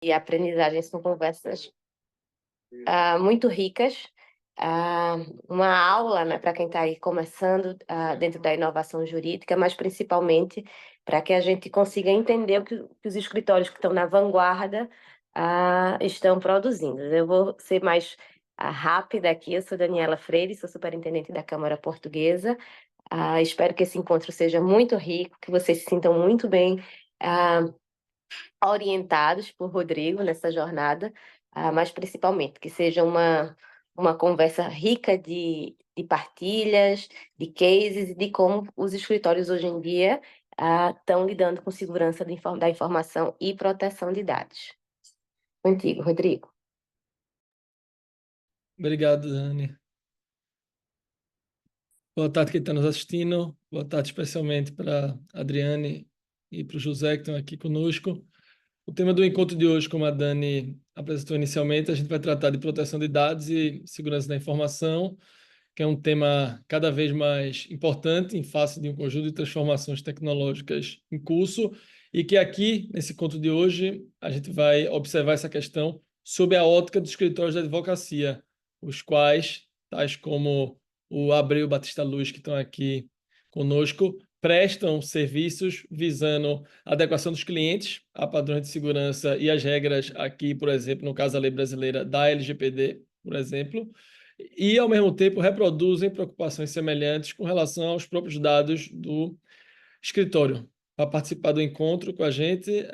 e aprendizagem são conversas muito ricas. Uma aula, né, para quem está aí começando dentro da inovação jurídica, mas principalmente para que a gente consiga entender o que os escritórios que estão na vanguarda estão produzindo. Eu vou ser mais rápida aqui. Eu sou Daniela Freire, sou superintendente da Câmara Portuguesa. Espero que esse encontro seja muito rico, que vocês se sintam muito bem orientados por Rodrigo nessa jornada, mas principalmente que seja uma conversa rica de partilhas, de cases, de como os escritórios hoje em dia estão lidando com segurança da informação e proteção de dados. Contigo, Rodrigo. Obrigado, Dani. Boa tarde quem está nos assistindo. Boa tarde especialmente para a Adriane e para o José que estão aqui conosco. O tema do encontro de hoje, como a Dani apresentou inicialmente, a gente vai tratar de proteção de dados e segurança da informação, que é um tema cada vez mais importante em face de um conjunto de transformações tecnológicas em curso e que aqui, nesse encontro de hoje, a gente vai observar essa questão sob a ótica dos escritórios de advocacia, os quais, tais como o Abreu Batista Luz, que estão aqui conosco, prestam serviços visando a adequação dos clientes a padrões de segurança e as regras aqui, por exemplo, no caso da lei brasileira da LGPD, por exemplo, e, ao mesmo tempo, reproduzem preocupações semelhantes com relação aos próprios dados do escritório. Para participar do encontro com a gente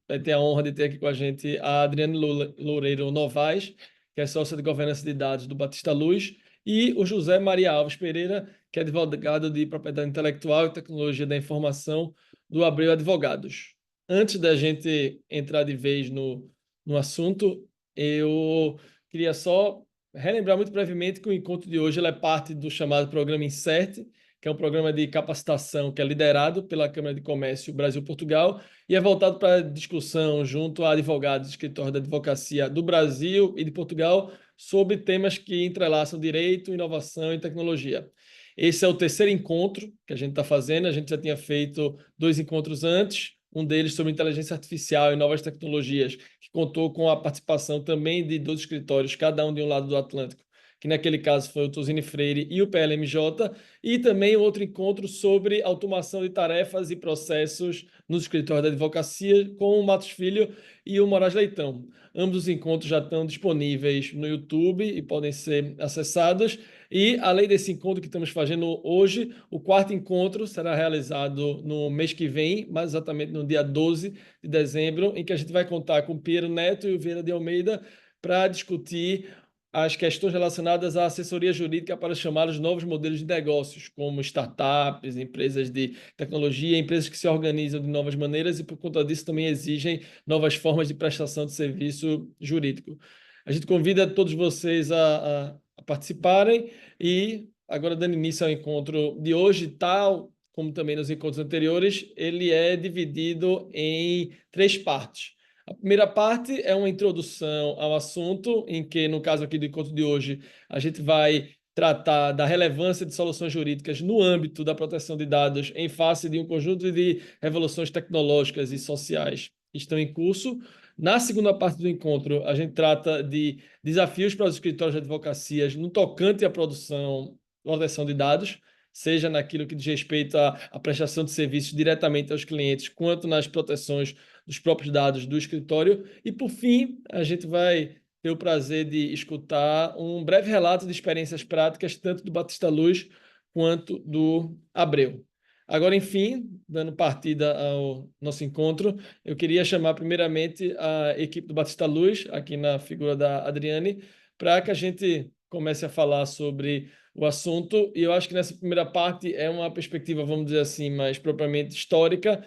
vai ter a honra de ter aqui com a gente a Adriane Loureiro Novaes, que é sócia de governança de dados do Batista Luz, e o José Maria Alves Pereira, que é advogado de propriedade intelectual e tecnologia da informação do Abreu Advogados. Antes da gente entrar de vez no assunto, eu queria só relembrar muito brevemente que o encontro de hoje é parte do chamado Programa Insert, que é um programa de capacitação que é liderado pela Câmara de Comércio Brasil-Portugal e é voltado para discussão junto a advogados de escritórios de advocacia do Brasil e de Portugal sobre temas que entrelaçam direito, inovação e tecnologia. Esse é o terceiro encontro que a gente está fazendo. A gente já tinha feito 2 encontros antes, um deles sobre inteligência artificial e novas tecnologias, que contou com a participação também de 2 escritórios, cada um de um lado do Atlântico, que naquele caso foi o Tosini Freire e o PLMJ, e também outro encontro sobre automação de tarefas e processos nos escritórios da advocacia com o Matos Filho e o Moraes Leitão. Ambos os encontros já estão disponíveis no YouTube e podem ser acessados. E, além desse encontro que estamos fazendo hoje, o 4º encontro será realizado no mês que vem, mais exatamente no dia 12 de dezembro, em que a gente vai contar com o Piero Neto e o Vieira de Almeida para discutir as questões relacionadas à assessoria jurídica para chamar os novos modelos de negócios, como startups, empresas de tecnologia, empresas que se organizam de novas maneiras e, por conta disso, também exigem novas formas de prestação de serviço jurídico. A gente convida todos vocês a participarem e, agora dando início ao encontro de hoje, tal como também nos encontros anteriores, ele é dividido em 3 partes. A primeira parte é uma introdução ao assunto, em que, no caso aqui do encontro de hoje, a gente vai tratar da relevância de soluções jurídicas no âmbito da proteção de dados em face de um conjunto de revoluções tecnológicas e sociais que estão em curso. Na segunda parte do encontro, a gente trata de desafios para os escritórios de advocacias no tocante à produção e proteção de dados, seja naquilo que diz respeito à prestação de serviços diretamente aos clientes, quanto nas proteções dos próprios dados do escritório. E, por fim, a gente vai ter o prazer de escutar um breve relato de experiências práticas, tanto do Batista Luz quanto do Abreu. Agora, enfim, dando partida ao nosso encontro, eu queria chamar primeiramente a equipe do Batista Luz, aqui na figura da Adriane, para que a gente comece a falar sobre o assunto. E eu acho que nessa primeira parte é uma perspectiva, vamos dizer assim, mais propriamente histórica,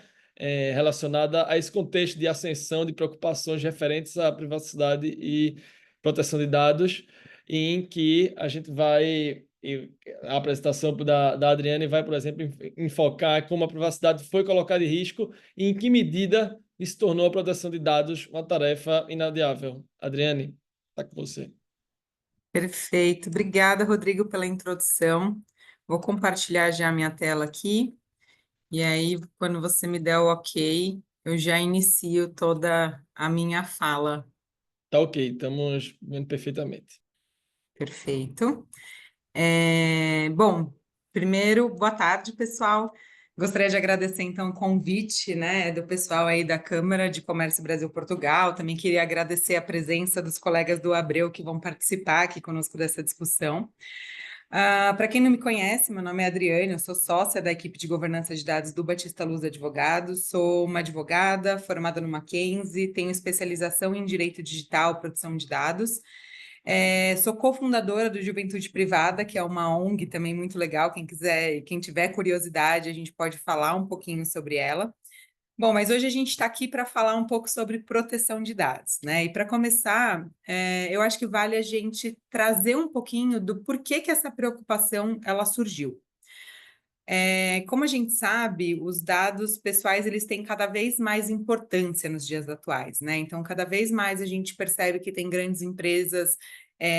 relacionada a esse contexto de ascensão de preocupações referentes à privacidade e proteção de dados, em que a gente vai, a apresentação da Adriane vai, por exemplo, enfocar como a privacidade foi colocada em risco e em que medida isso tornou a proteção de dados uma tarefa inadiável. Adriane, está com você. Perfeito. Obrigada, Rodrigo, pela introdução. Vou compartilhar já a minha tela aqui. E aí, quando você me der o ok, eu já inicio toda a minha fala. Tá ok, estamos vendo perfeitamente. Perfeito. Bom, primeiro, boa tarde, pessoal. Gostaria de agradecer, então, o convite, né, do pessoal aí da Câmara de Comércio Brasil-Portugal. Também queria agradecer a presença dos colegas do Abreu que vão participar aqui conosco dessa discussão. Para quem não me conhece, meu nome é Adriane, eu sou sócia da equipe de governança de dados do Batista Luz Advogados, sou uma advogada formada no Mackenzie, tenho especialização em direito digital, proteção de dados. Sou cofundadora do Juventude Privada, que é uma ONG também muito legal. Quem quiser, quem tiver curiosidade, a gente pode falar um pouquinho sobre ela. Bom, mas hoje a gente está aqui para falar um pouco sobre proteção de dados, né? E para começar, eu acho que vale a gente trazer um pouquinho do porquê que essa preocupação ela surgiu. Como a gente sabe, os dados pessoais eles têm cada vez mais importância nos dias atuais, né? Então, cada vez mais a gente percebe que tem grandes empresas,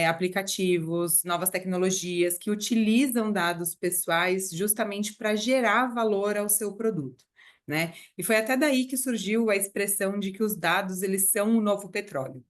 aplicativos, novas tecnologias que utilizam dados pessoais justamente para gerar valor ao seu produto, né? E foi até daí que surgiu a expressão de que os dados eles são o novo petróleo.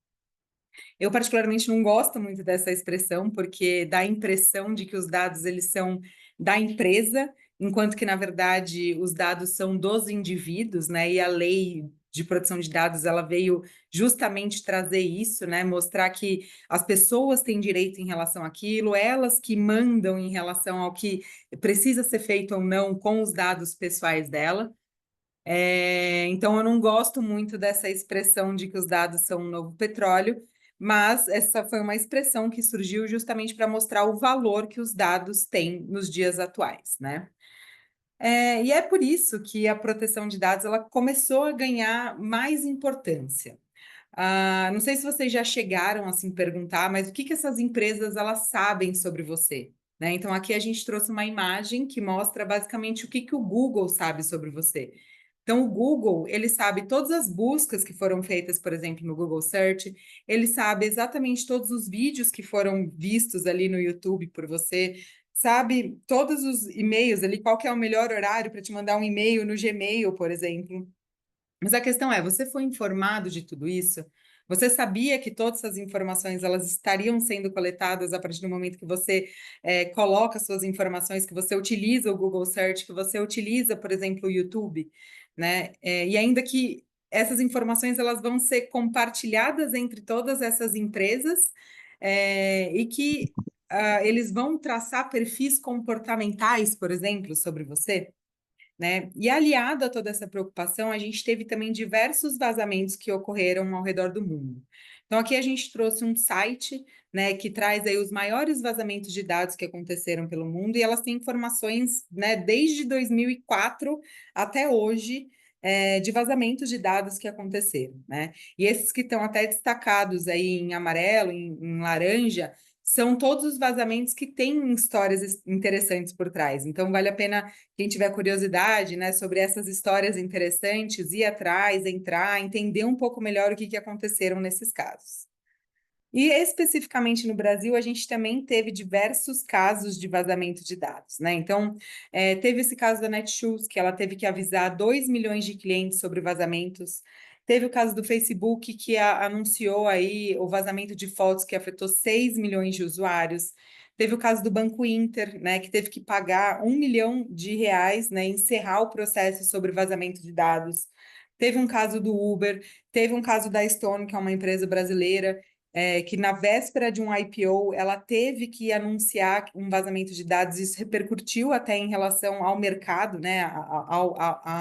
Eu particularmente não gosto muito dessa expressão porque dá a impressão de que os dados eles são da empresa, enquanto que na verdade os dados são dos indivíduos, né? E a lei de proteção de dados ela veio justamente trazer isso, né? Mostrar que as pessoas têm direito em relação àquilo, elas que mandam em relação ao que precisa ser feito ou não com os dados pessoais dela. Então, eu não gosto muito dessa expressão de que os dados são um novo petróleo, mas essa foi uma expressão que surgiu justamente para mostrar o valor que os dados têm nos dias atuais, né? E é por isso que a proteção de dados ela começou a ganhar mais importância. Não sei se vocês já chegaram a se perguntar, mas o que essas empresas elas sabem sobre você, né? Então, aqui a gente trouxe uma imagem que mostra basicamente o que o Google sabe sobre você. Então, o Google, ele sabe todas as buscas que foram feitas, por exemplo, no Google Search, ele sabe exatamente todos os vídeos que foram vistos ali no YouTube por você, sabe todos os e-mails ali, qual que é o melhor horário para te mandar um e-mail no Gmail, por exemplo. Mas a questão é, você foi informado de tudo isso? Você sabia que todas essas informações elas estariam sendo coletadas a partir do momento que você coloca suas informações, que você utiliza o Google Search, que você utiliza, por exemplo, o YouTube, né? E ainda que essas informações elas vão ser compartilhadas entre todas essas empresas e que eles vão traçar perfis comportamentais, por exemplo, sobre você, né? E aliado a toda essa preocupação, a gente teve também diversos vazamentos que ocorreram ao redor do mundo. Então, aqui a gente trouxe um site, né, que traz aí os maiores vazamentos de dados que aconteceram pelo mundo, e elas têm informações, né, desde 2004 até hoje, de vazamentos de dados que aconteceram, né? E esses que estão até destacados aí em amarelo, em laranja, são todos os vazamentos que têm histórias interessantes por trás. Então, vale a pena quem tiver curiosidade, né, sobre essas histórias interessantes, ir atrás, entrar, entender um pouco melhor o que aconteceram nesses casos. E especificamente no Brasil, a gente também teve diversos casos de vazamento de dados, né? Então, teve esse caso da Netshoes, que ela teve que avisar 2 milhões de clientes sobre vazamentos. Teve o caso do Facebook, que anunciou aí o vazamento de fotos que afetou 6 milhões de usuários. Teve o caso do Banco Inter, né, que teve que pagar R$ 1 milhão, né, encerrar o processo sobre vazamento de dados. Teve um caso do Uber, teve um caso da Stone, que é uma empresa brasileira, que na véspera de um IPO, ela teve que anunciar um vazamento de dados, isso repercutiu até em relação ao mercado, né,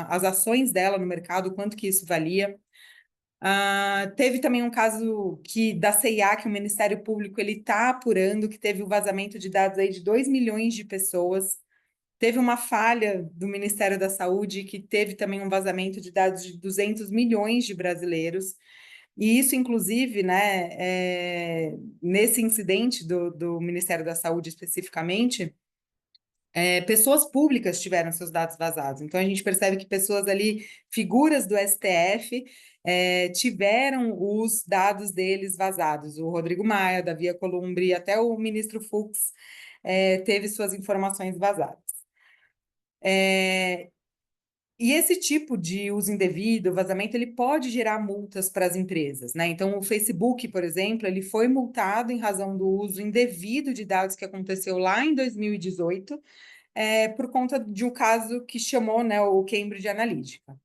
as ações dela no mercado, quanto que isso valia. Teve também um caso da C&A, que o Ministério Público ele está apurando, que teve o vazamento de dados aí de 2 milhões de pessoas. Teve uma falha do Ministério da Saúde, que teve também um vazamento de dados de 200 milhões de brasileiros. E isso, inclusive, né, nesse incidente do Ministério da Saúde especificamente, pessoas públicas tiveram seus dados vazados. Então, a gente percebe que pessoas ali, figuras do STF, tiveram os dados deles vazados. O Rodrigo Maia, Davi Alcolumbre, até o ministro Fux teve suas informações vazadas. E esse tipo de uso indevido, vazamento, ele pode gerar multas para as empresas, né? Então, o Facebook, por exemplo, ele foi multado em razão do uso indevido de dados que aconteceu lá em 2018, por conta de um caso que chamou, né, o Cambridge Analytica.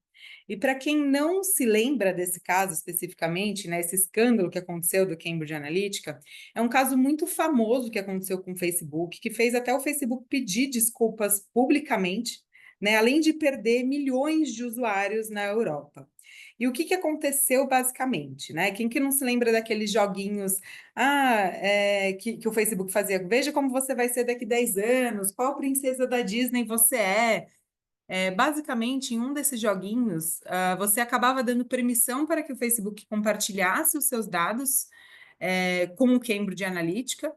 E para quem não se lembra desse caso especificamente, né, esse escândalo que aconteceu do Cambridge Analytica, é um caso muito famoso que aconteceu com o Facebook, que fez até o Facebook pedir desculpas publicamente, né, além de perder milhões de usuários na Europa. E o que aconteceu basicamente, né? Quem que não se lembra daqueles joguinhos que o Facebook fazia? Veja como você vai ser daqui 10 anos, qual princesa da Disney você é. Basicamente, em um desses joguinhos, você acabava dando permissão para que o Facebook compartilhasse os seus dados com o Cambridge Analytica,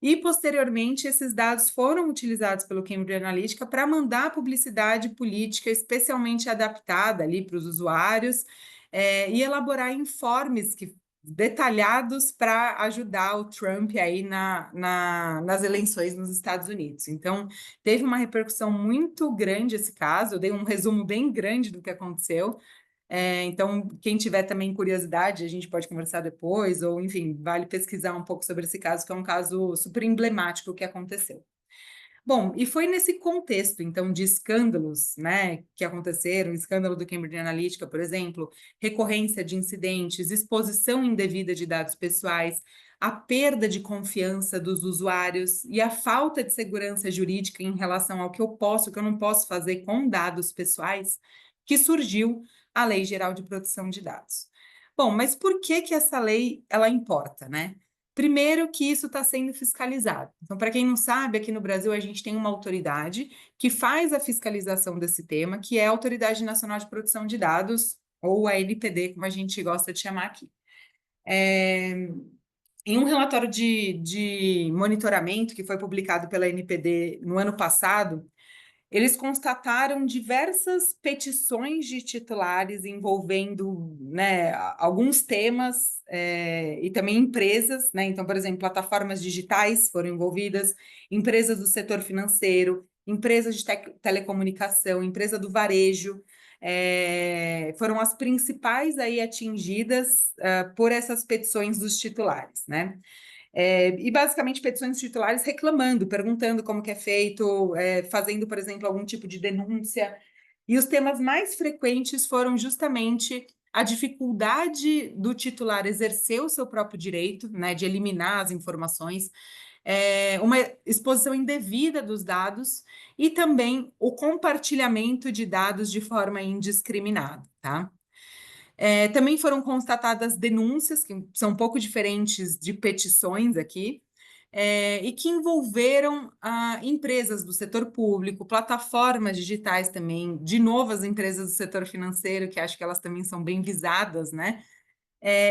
e, posteriormente, esses dados foram utilizados pelo Cambridge Analytica para mandar publicidade política especialmente adaptada ali para os usuários, e elaborar informes detalhados para ajudar o Trump aí nas eleições nos Estados Unidos. Então, teve uma repercussão muito grande esse caso. Eu dei um resumo bem grande do que aconteceu. Então, quem tiver também curiosidade, a gente pode conversar depois, ou, enfim, vale pesquisar um pouco sobre esse caso, que é um caso super emblemático que aconteceu. Bom, e foi nesse contexto, então, de escândalos, né, que aconteceram, o escândalo do Cambridge Analytica, por exemplo, recorrência de incidentes, exposição indevida de dados pessoais, a perda de confiança dos usuários e a falta de segurança jurídica em relação ao que eu posso, o que eu não posso fazer com dados pessoais, que surgiu a Lei Geral de Proteção de Dados. Bom, mas por que essa lei, ela importa, né? Primeiro que isso está sendo fiscalizado. Então, para quem não sabe, aqui no Brasil a gente tem uma autoridade que faz a fiscalização desse tema, que é a Autoridade Nacional de Proteção de Dados, ou a NPD, como a gente gosta de chamar aqui. Em um relatório de monitoramento que foi publicado pela NPD no ano passado, eles constataram diversas petições de titulares envolvendo, né, alguns temas e também empresas, né? Então, por exemplo, plataformas digitais foram envolvidas, empresas do setor financeiro, empresas de telecomunicação, empresa do varejo, foram as principais aí atingidas por essas petições dos titulares, né? E basicamente petições titulares reclamando, perguntando como que é feito, fazendo, por exemplo, algum tipo de denúncia. E os temas mais frequentes foram justamente a dificuldade do titular exercer o seu próprio direito, né, de eliminar as informações, uma exposição indevida dos dados e também o compartilhamento de dados de forma indiscriminada, tá? Também foram constatadas denúncias, que são um pouco diferentes de petições aqui, e que envolveram empresas do setor público, plataformas digitais também, de novo as empresas do setor financeiro, que acho que elas também são bem visadas, né?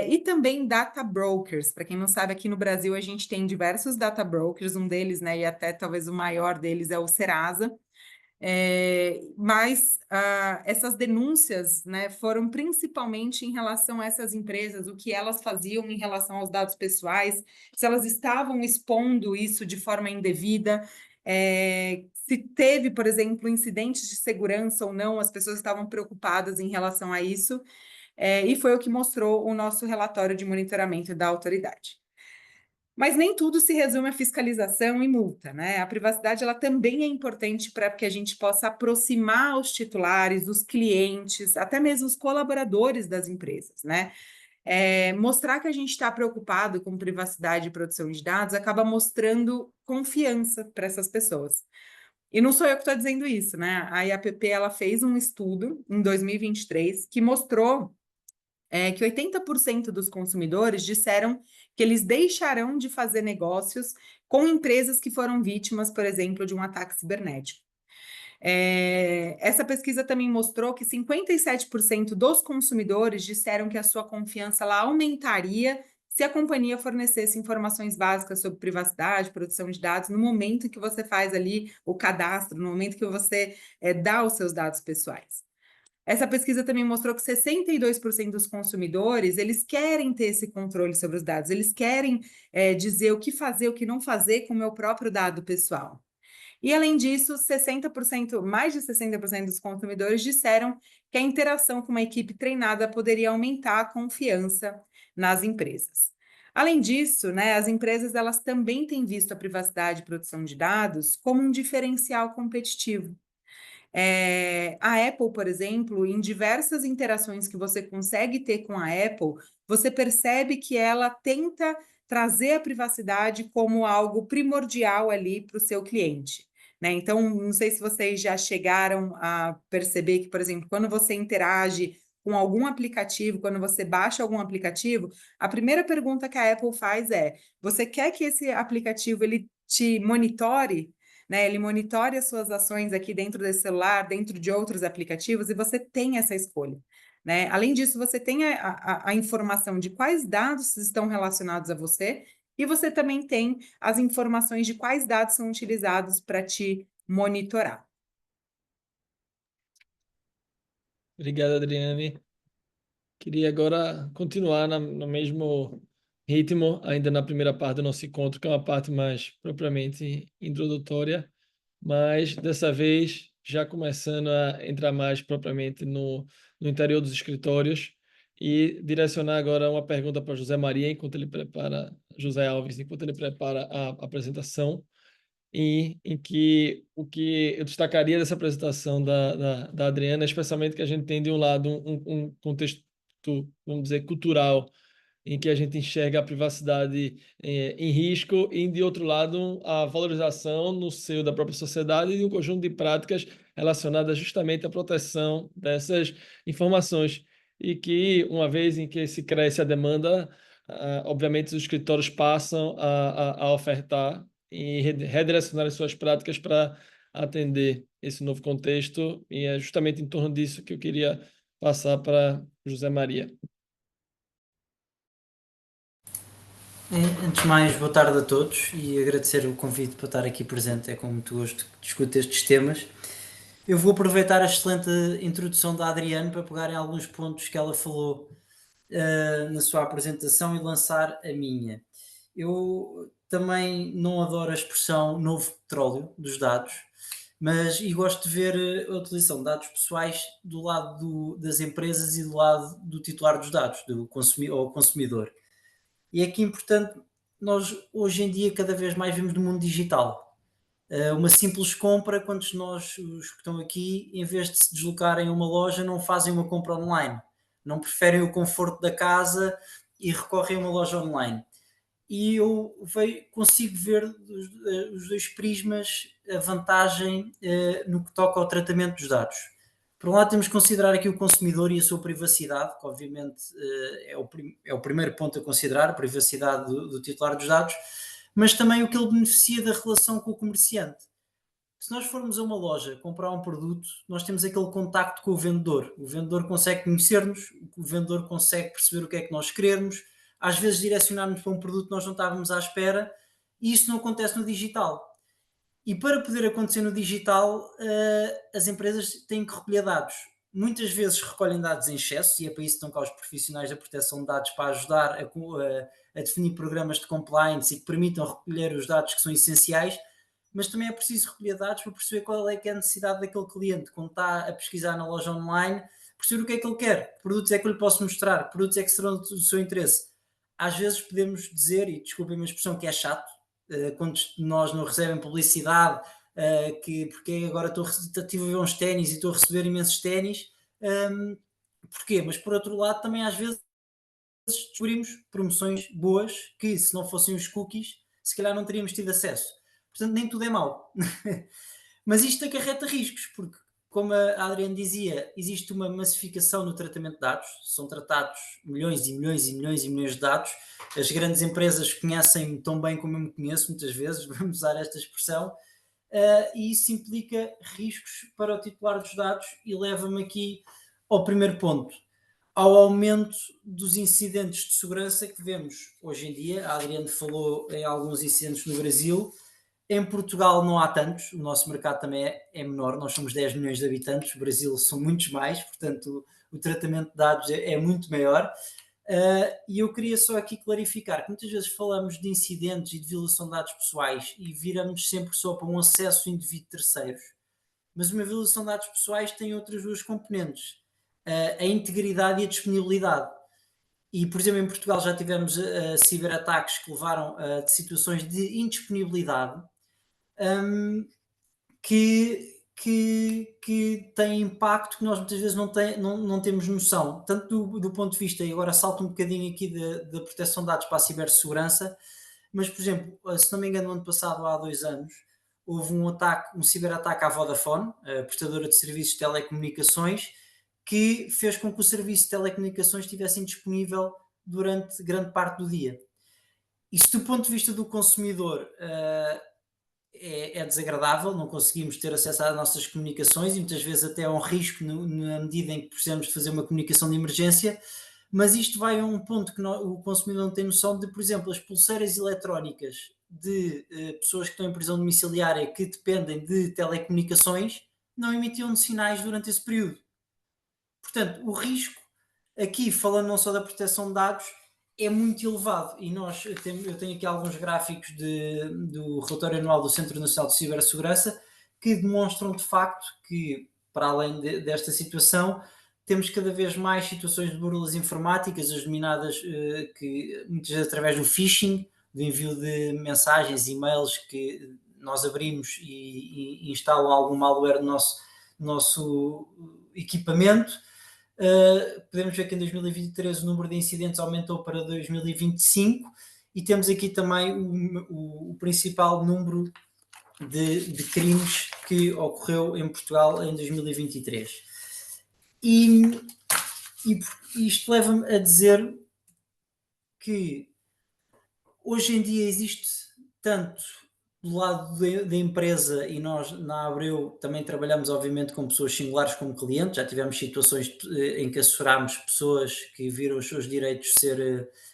E também data brokers. Para quem não sabe, aqui no Brasil a gente tem diversos data brokers, um deles, né, e até talvez o maior deles é o Serasa. Mas essas denúncias, né, foram principalmente em relação a essas empresas, o que elas faziam em relação aos dados pessoais, se elas estavam expondo isso de forma indevida, se teve, por exemplo, incidentes de segurança ou não, as pessoas estavam preocupadas em relação a isso, e foi o que mostrou o nosso relatório de monitoramento da autoridade. Mas nem tudo se resume a fiscalização e multa, né? A privacidade ela também é importante para que a gente possa aproximar os titulares, os clientes, até mesmo os colaboradores das empresas, né? Mostrar que a gente está preocupado com privacidade e proteção de dados acaba mostrando confiança para essas pessoas. E não sou eu que estou dizendo isso, né? A IAPP ela fez um estudo em 2023 que mostrou que 80% dos consumidores disseram que eles deixarão de fazer negócios com empresas que foram vítimas, por exemplo, de um ataque cibernético. Essa pesquisa também mostrou que 57% dos consumidores disseram que a sua confiança ela aumentaria se a companhia fornecesse informações básicas sobre privacidade, proteção de dados, no momento que você faz ali o cadastro, no momento que você dá os seus dados pessoais. Essa pesquisa também mostrou que 62% dos consumidores, eles querem ter esse controle sobre os dados, eles querem dizer o que fazer, o que não fazer com o meu próprio dado pessoal. E, além disso, 60%, mais de 60% dos consumidores disseram que a interação com uma equipe treinada poderia aumentar a confiança nas empresas. Além disso, né, as empresas elas também têm visto a privacidade e proteção de dados como um diferencial competitivo. A Apple, por exemplo, em diversas interações que você consegue ter com a Apple, você percebe que ela tenta trazer a privacidade como algo primordial ali para o seu cliente, né? Então, não sei se vocês já chegaram a perceber que, por exemplo, quando você interage com algum aplicativo, quando você baixa algum aplicativo, a primeira pergunta que a Apple faz é: você quer que esse aplicativo ele te monitore? Né, ele monitore as suas ações aqui dentro desse celular, dentro de outros aplicativos, e você tem essa escolha. Né? Além disso, você tem a informação de quais dados estão relacionados a você, e você também tem as informações de quais dados são utilizados para te monitorar. Obrigado, Adriane. Queria agora continuar no mesmo ritmo, ainda na primeira parte do nosso encontro, que é uma parte mais propriamente introdutória, mas dessa vez já começando a entrar mais propriamente no interior dos escritórios e direcionar agora uma pergunta para José Maria, enquanto ele prepara, José Alves, enquanto ele prepara a apresentação, em que o que eu destacaria dessa apresentação da Adriana, especialmente que a gente tem de um lado um contexto, vamos dizer, cultural, em que a gente enxerga a privacidade em risco, e, de outro lado, a valorização no seio da própria sociedade de um conjunto de práticas relacionadas justamente à proteção dessas informações. E que, uma vez em que se cresce a demanda, obviamente os escritórios passam a ofertar e redirecionar as suas práticas para atender esse novo contexto, e é justamente em torno disso que eu queria passar para José Maria. Antes de mais, boa tarde a todos e agradecer o convite para estar aqui presente. É com muito gosto que discuto estes temas. Eu vou aproveitar a excelente introdução da Adriane para pegar em alguns pontos que ela falou na sua apresentação e lançar a minha. Eu também não adoro a expressão novo petróleo dos dados, mas e gosto de ver a utilização de dados pessoais do lado das empresas e do lado do titular dos dados, do consumidor. E é que é importante, nós hoje em dia cada vez mais vemos no mundo digital. Uma simples compra, quantos de nós, os que estão aqui, em vez de se deslocarem a uma loja, não fazem uma compra online? Não preferem o conforto da casa e recorrem a uma loja online? E eu consigo ver os dois prismas a vantagem no que toca ao tratamento dos dados. Por um lado, temos que considerar aqui o consumidor e a sua privacidade, que obviamente é o primeiro ponto a considerar, a privacidade do titular dos dados, mas também o que ele beneficia da relação com o comerciante. Se nós formos a uma loja comprar um produto, nós temos aquele contacto com o vendedor consegue conhecer-nos, o vendedor consegue perceber o que é que nós queremos, às vezes direcionar-nos para um produto que nós não estávamos à espera, e isso não acontece no digital. E para poder acontecer no digital, as empresas têm que recolher dados. Muitas vezes recolhem dados em excesso, e é para isso que estão cá os profissionais da proteção de dados, para ajudar a definir programas de compliance e que permitam recolher os dados que são essenciais, mas também é preciso recolher dados para perceber qual é que é a necessidade daquele cliente, quando está a pesquisar na loja online, perceber o que é que ele quer, que produtos é que eu lhe posso mostrar, que produtos é que serão do seu interesse. Às vezes podemos dizer, e desculpem a expressão, que é chato, quantos de nós não recebem publicidade, porque agora estive a ver uns ténis e estou a receber imensos ténis, porquê? Mas por outro lado também às vezes descobrimos promoções boas que, se não fossem os cookies, se calhar não teríamos tido acesso. Portanto, nem tudo é mau. Mas isto acarreta riscos, porque, como a Adriane dizia, existe uma massificação no tratamento de dados, são tratados milhões e milhões e milhões e milhões de dados. As grandes empresas conhecem-me tão bem como eu me conheço, muitas vezes, vamos usar esta expressão, e isso implica riscos para o titular dos dados e leva-me aqui ao primeiro ponto, ao aumento dos incidentes de segurança que vemos hoje em dia. A Adriane falou em alguns incidentes no Brasil. Em Portugal não há tantos, o nosso mercado também é menor, nós somos 10 milhões de habitantes, o Brasil são muitos mais, portanto o tratamento de dados é muito maior, E eu queria só aqui clarificar que muitas vezes falamos de incidentes e de violação de dados pessoais e viramos sempre só para um acesso indevido de terceiros. Mas uma violação de dados pessoais tem outras duas componentes, a integridade e a disponibilidade. E, por exemplo, em Portugal já tivemos ciberataques que levaram a situações de indisponibilidade que têm impacto que nós muitas vezes não temos noção, tanto do ponto de vista, e agora salto um bocadinho aqui da proteção de dados para a cibersegurança, mas, por exemplo, se não me engano, no ano passado, há 2 anos, houve um ciberataque à Vodafone, a prestadora de serviços de telecomunicações, que fez com que o serviço de telecomunicações estivesse indisponível durante grande parte do dia. Isso, do ponto de vista do consumidor, é desagradável, não conseguimos ter acesso às nossas comunicações e muitas vezes até é um risco na medida em que precisamos de fazer uma comunicação de emergência, mas isto vai a um ponto que o consumidor não tem noção de, por exemplo, as pulseiras eletrónicas de pessoas que estão em prisão domiciliária que dependem de telecomunicações não emitiam sinais durante esse período. Portanto, o risco, aqui falando não só da proteção de dados, é muito elevado e eu tenho aqui alguns gráficos do relatório anual do Centro Nacional de Cibersegurança que demonstram de facto que, para além desta situação, temos cada vez mais situações de burlas informáticas, as denominadas que muitas vezes através do phishing, do envio de mensagens, e-mails que nós abrimos e instalam algum malware no nosso equipamento. Podemos ver que em 2023 o número de incidentes aumentou para 2025 e temos aqui também o principal número de crimes que ocorreu em Portugal em 2023. E isto leva-me a dizer que hoje em dia existe tanto do lado da empresa, e nós na Abreu também trabalhamos obviamente com pessoas singulares como clientes, já tivemos situações em que assessorámos pessoas que viram os seus direitos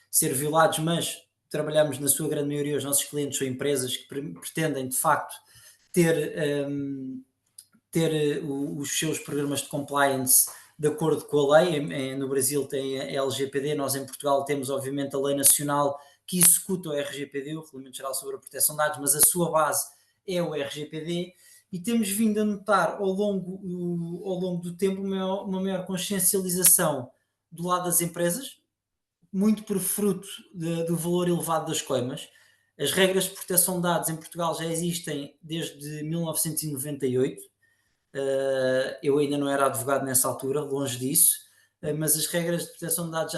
ser violados, mas trabalhamos na sua grande maioria, os nossos clientes são empresas que pretendem de facto ter os seus programas de compliance de acordo com a lei. No Brasil tem a LGPD, nós em Portugal temos obviamente a lei nacional que executa o RGPD, o Regulamento Geral sobre a Proteção de Dados, mas a sua base é o RGPD, e temos vindo a notar ao longo do tempo uma maior consciencialização do lado das empresas, muito por fruto do valor elevado das coimas. As regras de proteção de dados em Portugal já existem desde 1998, eu ainda não era advogado nessa altura, longe disso, mas as regras de proteção de dados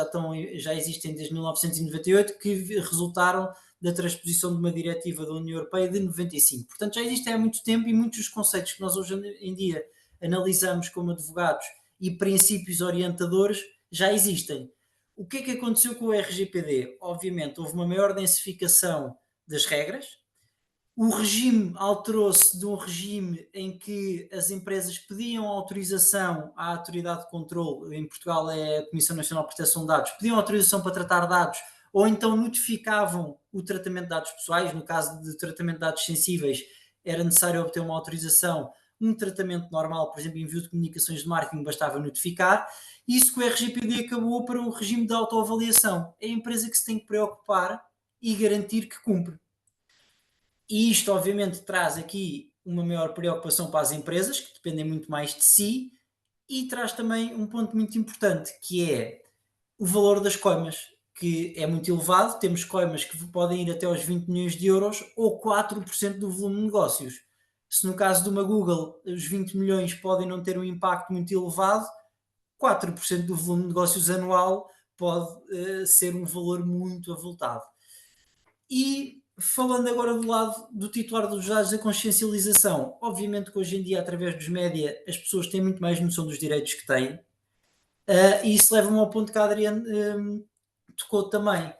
já existem desde 1998, que resultaram da transposição de uma diretiva da União Europeia de 95. Portanto, já existem há muito tempo e muitos dos conceitos que nós hoje em dia analisamos como advogados e princípios orientadores já existem. O que é que aconteceu com o RGPD? Obviamente, houve uma maior densificação das regras. O regime alterou-se de um regime em que as empresas pediam autorização à autoridade de controle, em Portugal é a Comissão Nacional de Proteção de Dados, pediam autorização para tratar dados, ou então notificavam o tratamento de dados pessoais. No caso de tratamento de dados sensíveis, era necessário obter uma autorização. Um tratamento normal, por exemplo, envio de comunicações de marketing, bastava notificar. Isso que o RGPD acabou para um regime de autoavaliação. É a empresa que se tem que preocupar e garantir que cumpre. E isto, obviamente, traz aqui uma maior preocupação para as empresas, que dependem muito mais de si, e traz também um ponto muito importante, que é o valor das coimas, que é muito elevado. Temos coimas que podem ir até aos 20 milhões de euros ou 4% do volume de negócios. Se no caso de uma Google os 20 milhões podem não ter um impacto muito elevado, 4% do volume de negócios anual pode ser um valor muito avultado. E falando agora do lado do titular dos dados da consciencialização, obviamente que hoje em dia, através dos média, as pessoas têm muito mais noção dos direitos que têm, e isso leva-me ao ponto que a Adriane tocou também,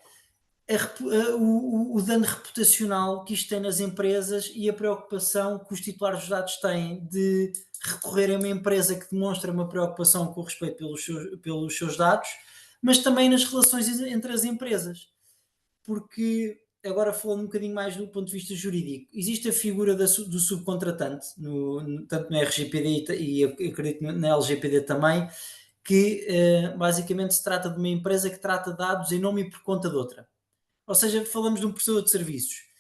o dano reputacional que isto tem nas empresas e a preocupação que os titulares dos dados têm de recorrer a uma empresa que demonstra uma preocupação com o respeito pelos seus dados, mas também nas relações entre as empresas. Porque, agora falando um bocadinho mais do ponto de vista jurídico, existe a figura do subcontratante, tanto no RGPD e acredito na LGPD também, que basicamente se trata de uma empresa que trata dados em nome e por conta de outra. Ou seja, falamos de um prestador de serviços.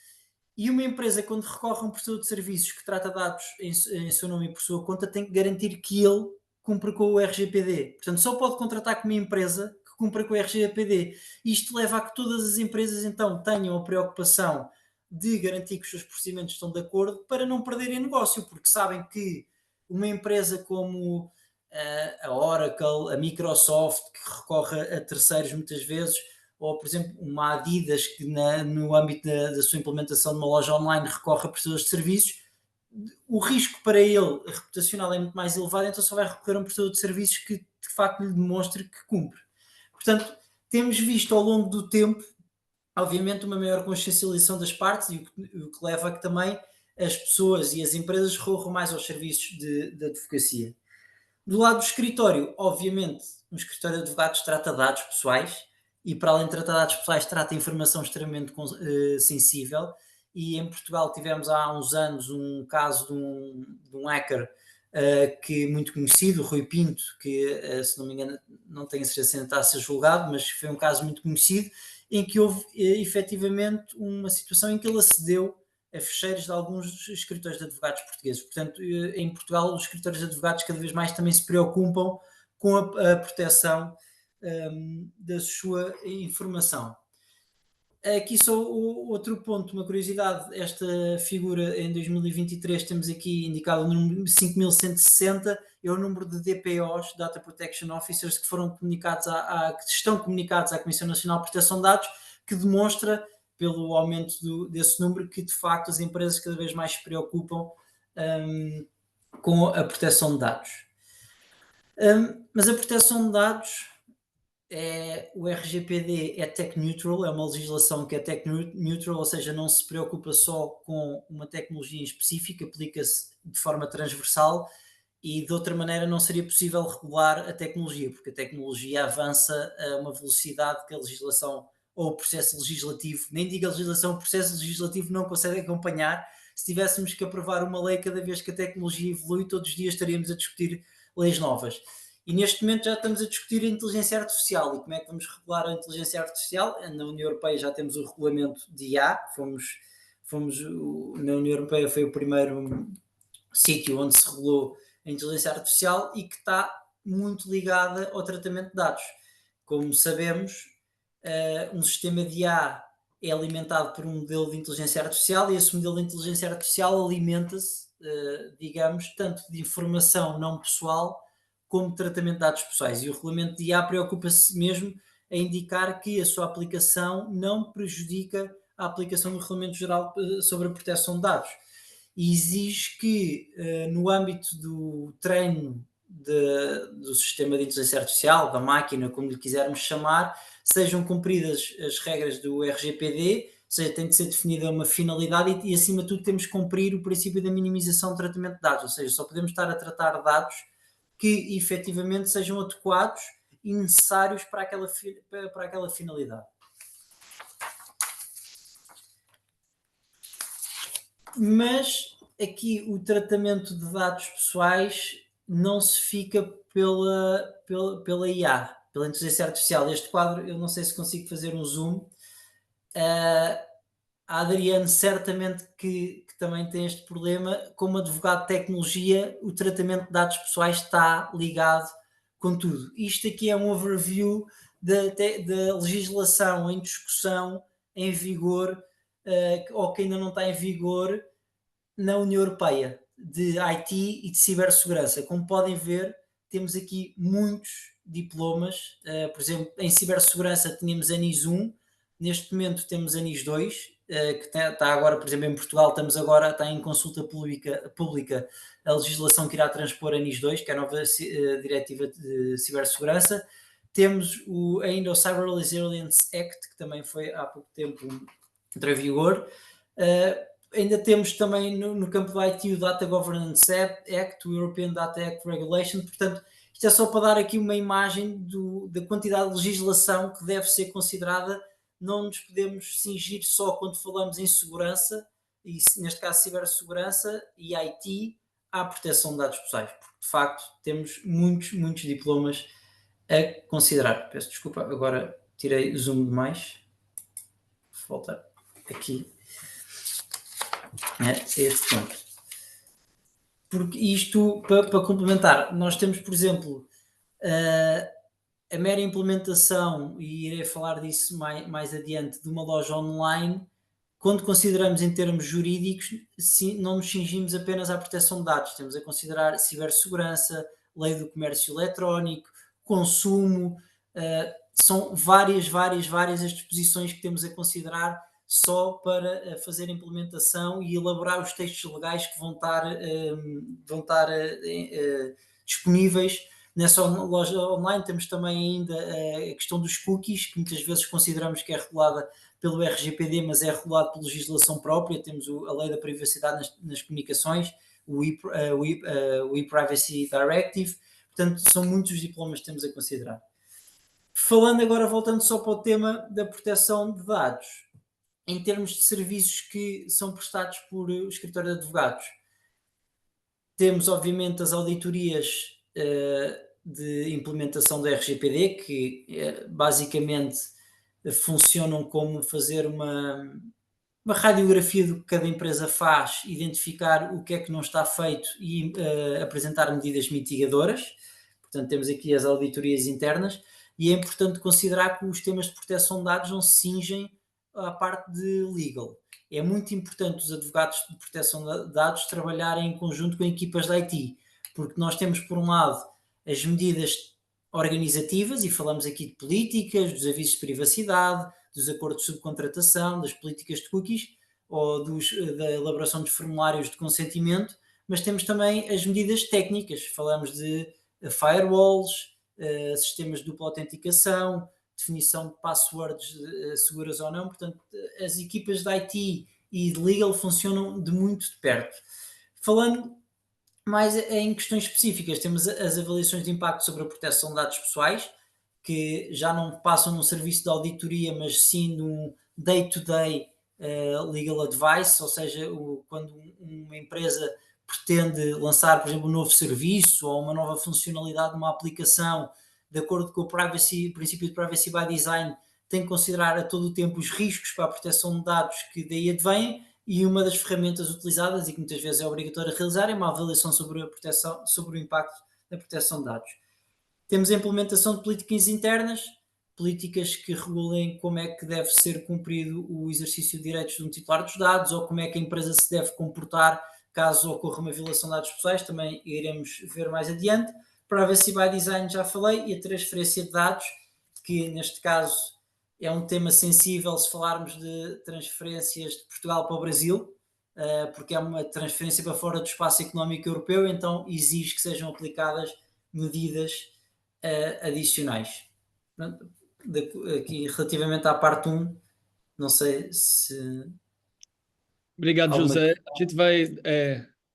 E uma empresa, quando recorre a um prestador de serviços que trata dados em seu nome e por sua conta, tem que garantir que ele cumpra com o RGPD. Portanto, só pode contratar com uma empresa que cumpra com o RGPD. Isto leva a que todas as empresas, então, tenham a preocupação de garantir que os seus procedimentos estão de acordo para não perderem negócio, porque sabem que uma empresa como a Oracle, a Microsoft, que recorre a terceiros muitas vezes, ou, por exemplo, uma Adidas que no âmbito da sua implementação de uma loja online recorre a prestadores de serviços, o risco para ele reputacional é muito mais elevado, então só vai recorrer a um prestador de serviços que de facto lhe demonstre que cumpre. Portanto, temos visto ao longo do tempo, obviamente, uma maior consciencialização das partes, e o que leva a que também as pessoas e as empresas recorram mais aos serviços de advocacia. Do lado do escritório, obviamente, um escritório de advogados trata dados pessoais, e para além de tratar dados pessoais, trata informação extremamente sensível, e em Portugal tivemos há uns anos um caso de um hacker que muito conhecido, Rui Pinto, que se não me engano, não tenho certeza se ainda está a ser julgado, mas foi um caso muito conhecido, em que houve efetivamente uma situação em que ele acedeu a fecheiros de alguns escritores de advogados portugueses. Portanto, em Portugal, os escritores de advogados cada vez mais também se preocupam com a proteção da sua informação. Aqui só outro ponto, uma curiosidade, esta figura em 2023 temos aqui indicado o número 5.160, é o número de DPOs, Data Protection Officers, que foram comunicados que estão comunicados à Comissão Nacional de Proteção de Dados, que demonstra, pelo aumento desse número, que de facto as empresas cada vez mais se preocupam com a proteção de dados. Mas a proteção de dados, o RGPD é tech neutral, é uma legislação que é tech neutral, ou seja, não se preocupa só com uma tecnologia em específico, aplica-se de forma transversal, e de outra maneira não seria possível regular a tecnologia, porque a tecnologia avança a uma velocidade que a legislação ou o processo legislativo, nem digo a legislação, o processo legislativo não consegue acompanhar. Se tivéssemos que aprovar uma lei cada vez que a tecnologia evolui, todos os dias estaríamos a discutir leis novas. E neste momento já estamos a discutir a inteligência artificial. E como é que vamos regular a inteligência artificial? Na União Europeia já temos o regulamento de IA, na União Europeia foi o primeiro sítio onde se regulou a inteligência artificial e que está muito ligada ao tratamento de dados. Como sabemos, um sistema de IA é alimentado por um modelo de inteligência artificial, e esse modelo de inteligência artificial alimenta-se, digamos, tanto de informação não pessoal como de tratamento de dados pessoais. E o regulamento de IA preocupa-se mesmo a indicar que a sua aplicação não prejudica a aplicação do Regulamento Geral sobre a Proteção de Dados. E exige que, no âmbito do treino do sistema de inteligência artificial, da máquina, como lhe quisermos chamar, sejam cumpridas as regras do RGPD, ou seja, tem de ser definida uma finalidade e acima de tudo, temos que cumprir o princípio da minimização do tratamento de dados, ou seja, só podemos estar a tratar dados que efetivamente sejam adequados e necessários para aquela finalidade. Mas aqui o tratamento de dados pessoais não se fica pela IA, pela inteligência artificial. Este quadro, eu não sei se consigo fazer um zoom. A Adriane certamente que também tem este problema. Como advogado de tecnologia, o tratamento de dados pessoais está ligado com tudo. Isto aqui é um overview da legislação em discussão, em vigor, ou que ainda não está em vigor na União Europeia, de IT e de cibersegurança. Como podem ver, temos aqui muitos diplomas. Por exemplo, em cibersegurança tínhamos ANIS 1, neste momento temos ANIS 2, que está agora, por exemplo, em Portugal, está em consulta pública a legislação que irá transpor ANIS 2, que é a nova diretiva de cibersegurança. Temos ainda o Cyber Resilience Act, que também foi há pouco tempo entrou em vigor. Ainda temos também no campo do IT o Data Governance Act, o European Data Act Regulation. Portanto, isto é só para dar aqui uma imagem da quantidade de legislação que deve ser considerada. Não nos podemos cingir só quando falamos em segurança, e neste caso cibersegurança e IT, à proteção de dados pessoais, porque de facto temos muitos diplomas a considerar. Peço desculpa, agora tirei zoom demais. Vou voltar aqui a este ponto. Porque isto, para complementar, nós temos, por exemplo, a mera implementação, e irei falar disso mais adiante, de uma loja online, quando consideramos em termos jurídicos, não nos cingimos apenas à proteção de dados, temos a considerar cibersegurança, lei do comércio eletrónico, consumo, são várias as disposições que temos a considerar só para fazer a implementação e elaborar os textos legais que vão estar disponíveis nessa loja online. Temos também ainda a questão dos cookies, que muitas vezes consideramos que é regulada pelo RGPD, mas é regulado por legislação própria. Temos a lei da privacidade nas comunicações, o e-Privacy Directive. Portanto, são muitos os diplomas que temos a considerar. Falando agora, voltando só para o tema da proteção de dados, em termos de serviços que são prestados por o escritório de advogados, temos obviamente as auditorias de implementação do RGPD, que basicamente funcionam como fazer uma radiografia do que cada empresa faz, identificar o que é que não está feito e apresentar medidas mitigadoras. Portanto, temos aqui as auditorias internas, e é importante considerar que os temas de proteção de dados não se cingem à parte de legal. É muito importante os advogados de proteção de dados trabalharem em conjunto com equipas de IT, porque nós temos, por um lado, as medidas organizativas, e falamos aqui de políticas, dos avisos de privacidade, dos acordos de subcontratação, das políticas de cookies ou da elaboração de formulários de consentimento, mas temos também as medidas técnicas. Falamos de firewalls, sistemas de dupla autenticação, definição de passwords seguras ou não. Portanto, as equipas de IT e de legal funcionam de muito de perto. Falando mais em questões específicas, temos as avaliações de impacto sobre a proteção de dados pessoais, que já não passam num serviço de auditoria, mas sim num day-to-day legal advice, ou seja, quando uma empresa pretende lançar, por exemplo, um novo serviço ou uma nova funcionalidade numa aplicação, de acordo com o princípio de Privacy by Design, tem que considerar a todo o tempo os riscos para a proteção de dados que daí advêm, e uma das ferramentas utilizadas, e que muitas vezes é obrigatório realizar, é uma avaliação sobre o impacto da proteção de dados. Temos a implementação de políticas internas, políticas que regulem como é que deve ser cumprido o exercício de direitos de um titular dos dados, ou como é que a empresa se deve comportar caso ocorra uma violação de dados pessoais, também iremos ver mais adiante. Privacy by Design já falei, e a transferência de dados, que neste caso é um tema sensível se falarmos de transferências de Portugal para o Brasil, porque é uma transferência para fora do espaço económico europeu, então exige que sejam aplicadas medidas adicionais. Aqui relativamente à parte 1, não sei se... Obrigado, José. A gente vai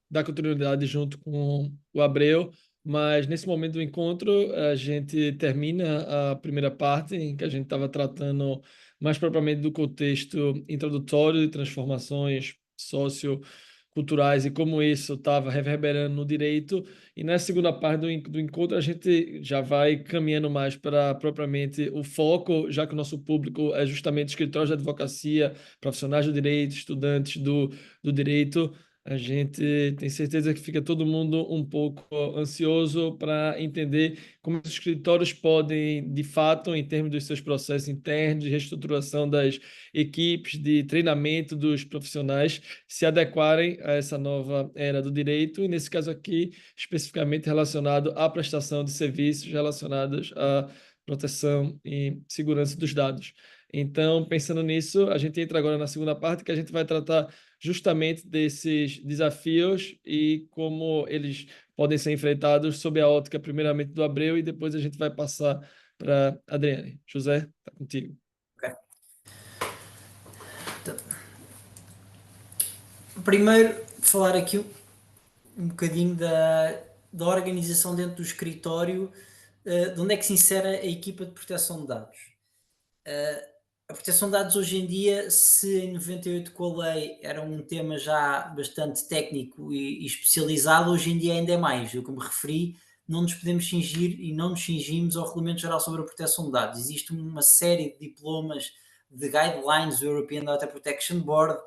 dar continuidade junto com o Abreu, mas nesse momento do encontro a gente termina a primeira parte, em que a gente estava tratando mais propriamente do contexto introdutório de transformações socioculturais e como isso estava reverberando no direito. E na segunda parte do encontro a gente já vai caminhando mais para propriamente o foco, já que o nosso público é justamente escritórios de advocacia, profissionais do direito, estudantes do direito. A gente tem certeza que fica todo mundo um pouco ansioso para entender como os escritórios podem, de fato, em termos dos seus processos internos, de reestruturação das equipes, de treinamento dos profissionais, se adequarem a essa nova era do direito, e nesse caso aqui, especificamente relacionado à prestação de serviços relacionados à proteção e segurança dos dados. Então, pensando nisso, a gente entra agora na segunda parte, que a gente vai tratar justamente desses desafios e como eles podem ser enfrentados sob a ótica, primeiramente, do Abreu, e depois a gente vai passar para a Adriane. José, está contigo. Okay. Então, primeiro, falar aqui um bocadinho da organização dentro do escritório, de onde é que se insere a equipa de proteção de dados. A proteção de dados hoje em dia, se em 98 com a lei era um tema já bastante técnico e especializado, hoje em dia ainda é mais. Eu, como referi, não nos podemos cingir e não nos cingimos ao Regulamento Geral sobre a Proteção de Dados. Existe uma série de diplomas, de guidelines do European Data Protection Board,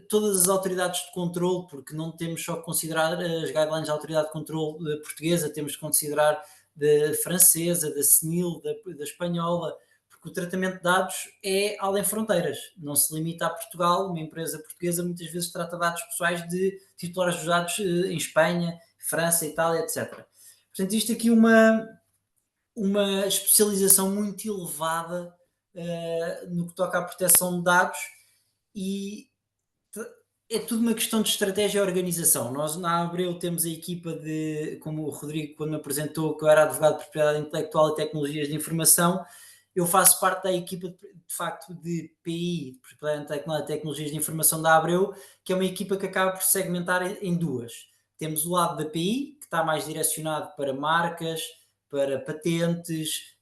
todas as autoridades de controle, porque não temos só que considerar as guidelines da autoridade de controle portuguesa, temos que considerar da francesa, da CNIL, da espanhola, porque o tratamento de dados é além fronteiras, não se limita a Portugal. Uma empresa portuguesa muitas vezes trata dados pessoais de titulares dos dados em Espanha, França, Itália, etc. Portanto, isto aqui uma especialização muito elevada no que toca à proteção de dados, e é tudo uma questão de estratégia e organização. Nós na Abreu temos a equipa como o Rodrigo quando me apresentou, que eu era advogado de propriedade intelectual e tecnologias de informação, eu faço parte da equipa de facto de PI, de propriedade intelectual e tecnologias de informação da Abreu, que é uma equipa que acaba por segmentar em duas. Temos o lado da PI, que está mais direcionado para marcas, para patentes,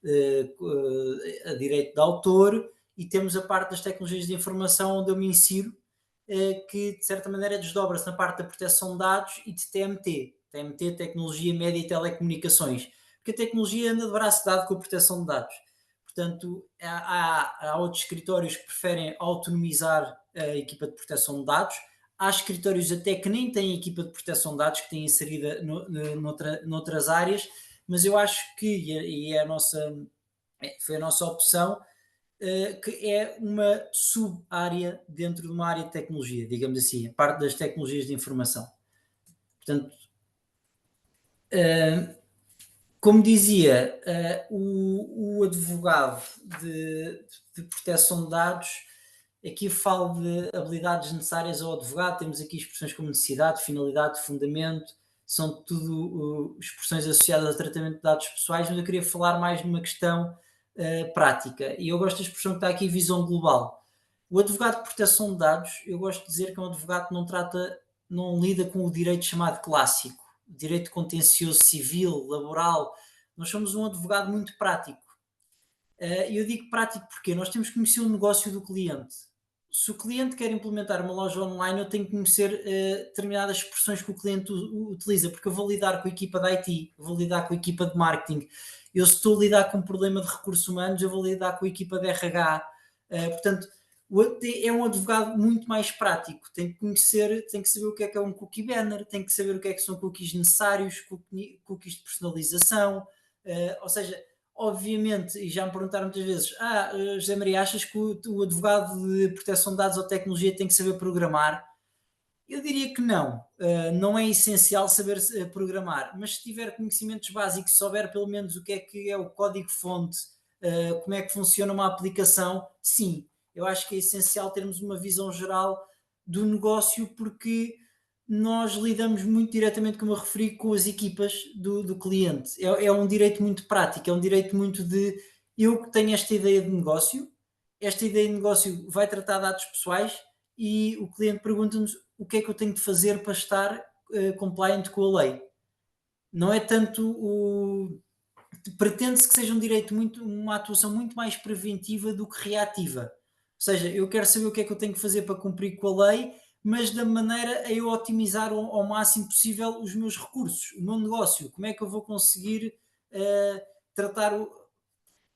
a direito de autor, e temos a parte das tecnologias de informação, onde eu me insiro, que de certa maneira desdobra-se na parte da proteção de dados e de TMT, Tecnologia, Média e Telecomunicações, porque a tecnologia anda de braço dado com a proteção de dados. Portanto, há outros escritórios que preferem autonomizar a equipa de proteção de dados, há escritórios até que nem têm equipa de proteção de dados, que têm inserida noutras áreas, mas eu acho que, foi a nossa opção, que é uma sub-área dentro de uma área de tecnologia, digamos assim, a parte das tecnologias de informação. Portanto, como dizia, o advogado de proteção de dados, aqui falo de habilidades necessárias ao advogado, temos aqui expressões como necessidade, finalidade, fundamento, são tudo expressões associadas ao tratamento de dados pessoais, mas eu queria falar mais numa questão prática, e eu gosto da expressão que está aqui, visão global. O advogado de proteção de dados, eu gosto de dizer que é um advogado que não lida com o direito chamado clássico, direito contencioso civil, laboral. Nós somos um advogado muito prático. Eu digo prático porque nós temos que conhecer o negócio do cliente. Se o cliente quer implementar uma loja online, eu tenho que conhecer determinadas expressões que o cliente utiliza, porque eu vou lidar com a equipa de IT, vou lidar com a equipa de marketing. Eu, se estou a lidar com um problema de recursos humanos, eu vou lidar com a equipa de RH. Portanto, é um advogado muito mais prático, tem que saber o que é um cookie banner, tem que saber o que são cookies necessários, cookies de personalização, ou seja, obviamente, e já me perguntaram muitas vezes, José Maria, achas que o advogado de proteção de dados ou tecnologia tem que saber programar? Eu diria que não, não é essencial saber programar, mas se tiver conhecimentos básicos, se souber pelo menos o que é o código-fonte, como é que funciona uma aplicação, sim, eu acho que é essencial termos uma visão geral do negócio, porque nós lidamos muito diretamente, como eu referi, com as equipas do cliente. É um direito muito prático, é um direito muito de eu que tenho esta ideia de negócio vai tratar dados pessoais e o cliente pergunta-nos o que é que eu tenho de fazer para estar compliant com a lei. Não é tanto pretende-se que seja um direito uma atuação muito mais preventiva do que reativa. Ou seja, eu quero saber o que é que eu tenho que fazer para cumprir com a lei, mas da maneira a eu otimizar ao máximo possível os meus recursos, o meu negócio. Como é que eu vou conseguir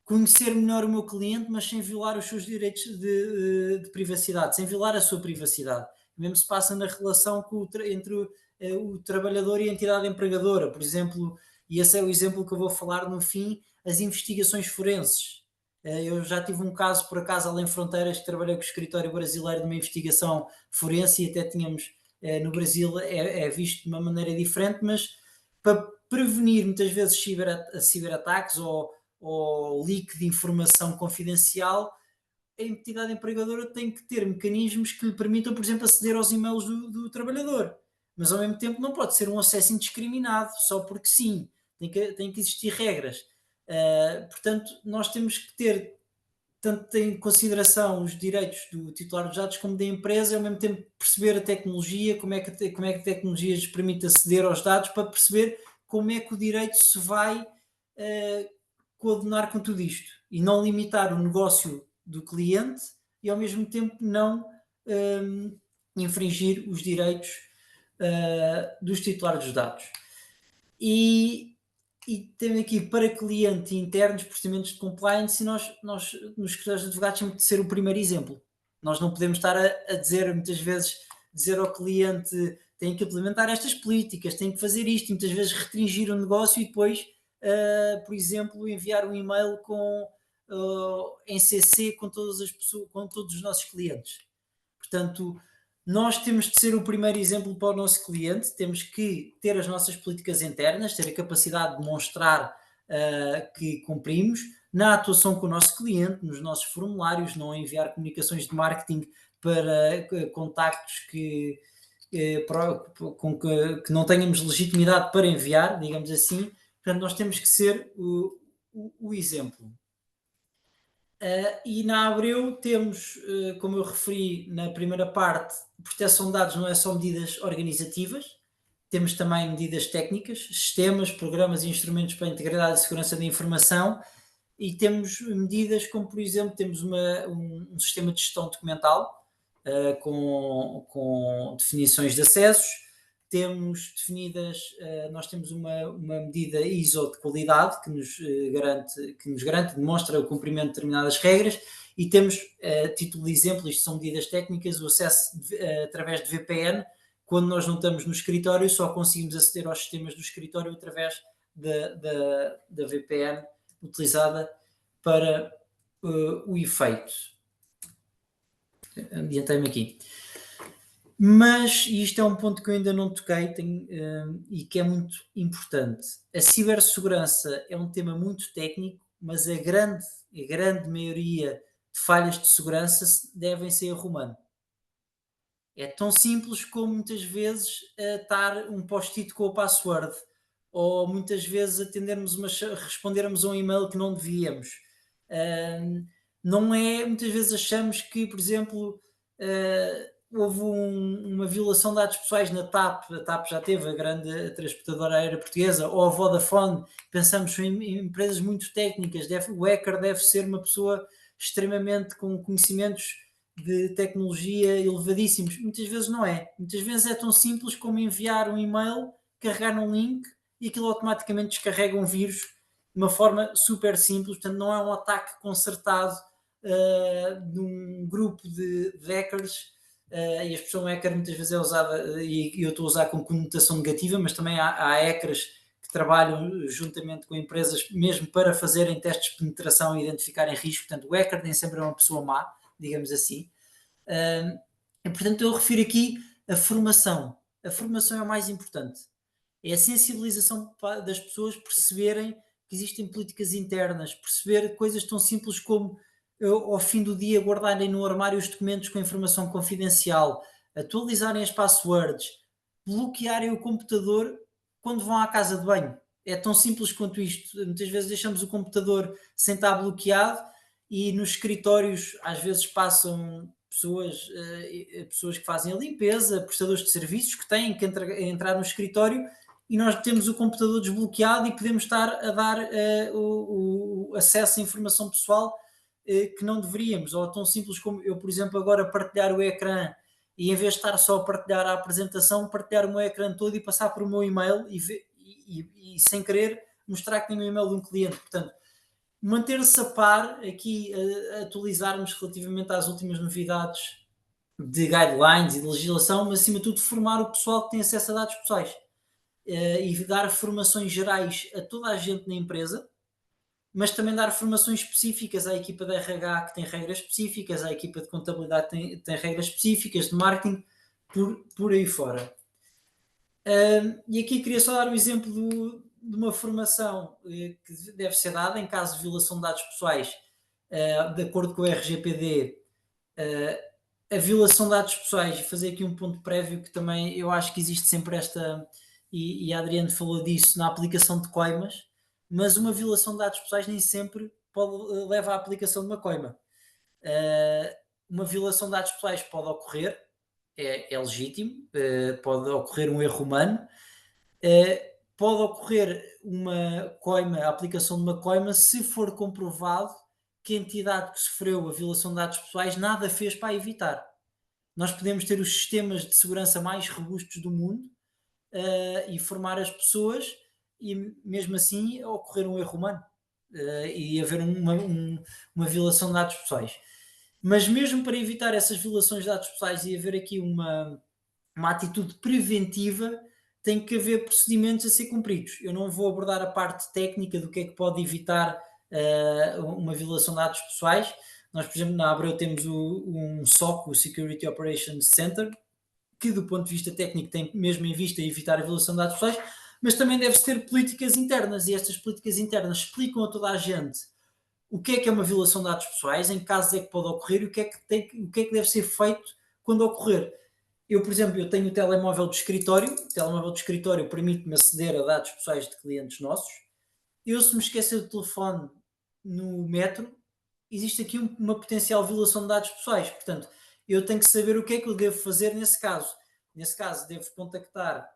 conhecer melhor o meu cliente, mas sem violar os seus direitos de privacidade, sem violar a sua privacidade. O mesmo se passa na relação entre o trabalhador e a entidade empregadora, por exemplo, e esse é o exemplo que eu vou falar no fim, as investigações forenses. Eu já tive um caso, por acaso, além fronteiras, que trabalhei com o escritório brasileiro de uma investigação forense, e até tínhamos no Brasil, é visto de uma maneira diferente, mas para prevenir muitas vezes ciberataques ou leak de informação confidencial, a entidade empregadora tem que ter mecanismos que lhe permitam, por exemplo, aceder aos e-mails do trabalhador, mas ao mesmo tempo não pode ser um acesso indiscriminado, só porque sim, tem que existir regras. Portanto, nós temos que ter tanto em consideração os direitos do titular dos dados como da empresa, ao mesmo tempo perceber a tecnologia, como é que a tecnologia lhes permite aceder aos dados, para perceber como é que o direito se vai coordenar com tudo isto e não limitar o negócio do cliente e ao mesmo tempo não infringir os direitos dos titulares dos dados. E temos aqui para cliente e internos procedimentos de compliance, e nós nos escritórios de advogados temos de ser o primeiro exemplo. Nós não podemos estar a dizer, muitas vezes, dizer ao cliente tem que implementar estas políticas, tem que fazer isto, e muitas vezes restringir o negócio e depois, por exemplo, enviar um e-mail em CC com todas as pessoas, com todos os nossos clientes. Portanto, nós temos de ser o primeiro exemplo para o nosso cliente, temos que ter as nossas políticas internas, ter a capacidade de mostrar que cumprimos na atuação com o nosso cliente, nos nossos formulários, não enviar comunicações de marketing para contactos que não tenhamos legitimidade para enviar, digamos assim. Portanto, nós temos que ser o exemplo. E na Abreu temos, como eu referi na primeira parte, proteção de dados não é só medidas organizativas, temos também medidas técnicas, sistemas, programas e instrumentos para a integridade e segurança da informação, e temos medidas como, por exemplo, temos um sistema de gestão documental com definições de acessos, temos definidas, nós temos uma medida ISO de qualidade que nos garante, demonstra o cumprimento de determinadas regras, e temos, título de exemplo, isto são medidas técnicas, o acesso através de VPN. Quando nós não estamos no escritório, só conseguimos aceder aos sistemas do escritório através da VPN utilizada para o efeito. Adiantei-me aqui. Mas, e isto é um ponto que eu ainda não toquei e que é muito importante, a cibersegurança é um tema muito técnico, mas a grande maioria de falhas de segurança devem ser erro humano. É tão simples como muitas vezes estar um post-it com a password, ou muitas vezes respondermos a um e-mail que não devíamos. Não é, muitas vezes achamos que, por exemplo, houve uma violação de dados pessoais na TAP, a TAP já teve, a grande transportadora aérea portuguesa, ou a Vodafone, pensamos em empresas muito técnicas, o hacker deve ser uma pessoa extremamente com conhecimentos de tecnologia elevadíssimos. Muitas vezes não é. Muitas vezes é tão simples como enviar um e-mail, carregar num link e aquilo automaticamente descarrega um vírus de uma forma super simples. Portanto, não é um ataque concertado de um grupo de hackers. E a expressão hacker muitas vezes é usada, e eu estou a usar com conotação negativa, mas também há hackers que trabalham juntamente com empresas mesmo para fazerem testes de penetração e identificarem risco. Portanto, o hacker nem sempre é uma pessoa má, digamos assim. E, portanto, eu refiro aqui a formação. A formação é o mais importante. É a sensibilização das pessoas perceberem que existem políticas internas, perceber coisas tão simples como ao fim do dia guardarem no armário os documentos com informação confidencial, atualizarem as passwords, bloquearem o computador quando vão à casa de banho. É tão simples quanto isto. Muitas vezes deixamos o computador sem estar bloqueado, e nos escritórios às vezes passam pessoas que fazem a limpeza, prestadores de serviços que têm que entrar no escritório, e nós temos o computador desbloqueado e podemos estar a dar o acesso à informação pessoal que não deveríamos. Ou tão simples como eu, por exemplo, agora partilhar o ecrã, e em vez de estar só a partilhar a apresentação, partilhar o meu ecrã todo e passar por o meu e-mail e sem querer mostrar que tenho o e-mail de um cliente. Portanto, manter-se a par aqui, atualizarmos relativamente às últimas novidades de guidelines e de legislação, mas acima de tudo formar o pessoal que tem acesso a dados pessoais e dar formações gerais a toda a gente na empresa, mas também dar formações específicas à equipa de RH, que tem regras específicas, à equipa de contabilidade que tem regras específicas, de marketing, por aí fora. E aqui queria só dar um exemplo de uma formação que deve ser dada em caso de violação de dados pessoais, de acordo com o RGPD. A violação de dados pessoais, e fazer aqui um ponto prévio, que também eu acho que existe sempre esta, e a Adriane falou disso, na aplicação de coimas, mas uma violação de dados pessoais nem sempre leva à aplicação de uma coima. Uma violação de dados pessoais pode ocorrer, é legítimo, pode ocorrer um erro humano, pode ocorrer uma coima, a aplicação de uma coima, se for comprovado que a entidade que sofreu a violação de dados pessoais nada fez para evitar. Nós podemos ter os sistemas de segurança mais robustos do mundo e formar as pessoas, e mesmo assim ocorrer um erro humano e haver uma violação de dados pessoais. Mas mesmo para evitar essas violações de dados pessoais e haver aqui uma atitude preventiva, tem que haver procedimentos a ser cumpridos. Eu não vou abordar a parte técnica do que é que pode evitar uma violação de dados pessoais. Nós, por exemplo, na Abreu temos um SOC, o Security Operations Center, que do ponto de vista técnico tem mesmo em vista evitar a violação de dados pessoais, mas também deve-se ter políticas internas, e estas políticas internas explicam a toda a gente o que é uma violação de dados pessoais, em que casos é que pode ocorrer e o que é que deve ser feito quando ocorrer. Eu, por exemplo, eu tenho o telemóvel do escritório. O telemóvel do escritório permite-me aceder a dados pessoais de clientes nossos. Eu, se me esquecer do telefone no metro, existe aqui uma potencial violação de dados pessoais. Portanto, eu tenho que saber o que é que eu devo fazer nesse caso. Nesse caso, devo contactar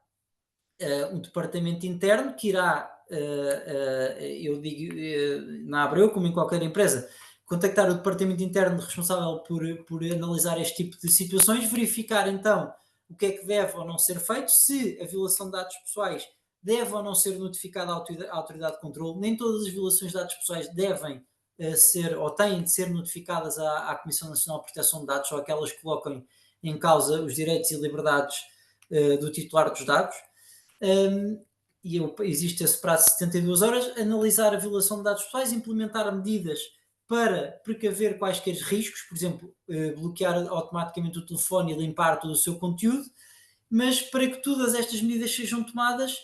um departamento interno que irá, eu digo, na Abreu, como em qualquer empresa, contactar o departamento interno responsável por analisar este tipo de situações, verificar então o que é que deve ou não ser feito, se a violação de dados pessoais deve ou não ser notificada à autoridade de controle. Nem todas as violações de dados pessoais devem ser ou têm de ser notificadas à Comissão Nacional de Proteção de Dados, ou aquelas que coloquem em causa os direitos e liberdades do titular dos dados. Existe esse prazo de 72 horas, analisar a violação de dados pessoais, implementar medidas para precaver quaisquer riscos, por exemplo, bloquear automaticamente o telefone e limpar todo o seu conteúdo. Mas para que todas estas medidas sejam tomadas,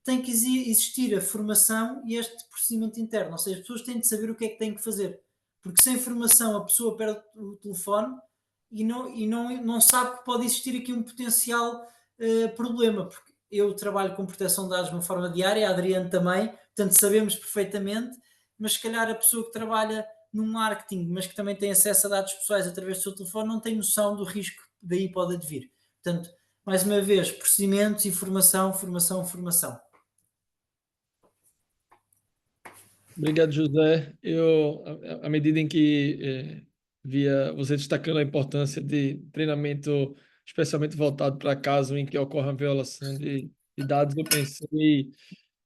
tem que existir a formação e este procedimento interno, ou seja, as pessoas têm de saber o que é que têm que fazer, porque sem formação a pessoa perde o telefone e não sabe que pode existir aqui um potencial problema, porque eu trabalho com proteção de dados de uma forma diária, a Adriano também, portanto sabemos perfeitamente, mas se calhar a pessoa que trabalha no marketing, mas que também tem acesso a dados pessoais através do seu telefone, não tem noção do risco que daí pode advir. Portanto, mais uma vez, procedimentos, informação, formação. Obrigado, José. À medida em que via você destacando a importância de treinamento, especialmente voltado para caso em que ocorra violação de dados, eu pensei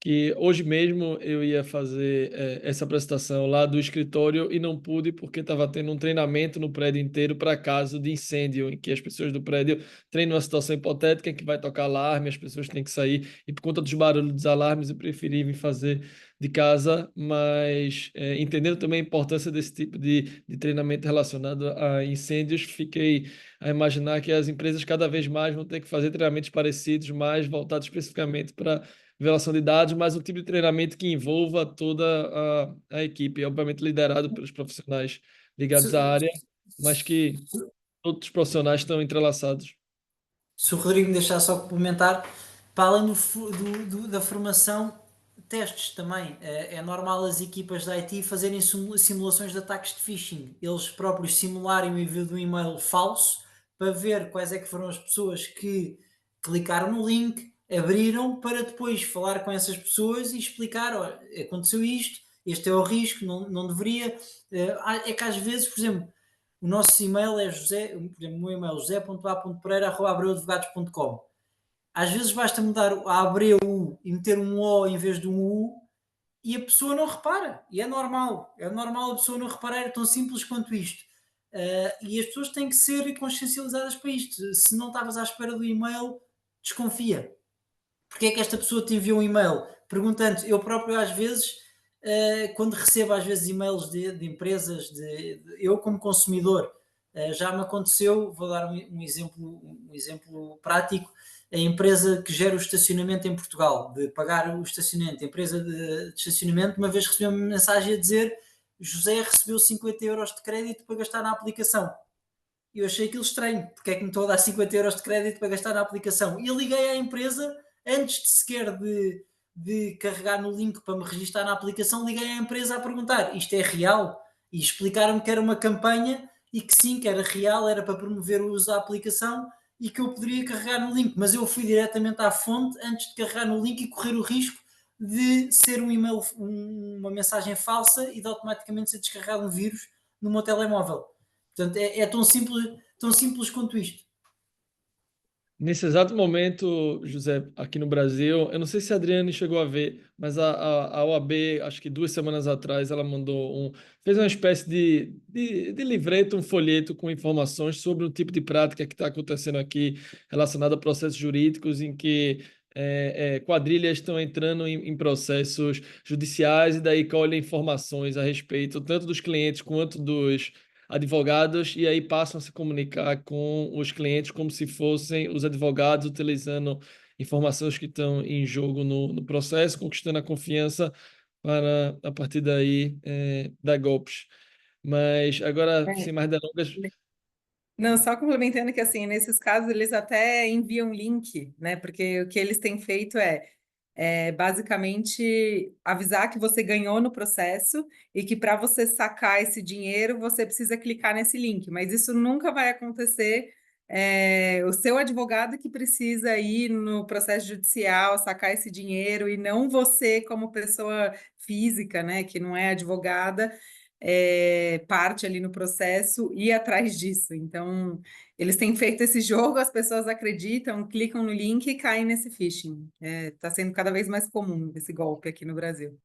que hoje mesmo eu ia fazer essa apresentação lá do escritório e não pude porque estava tendo um treinamento no prédio inteiro para caso de incêndio, em que as pessoas do prédio treinam uma situação hipotética em que vai tocar alarme, as pessoas têm que sair, e por conta dos barulhos dos alarmes eu preferi vir fazer de casa, mas entendendo também a importância desse tipo de treinamento relacionado a incêndios, fiquei a imaginar que as empresas cada vez mais vão ter que fazer treinamentos parecidos, mais voltados especificamente para violação de dados, mas um tipo de treinamento que envolva toda a equipe, obviamente liderado pelos profissionais ligados à área, mas que todos os profissionais estão entrelaçados. Se o Rodrigo me deixar só complementar, para além da formação, testes também. É normal as equipas da IT fazerem simulações de ataques de phishing. Eles próprios simularem o envio de um e-mail falso para ver quais é que foram as pessoas que clicaram no link, abriram, para depois falar com essas pessoas e explicar: olha, aconteceu isto, este é o risco, não deveria. É que às vezes, por exemplo, o nosso e-mail é por exemplo, o meu e-mail é josé.a.pereira@abreudelegados.com. Às vezes basta mudar a Abreu e meter um O em vez de um U e a pessoa não repara. E é normal a pessoa não reparar, é tão simples quanto isto. E as pessoas têm que ser consciencializadas para isto. Se não estavas à espera do e-mail, desconfia. Porque é que esta pessoa te enviou um e-mail? Perguntando, eu próprio às vezes, quando recebo às vezes e-mails de empresas, eu como consumidor, já me aconteceu, vou dar um exemplo prático, a empresa que gera o estacionamento em Portugal, de pagar o estacionamento, a empresa de estacionamento, uma vez recebeu uma mensagem a dizer: José recebeu 50 euros de crédito para gastar na aplicação. E eu achei aquilo estranho, porque é que me estou a dar 50 euros de crédito para gastar na aplicação? E eu liguei à empresa, antes de sequer de carregar no link para me registrar na aplicação, liguei à empresa a perguntar: isto é real? E explicaram-me que era uma campanha e que sim, que era real, era para promover o uso da aplicação e que eu poderia carregar no link. Mas eu fui diretamente à fonte antes de carregar no link e correr o risco de ser um e-mail, uma mensagem falsa, e de automaticamente ser descarregado um vírus no meu telemóvel. Portanto, é tão simples quanto isto. Nesse exato momento, José, aqui no Brasil, eu não sei se a Adriane chegou a ver, mas a OAB, acho que 2 semanas atrás, ela fez uma espécie de livreto, um folheto com informações sobre o tipo de prática que está acontecendo aqui relacionada a processos jurídicos em que quadrilhas estão entrando em processos judiciais e daí colhem informações a respeito tanto dos clientes quanto dos advogados e aí passam a se comunicar com os clientes como se fossem os advogados, utilizando informações que estão em jogo no processo, conquistando a confiança para, a partir daí, dar golpes. Mas agora, É. sem mais delongas, Não, só complementando que, assim, nesses casos eles até enviam link, né? Porque o que eles têm feito é basicamente avisar que você ganhou no processo e que para você sacar esse dinheiro você precisa clicar nesse link, mas isso nunca vai acontecer. O seu advogado que precisa ir no processo judicial sacar esse dinheiro e não você como pessoa física, né, que não é advogada, parte ali no processo e ir atrás disso. Então, eles têm feito esse jogo, as pessoas acreditam, clicam no link e caem nesse phishing. Está sendo cada vez mais comum esse golpe aqui no Brasil.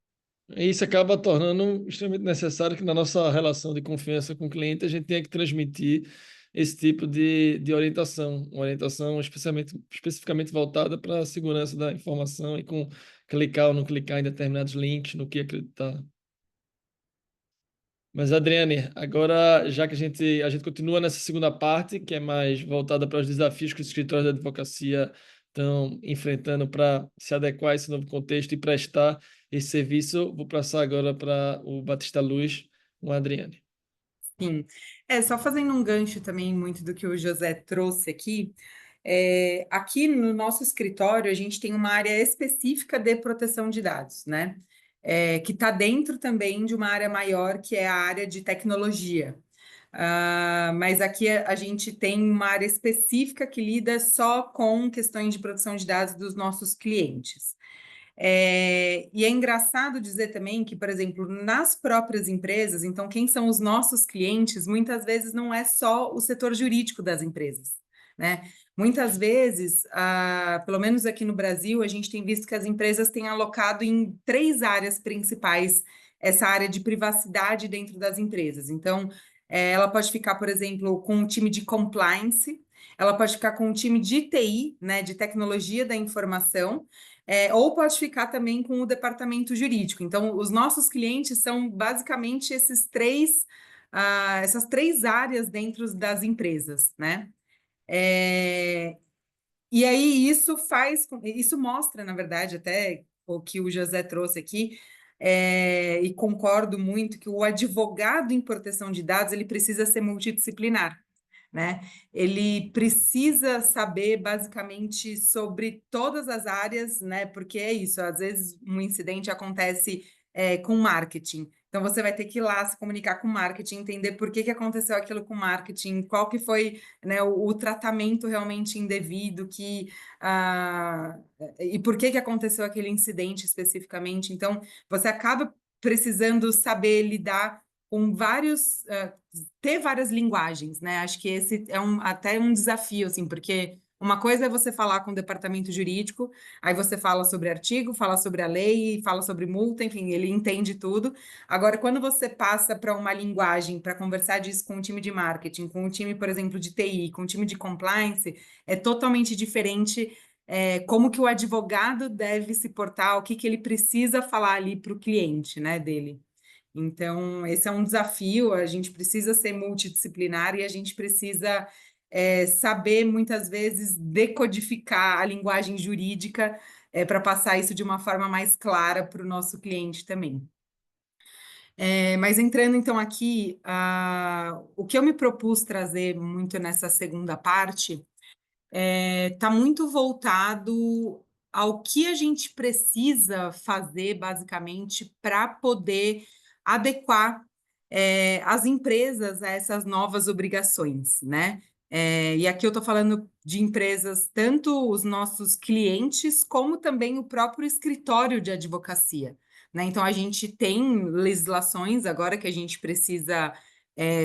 isso acaba tornando extremamente necessário que na nossa relação de confiança com o cliente a gente tenha que transmitir esse tipo de orientação, uma orientação especificamente voltada para a segurança da informação e com clicar ou não clicar em determinados links, no que acreditar. Mas, Adriane, agora, já que a gente continua nessa segunda parte, que é mais voltada para os desafios que os escritórios de advocacia estão enfrentando para se adequar a esse novo contexto e prestar esse serviço, vou passar agora para o Batista Luz, com a Adriane. Sim. Só fazendo um gancho também muito do que o José trouxe aqui. Aqui no nosso escritório, a gente tem uma área específica de proteção de dados, né? Que está dentro também de uma área maior, que é a área de tecnologia. Mas aqui a gente tem uma área específica que lida só com questões de proteção de dados dos nossos clientes. E é engraçado dizer também que, por exemplo, nas próprias empresas, então, quem são os nossos clientes, muitas vezes não é só o setor jurídico das empresas, né? Muitas vezes, pelo menos aqui no Brasil, a gente tem visto que as empresas têm alocado em 3 áreas principais essa área de privacidade dentro das empresas. Então, ela pode ficar, por exemplo, com um time de compliance, ela pode ficar com um time de TI, né, de tecnologia da informação, ou pode ficar também com o departamento jurídico. Então, os nossos clientes são basicamente essas 3 áreas dentro das empresas, né? E aí isso mostra, na verdade, até o que o José trouxe aqui, e concordo muito que o advogado em proteção de dados ele precisa ser multidisciplinar, né? Ele precisa saber basicamente sobre todas as áreas, né? Porque é isso, às vezes um incidente acontece com marketing. Então você vai ter que ir lá se comunicar com marketing, entender por que aconteceu aquilo com marketing, qual que foi, né, o tratamento realmente indevido e por que aconteceu aquele incidente especificamente. Então você acaba precisando saber lidar com ter várias linguagens, né? Acho que esse é até um desafio, assim, porque uma coisa é você falar com o departamento jurídico, aí você fala sobre artigo, fala sobre a lei, fala sobre multa, enfim, ele entende tudo. Agora, quando você passa para uma linguagem, para conversar disso com o time de marketing, com o time, por exemplo, de TI, com o time de compliance, é totalmente diferente. Como que o advogado deve se portar, o que ele precisa falar ali para o cliente, né, dele. Então, esse é um desafio, a gente precisa ser multidisciplinar e a gente precisa saber, muitas vezes, decodificar a linguagem jurídica para passar isso de uma forma mais clara para o nosso cliente também. Mas entrando, então, aqui, o que eu me propus trazer muito nessa segunda parte está muito voltado ao que a gente precisa fazer, basicamente, para poder adequar as empresas a essas novas obrigações, né? E aqui eu estou falando de empresas, tanto os nossos clientes, como também o próprio escritório de advocacia, né? Então, a gente tem legislações agora que a gente precisa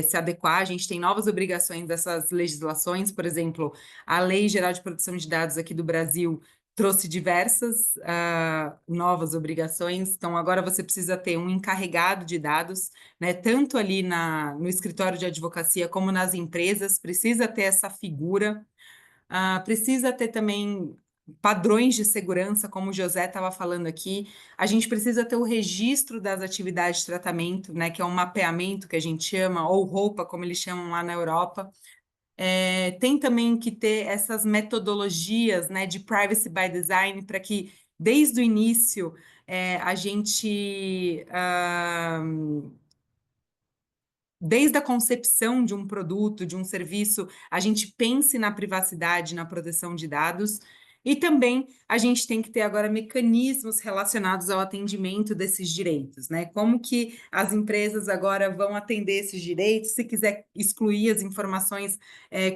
se adequar, a gente tem novas obrigações dessas legislações, por exemplo, a Lei Geral de Proteção de Dados aqui do Brasil trouxe diversas novas obrigações, então agora você precisa ter um encarregado de dados, né, tanto ali no escritório de advocacia como nas empresas, precisa ter essa figura, precisa ter também padrões de segurança, como o José estava falando aqui, a gente precisa ter o registro das atividades de tratamento, né, que é um mapeamento que a gente chama, ou roupa, como eles chamam lá na Europa. Tem também que ter essas metodologias, né, de privacy by design, para que desde o início a gente desde a concepção de um produto, de um serviço, a gente pense na privacidade, na proteção de dados, e também a gente tem que ter agora mecanismos relacionados ao atendimento desses direitos, né? Como que as empresas agora vão atender esses direitos, se quiser excluir as informações,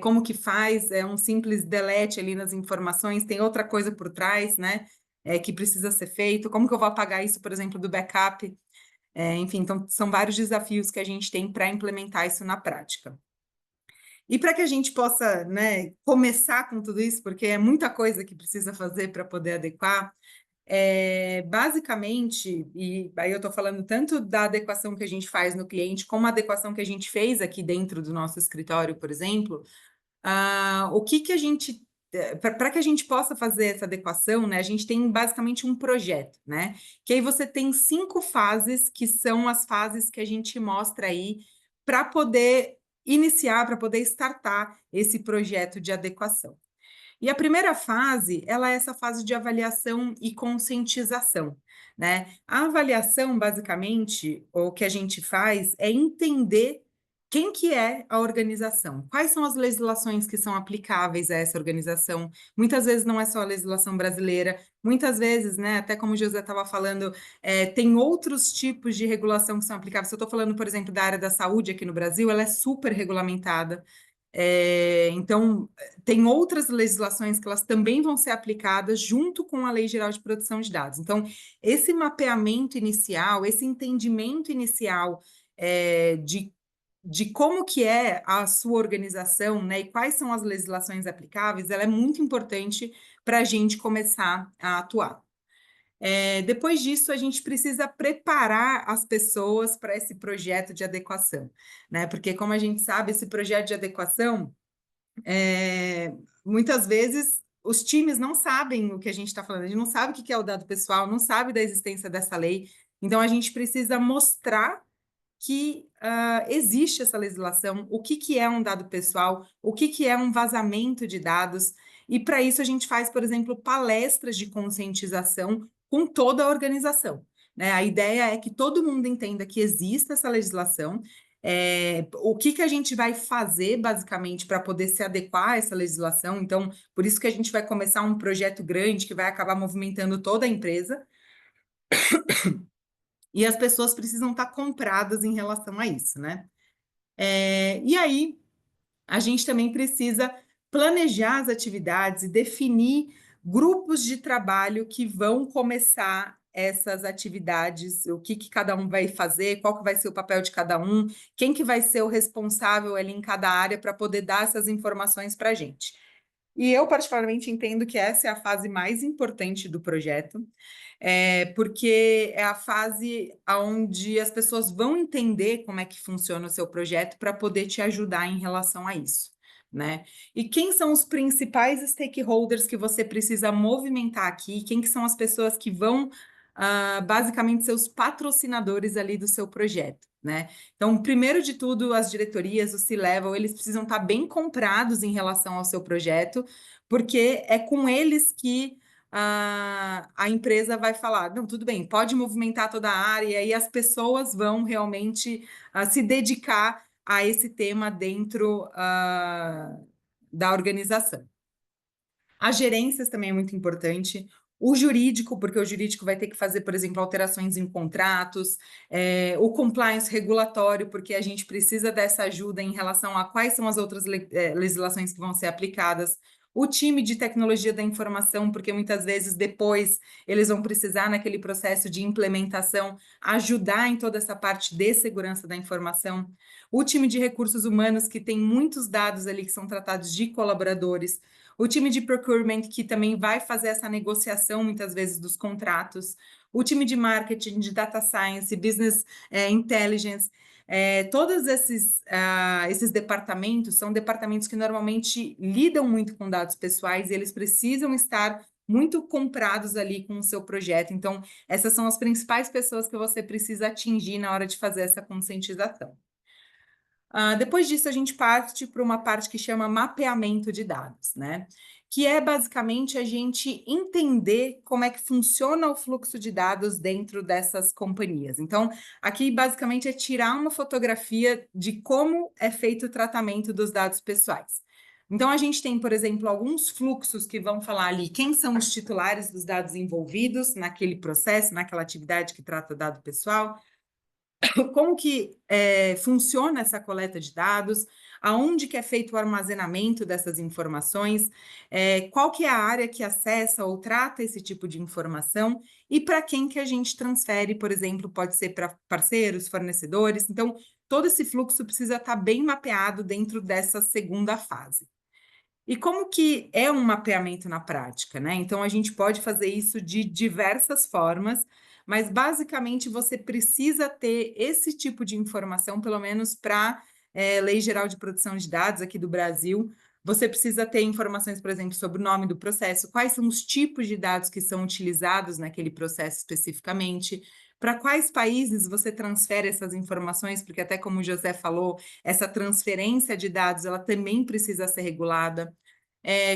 como que faz? É um simples delete ali nas informações, tem outra coisa por trás, né? Que precisa ser feito, como que eu vou apagar isso, por exemplo, do backup? Enfim, então são vários desafios que a gente tem para implementar isso na prática. E para que a gente possa, né, começar com tudo isso, porque é muita coisa que precisa fazer para poder adequar, basicamente, e aí eu estou falando tanto da adequação que a gente faz no cliente, como a adequação que a gente fez aqui dentro do nosso escritório, por exemplo, o que a gente para que a gente possa fazer essa adequação, né, a gente tem basicamente um projeto, né? Que aí você tem 5 fases, que são as fases que a gente mostra aí para poder iniciar, para poder startar esse projeto de adequação. E a primeira fase, ela é essa fase de avaliação e conscientização, né? A avaliação, basicamente, o que a gente faz é entender quem que é a organização, quais são as legislações que são aplicáveis a essa organização. Muitas vezes não é só a legislação brasileira, muitas vezes, né, até como o José estava falando, tem outros tipos de regulação que são aplicáveis. Se eu estou falando, por exemplo, da área da saúde aqui no Brasil, ela é super regulamentada. Então, tem outras legislações que elas também vão ser aplicadas junto com a Lei Geral de Proteção de Dados. Então, esse mapeamento inicial, esse entendimento inicial de como que é a sua organização, né, e quais são as legislações aplicáveis, ela é muito importante para a gente começar a atuar. Depois disso, a gente precisa preparar as pessoas para esse projeto de adequação, né? Porque, como a gente sabe, esse projeto de adequação, muitas vezes os times não sabem o que a gente está falando, a gente não sabe o que é o dado pessoal, não sabe da existência dessa lei, então a gente precisa mostrar que existe essa legislação, o que é um dado pessoal, o que é um vazamento de dados, e para isso a gente faz, por exemplo, palestras de conscientização com toda a organização, né? A ideia é que todo mundo entenda que existe essa legislação, o que a gente vai fazer, basicamente, para poder se adequar a essa legislação. Então, por isso que a gente vai começar um projeto grande que vai acabar movimentando toda a empresa, e as pessoas precisam estar compradas em relação a isso, né? E aí, a gente também precisa planejar as atividades e definir grupos de trabalho que vão começar essas atividades, o que cada um vai fazer, qual que vai ser o papel de cada um, quem que vai ser o responsável ali em cada área para poder dar essas informações para a gente. E eu, particularmente, entendo que essa é a fase mais importante do projeto, porque é a fase onde as pessoas vão entender como é que funciona o seu projeto para poder te ajudar em relação a isso, né? E quem são os principais stakeholders que você precisa movimentar aqui? Quem que são as pessoas que vão, basicamente, ser os patrocinadores ali do seu projeto, né? Então, primeiro de tudo, as diretorias, o C-Level, eles precisam estar bem comprados em relação ao seu projeto, porque é com eles que a empresa vai falar, não, tudo bem, pode movimentar toda a área, e aí as pessoas vão realmente se dedicar a esse tema dentro da organização. As gerências também é muito importante. O jurídico, porque o jurídico vai ter que fazer, por exemplo, alterações em contratos, o compliance regulatório, porque a gente precisa dessa ajuda em relação a quais são as outras legislações que vão ser aplicadas, o time de tecnologia da informação, porque muitas vezes depois eles vão precisar, naquele processo de implementação, ajudar em toda essa parte de segurança da informação, o time de recursos humanos, que tem muitos dados ali que são tratados de colaboradores, o time de procurement, que também vai fazer essa negociação, muitas vezes, dos contratos, o time de marketing, de data science, business intelligence. Todos esses departamentos são departamentos que normalmente lidam muito com dados pessoais e eles precisam estar muito comprados ali com o seu projeto. Então, essas são as principais pessoas que você precisa atingir na hora de fazer essa conscientização. Depois disso, a gente parte para uma parte que chama mapeamento de dados, né? Que é basicamente a gente entender como é que funciona o fluxo de dados dentro dessas companhias. Então, aqui basicamente é tirar uma fotografia de como é feito o tratamento dos dados pessoais. Então, a gente tem, por exemplo, alguns fluxos que vão falar ali quem são os titulares dos dados envolvidos naquele processo, naquela atividade que trata dado pessoal, como que funciona essa coleta de dados, aonde que é feito o armazenamento dessas informações, qual que é a área que acessa ou trata esse tipo de informação e para quem que a gente transfere, por exemplo, pode ser para parceiros, fornecedores. Então, todo esse fluxo precisa estar bem mapeado dentro dessa segunda fase. E como que é um mapeamento na prática, né? Então, a gente pode fazer isso de diversas formas, mas basicamente você precisa ter esse tipo de informação, pelo menos para Lei Geral de Proteção de Dados aqui do Brasil. Você precisa ter informações, por exemplo, sobre o nome do processo, quais são os tipos de dados que são utilizados naquele processo especificamente, para quais países você transfere essas informações, porque até como o José falou, essa transferência de dados, ela também precisa ser regulada.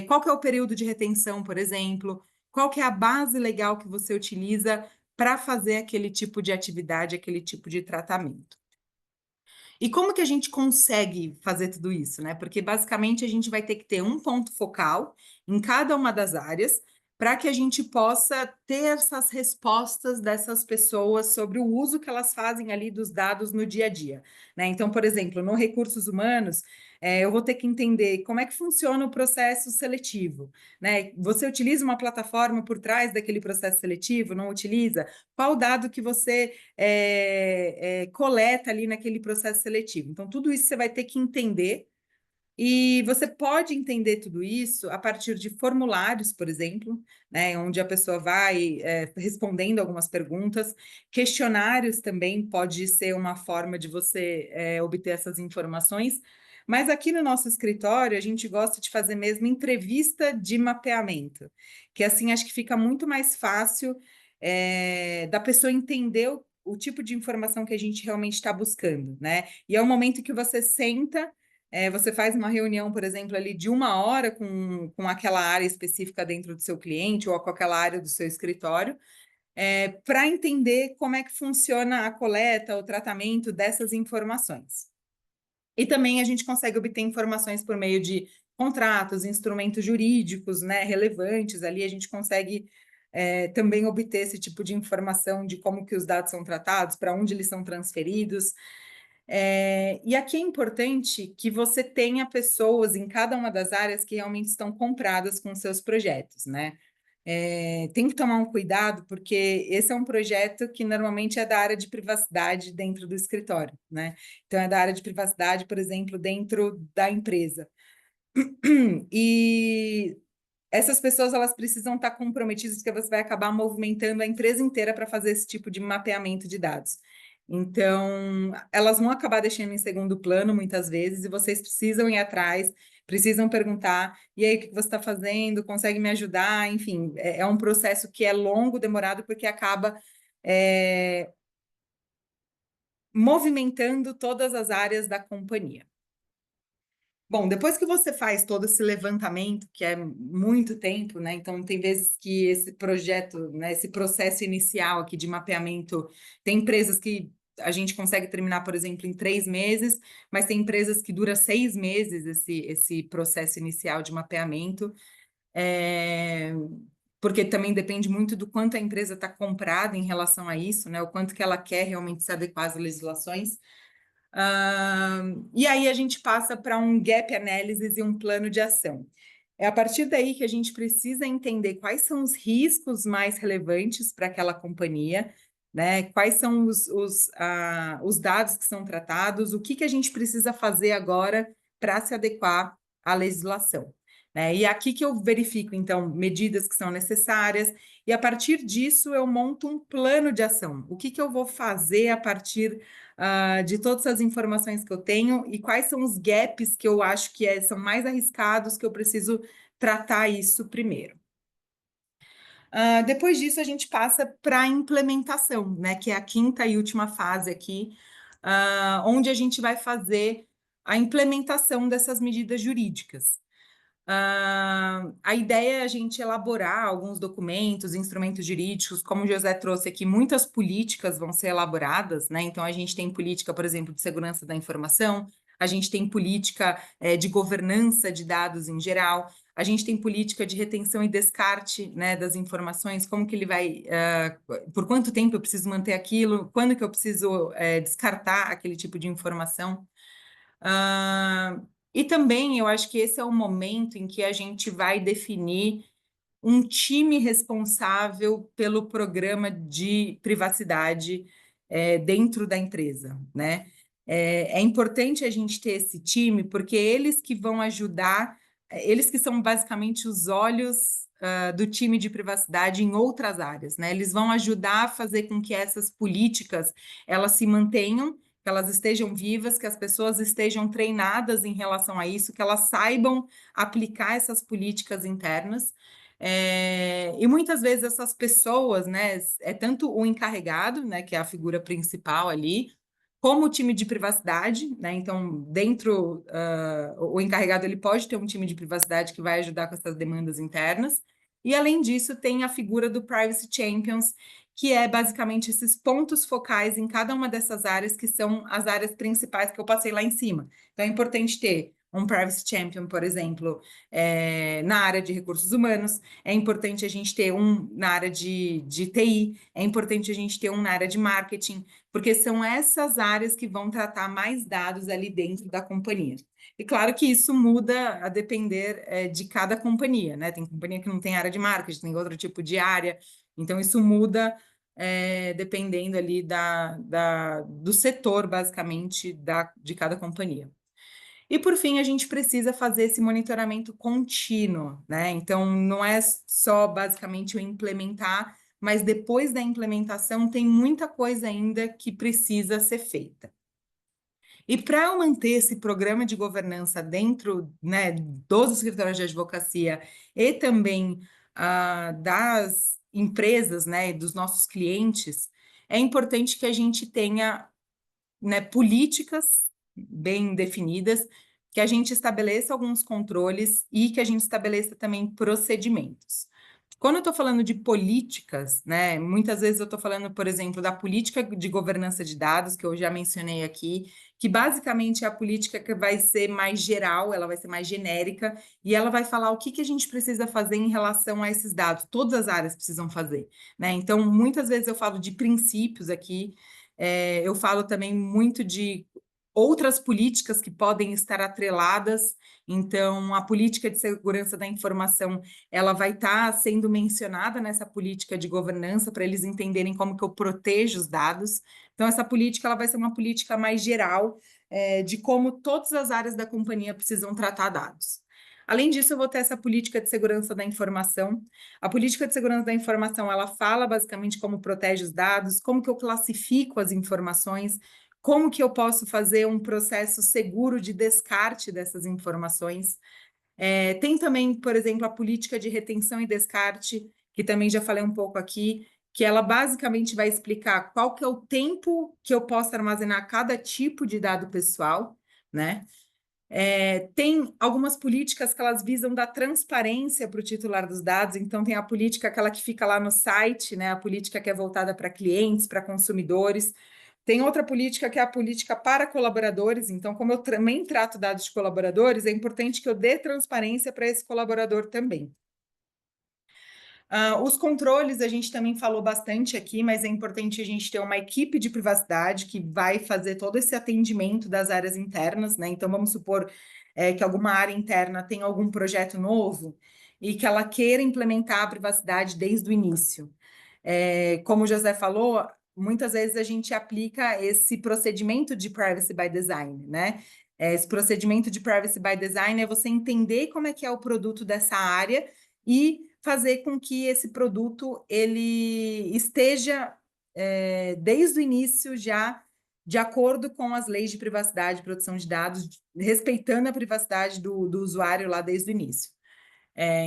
Qual que é o período de retenção, por exemplo? Qual que é a base legal que você utiliza para fazer aquele tipo de atividade, aquele tipo de tratamento? E como que a gente consegue fazer tudo isso, né? Porque basicamente a gente vai ter que ter um ponto focal em cada uma das áreas para que a gente possa ter essas respostas dessas pessoas sobre o uso que elas fazem ali dos dados no dia a dia, né? Então, por exemplo, no recursos humanos, eu vou ter que entender como é que funciona o processo seletivo, né? Você utiliza uma plataforma por trás daquele processo seletivo? Não utiliza? Qual dado que você coleta ali naquele processo seletivo? Então, tudo isso você vai ter que entender. E você pode entender tudo isso a partir de formulários, por exemplo, né, onde a pessoa vai respondendo algumas perguntas. Questionários também pode ser uma forma de você obter essas informações. Mas aqui no nosso escritório, a gente gosta de fazer mesmo entrevista de mapeamento, que assim acho que fica muito mais fácil da pessoa entender o tipo de informação que a gente realmente está buscando, né? E é o momento que você senta. Você faz uma reunião, por exemplo, ali de 1 hora com aquela área específica dentro do seu cliente ou com aquela área do seu escritório, para entender como é que funciona a coleta, o tratamento dessas informações. E também a gente consegue obter informações por meio de contratos, instrumentos jurídicos, né, relevantes. Ali a gente consegue também obter esse tipo de informação de como que os dados são tratados, para onde eles são transferidos. E aqui é importante que você tenha pessoas em cada uma das áreas que realmente estão compradas com seus projetos, né? Tem que tomar um cuidado, porque esse é um projeto que normalmente é da área de privacidade dentro do escritório, né? Então, é da área de privacidade, por exemplo, dentro da empresa. E essas pessoas, elas precisam estar comprometidas, porque você vai acabar movimentando a empresa inteira para fazer esse tipo de mapeamento de dados. Então, elas vão acabar deixando em segundo plano muitas vezes, e vocês precisam ir atrás, precisam perguntar, e aí, o que você está fazendo? Consegue me ajudar? Enfim, é um processo que é longo, demorado, porque acaba movimentando todas as áreas da companhia. Bom, depois que você faz todo esse levantamento, que é muito tempo, né? Então, tem vezes que esse projeto, né, esse processo inicial aqui de mapeamento, tem empresas que a gente consegue terminar, por exemplo, em 3 meses, mas tem empresas que dura 6 meses esse processo inicial de mapeamento, porque também depende muito do quanto a empresa está comprada em relação a isso, né? O quanto que ela quer realmente se adequar às legislações. E aí a gente passa para um gap analysis e um plano de ação. É a partir daí que a gente precisa entender quais são os riscos mais relevantes para aquela companhia, né? Quais são os dados que são tratados, o que a gente precisa fazer agora para se adequar à legislação, né? E aqui que eu verifico, então, medidas que são necessárias, e a partir disso eu monto um plano de ação. O que eu vou fazer a partir de todas as informações que eu tenho e quais são os gaps que eu acho que são mais arriscados, que eu preciso tratar isso primeiro. Depois disso, a gente passa para a implementação, né, que é a quinta e última fase aqui, onde a gente vai fazer a implementação dessas medidas jurídicas. A ideia é a gente elaborar alguns documentos, instrumentos jurídicos, como o José trouxe aqui, muitas políticas vão ser elaboradas, né? Então, a gente tem política, por exemplo, de segurança da informação, a gente tem política de governança de dados em geral, a gente tem política de retenção e descarte, né, das informações, como que ele vai, por quanto tempo eu preciso manter aquilo, quando que eu preciso descartar aquele tipo de informação. E também eu acho que esse é o momento em que a gente vai definir um time responsável pelo programa de privacidade dentro da empresa, né? É importante a gente ter esse time, porque eles que vão ajudar, eles que são basicamente os olhos do time de privacidade em outras áreas, né? Eles vão ajudar a fazer com que essas políticas elas se mantenham, que elas estejam vivas, que as pessoas estejam treinadas em relação a isso, que elas saibam aplicar essas políticas internas. E muitas vezes essas pessoas, né, é tanto o encarregado, né, que é a figura principal ali, como o time de privacidade, né? Então, dentro, o encarregado ele pode ter um time de privacidade que vai ajudar com essas demandas internas. E, além disso, tem a figura do Privacy Champions, que é basicamente esses pontos focais em cada uma dessas áreas, que são as áreas principais que eu passei lá em cima. Então, é importante ter um Privacy Champion, por exemplo, na área de recursos humanos, é importante a gente ter um na área de TI, é importante a gente ter um na área de marketing, porque são essas áreas que vão tratar mais dados ali dentro da companhia. E claro que isso muda a depender de cada companhia, né? Tem companhia que não tem área de marketing, tem outro tipo de área, então isso muda dependendo ali do setor, basicamente, de cada companhia. E, por fim, a gente precisa fazer esse monitoramento contínuo, né? Então, não é só, basicamente, o implementar, mas depois da implementação tem muita coisa ainda que precisa ser feita. E para manter esse programa de governança dentro, né, dos escritórios de advocacia e também das empresas, né, dos nossos clientes, é importante que a gente tenha, né, políticas bem definidas, que a gente estabeleça alguns controles e que a gente estabeleça também procedimentos. Quando eu estou falando de políticas, né, muitas vezes eu estou falando, por exemplo, da política de governança de dados, que eu já mencionei aqui, que basicamente é a política que vai ser mais geral, ela vai ser mais genérica, e ela vai falar o que a gente precisa fazer em relação a esses dados, todas as áreas precisam fazer, né? Então, muitas vezes eu falo de princípios aqui, eu falo também muito de outras políticas que podem estar atreladas. Então, a política de segurança da informação, ela vai estar sendo mencionada nessa política de governança para eles entenderem como que eu protejo os dados. Então, essa política ela vai ser uma política mais geral de como todas as áreas da companhia precisam tratar dados. Além disso, eu vou ter essa política de segurança da informação. A política de segurança da informação, ela fala basicamente como protege os dados, como que eu classifico as informações, como que eu posso fazer um processo seguro de descarte dessas informações. Tem também, por exemplo, a política de retenção e descarte, que também já falei um pouco aqui, que ela basicamente vai explicar qual que é o tempo que eu posso armazenar cada tipo de dado pessoal, né? Tem algumas políticas que elas visam dar transparência para o titular dos dados, então tem a política, aquela que fica lá no site, né? A política que é voltada para clientes, para consumidores. Tem outra política que é a política para colaboradores, então, como eu também trato dados de colaboradores, é importante que eu dê transparência para esse colaborador também. Os controles, a gente também falou bastante aqui, mas é importante a gente ter uma equipe de privacidade que vai fazer todo esse atendimento das áreas internas, né? Então, vamos supor, que alguma área interna tem algum projeto novo e que ela queira implementar a privacidade desde o início. Como o José falou, muitas vezes a gente aplica esse procedimento de Privacy by Design, né? Esse procedimento de Privacy by Design é você entender como é que é o produto dessa área e fazer com que esse produto ele esteja desde o início já de acordo com as leis de privacidade e proteção de dados, respeitando a privacidade do usuário lá desde o início.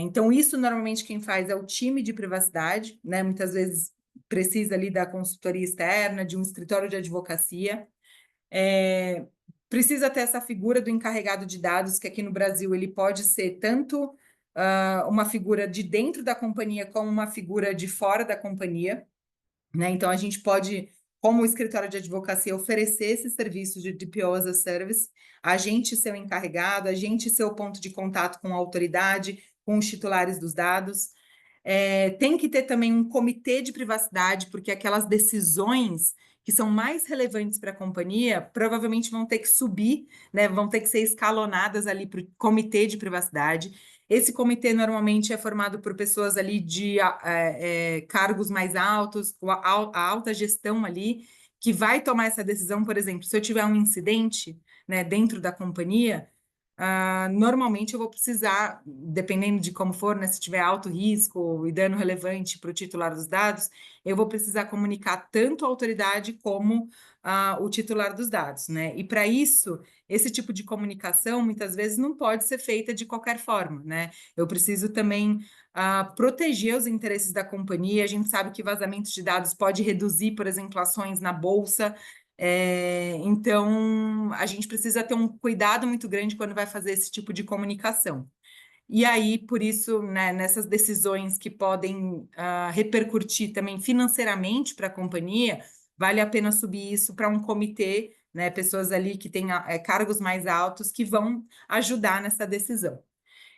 Então, isso normalmente quem faz é o time de privacidade, né? Muitas vezes precisa ali da consultoria externa, de um escritório de advocacia. Precisa ter essa figura do encarregado de dados, que aqui no Brasil ele pode ser tanto uma figura de dentro da companhia como uma figura de fora da companhia, né? Então, a gente pode, como escritório de advocacia, oferecer esses serviços de DPO as a Service, a gente ser o encarregado, a gente ser o ponto de contato com a autoridade, com os titulares dos dados. Tem que ter também um comitê de privacidade, porque aquelas decisões que são mais relevantes para a companhia provavelmente vão ter que subir, né? Vão ter que ser escalonadas ali para o comitê de privacidade. Esse comitê normalmente é formado por pessoas ali de cargos mais altos, a alta gestão ali, que vai tomar essa decisão. Por exemplo, se eu tiver um incidente, né, dentro da companhia, normalmente eu vou precisar, dependendo de como for, né, se tiver alto risco e dano relevante para o titular dos dados, eu vou precisar comunicar tanto a autoridade como o titular dos dados, né? E para isso, esse tipo de comunicação muitas vezes não pode ser feita de qualquer forma, né? Eu preciso também proteger os interesses da companhia. A gente sabe que vazamentos de dados pode reduzir, por exemplo, ações na bolsa. Então, a gente precisa ter um cuidado muito grande quando vai fazer esse tipo de comunicação. E aí, por isso, né, nessas decisões que podem repercutir também financeiramente para a companhia, vale a pena subir isso para um comitê, né, pessoas ali que têm cargos mais altos que vão ajudar nessa decisão.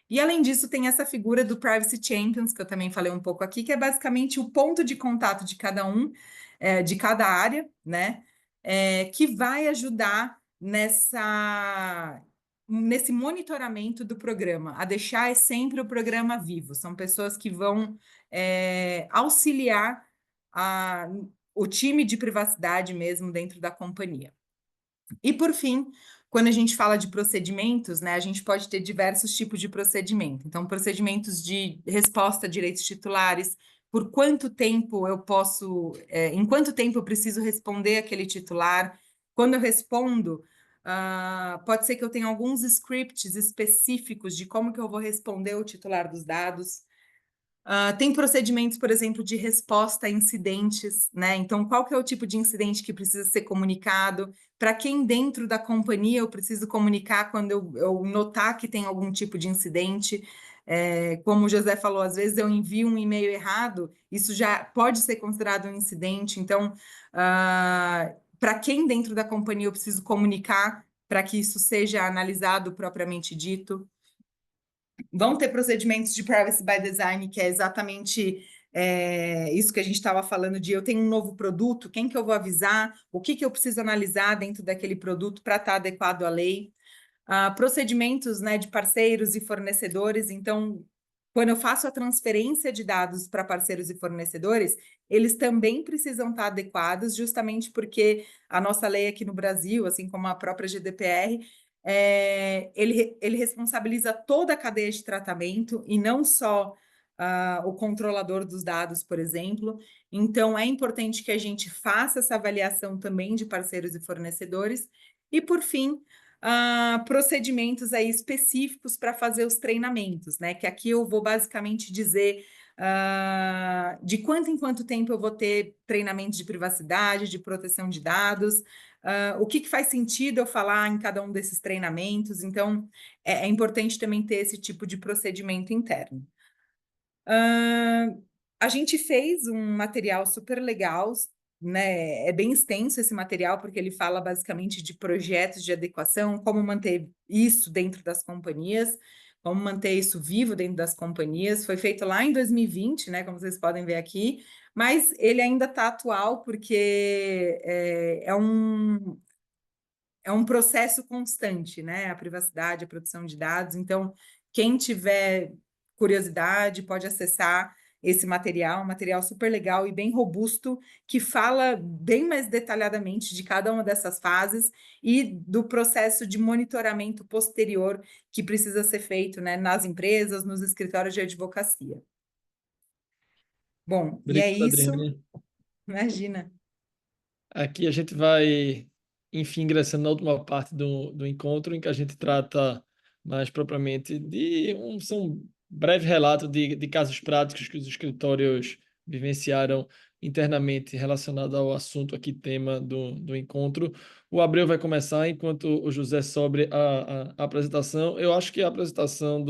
E, além disso, tem essa figura do Privacy Champions, que eu também falei um pouco aqui, que é basicamente o ponto de contato de cada um, de cada área, né? Que vai ajudar nesse monitoramento do programa, a deixar sempre o programa vivo. São pessoas que vão auxiliar o time de privacidade mesmo dentro da companhia. E, por fim, quando a gente fala de procedimentos, né, a gente pode ter diversos tipos de procedimento. Então, procedimentos de resposta a direitos titulares, por quanto tempo eu posso, em quanto tempo eu preciso responder aquele titular. Quando eu respondo, pode ser que eu tenha alguns scripts específicos de como que eu vou responder o titular dos dados. Tem procedimentos, por exemplo, de resposta a incidentes, né? Então, qual que é o tipo de incidente que precisa ser comunicado? Para quem dentro da companhia eu preciso comunicar quando eu notar que tem algum tipo de incidente? Como o José falou, às vezes eu envio um e-mail errado, isso já pode ser considerado um incidente. Então, para quem dentro da companhia eu preciso comunicar para que isso seja analisado propriamente dito? Vão ter procedimentos de Privacy by Design, que é exatamente isso que a gente estava falando de eu tenho um novo produto, quem que eu vou avisar, o que eu preciso analisar dentro daquele produto para estar adequado à lei. Procedimentos, né, de parceiros e fornecedores. Então, quando eu faço a transferência de dados para parceiros e fornecedores, eles também precisam estar adequados, justamente porque a nossa lei aqui no Brasil, assim como a própria GDPR, ele responsabiliza toda a cadeia de tratamento e não só o controlador dos dados, por exemplo. Então, é importante que a gente faça essa avaliação também de parceiros e fornecedores. E, por fim, procedimentos aí específicos para fazer os treinamentos, né? Que aqui eu vou basicamente dizer de quanto em quanto tempo eu vou ter treinamentos de privacidade, de proteção de dados, o que faz sentido eu falar em cada um desses treinamentos. Então, é importante também ter esse tipo de procedimento interno. A gente fez um material super legal, né? É bem extenso esse material, porque ele fala basicamente de projetos de adequação, como manter isso dentro das companhias, como manter isso vivo dentro das companhias. Foi feito lá em 2020, né? Como vocês podem ver aqui, mas ele ainda está atual, porque é é um processo constante, né? A privacidade, a proteção de dados. Então, quem tiver curiosidade pode acessar esse material, um material super legal e bem robusto, que fala bem mais detalhadamente de cada uma dessas fases e do processo de monitoramento posterior que precisa ser feito, né, nas empresas, nos escritórios de advocacia. Bom, e é Obrigado, isso. Adriane. Imagina. Aqui a gente vai, enfim, ingressando na última parte do encontro, em que a gente trata mais propriamente são um breve relato de casos práticos que os escritórios vivenciaram internamente relacionado ao assunto aqui, tema do encontro. O Abreu vai começar, enquanto o José sobre a apresentação. Eu acho que a apresentação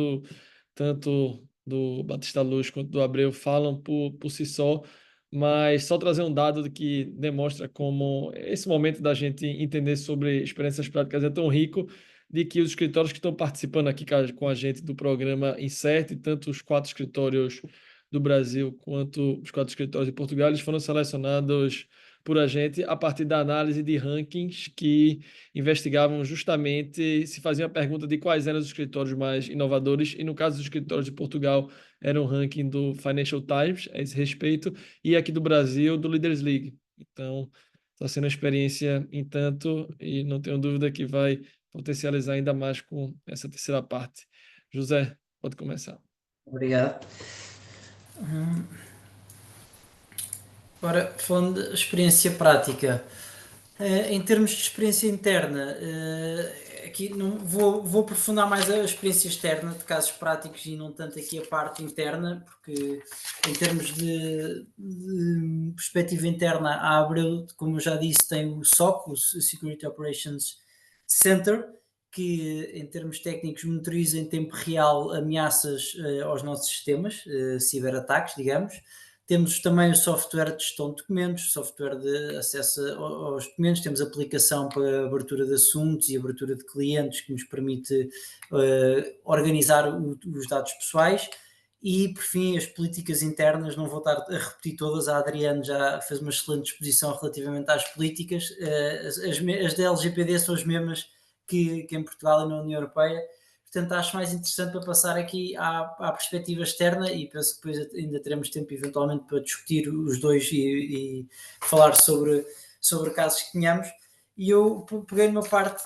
tanto do Batista Luz quanto do Abreu falam por si só, mas só trazer um dado que demonstra como esse momento da gente entender sobre experiências práticas é tão rico, de que os escritórios que estão participando aqui com a gente do programa Insert, tanto os 4 escritórios do Brasil quanto os 4 escritórios de Portugal, eles foram selecionados por a gente a partir da análise de rankings que investigavam justamente, se faziam a pergunta de quais eram os escritórios mais inovadores, e no caso dos escritórios de Portugal, era um ranking do Financial Times a esse respeito, e aqui do Brasil, do Leaders League. Então, está sendo uma experiência em tanto, e não tenho dúvida que vai potencializar ainda mais com essa terceira parte. José, pode começar. Obrigado. Ora, falando de experiência prática, em termos de experiência interna, aqui não vou aprofundar mais a experiência externa de casos práticos e não tanto aqui a parte interna, porque em termos de perspectiva interna, a Abreu, como eu já disse, tem o SOC, o Security Operations Center, que em termos técnicos monitoriza em tempo real ameaças aos nossos sistemas, ciberataques, digamos. Temos também o software de gestão de documentos, software de acesso aos documentos, temos aplicação para abertura de assuntos e abertura de clientes que nos permite organizar os dados pessoais. E, por fim, as políticas internas, não vou estar a repetir todas, a Adriane já fez uma excelente exposição relativamente às políticas. As da LGPD são as mesmas que em Portugal e na União Europeia. Portanto, acho mais interessante para passar aqui à perspectiva externa, e penso que depois ainda teremos tempo eventualmente para discutir os dois e falar sobre casos que tenhamos. E eu peguei numa parte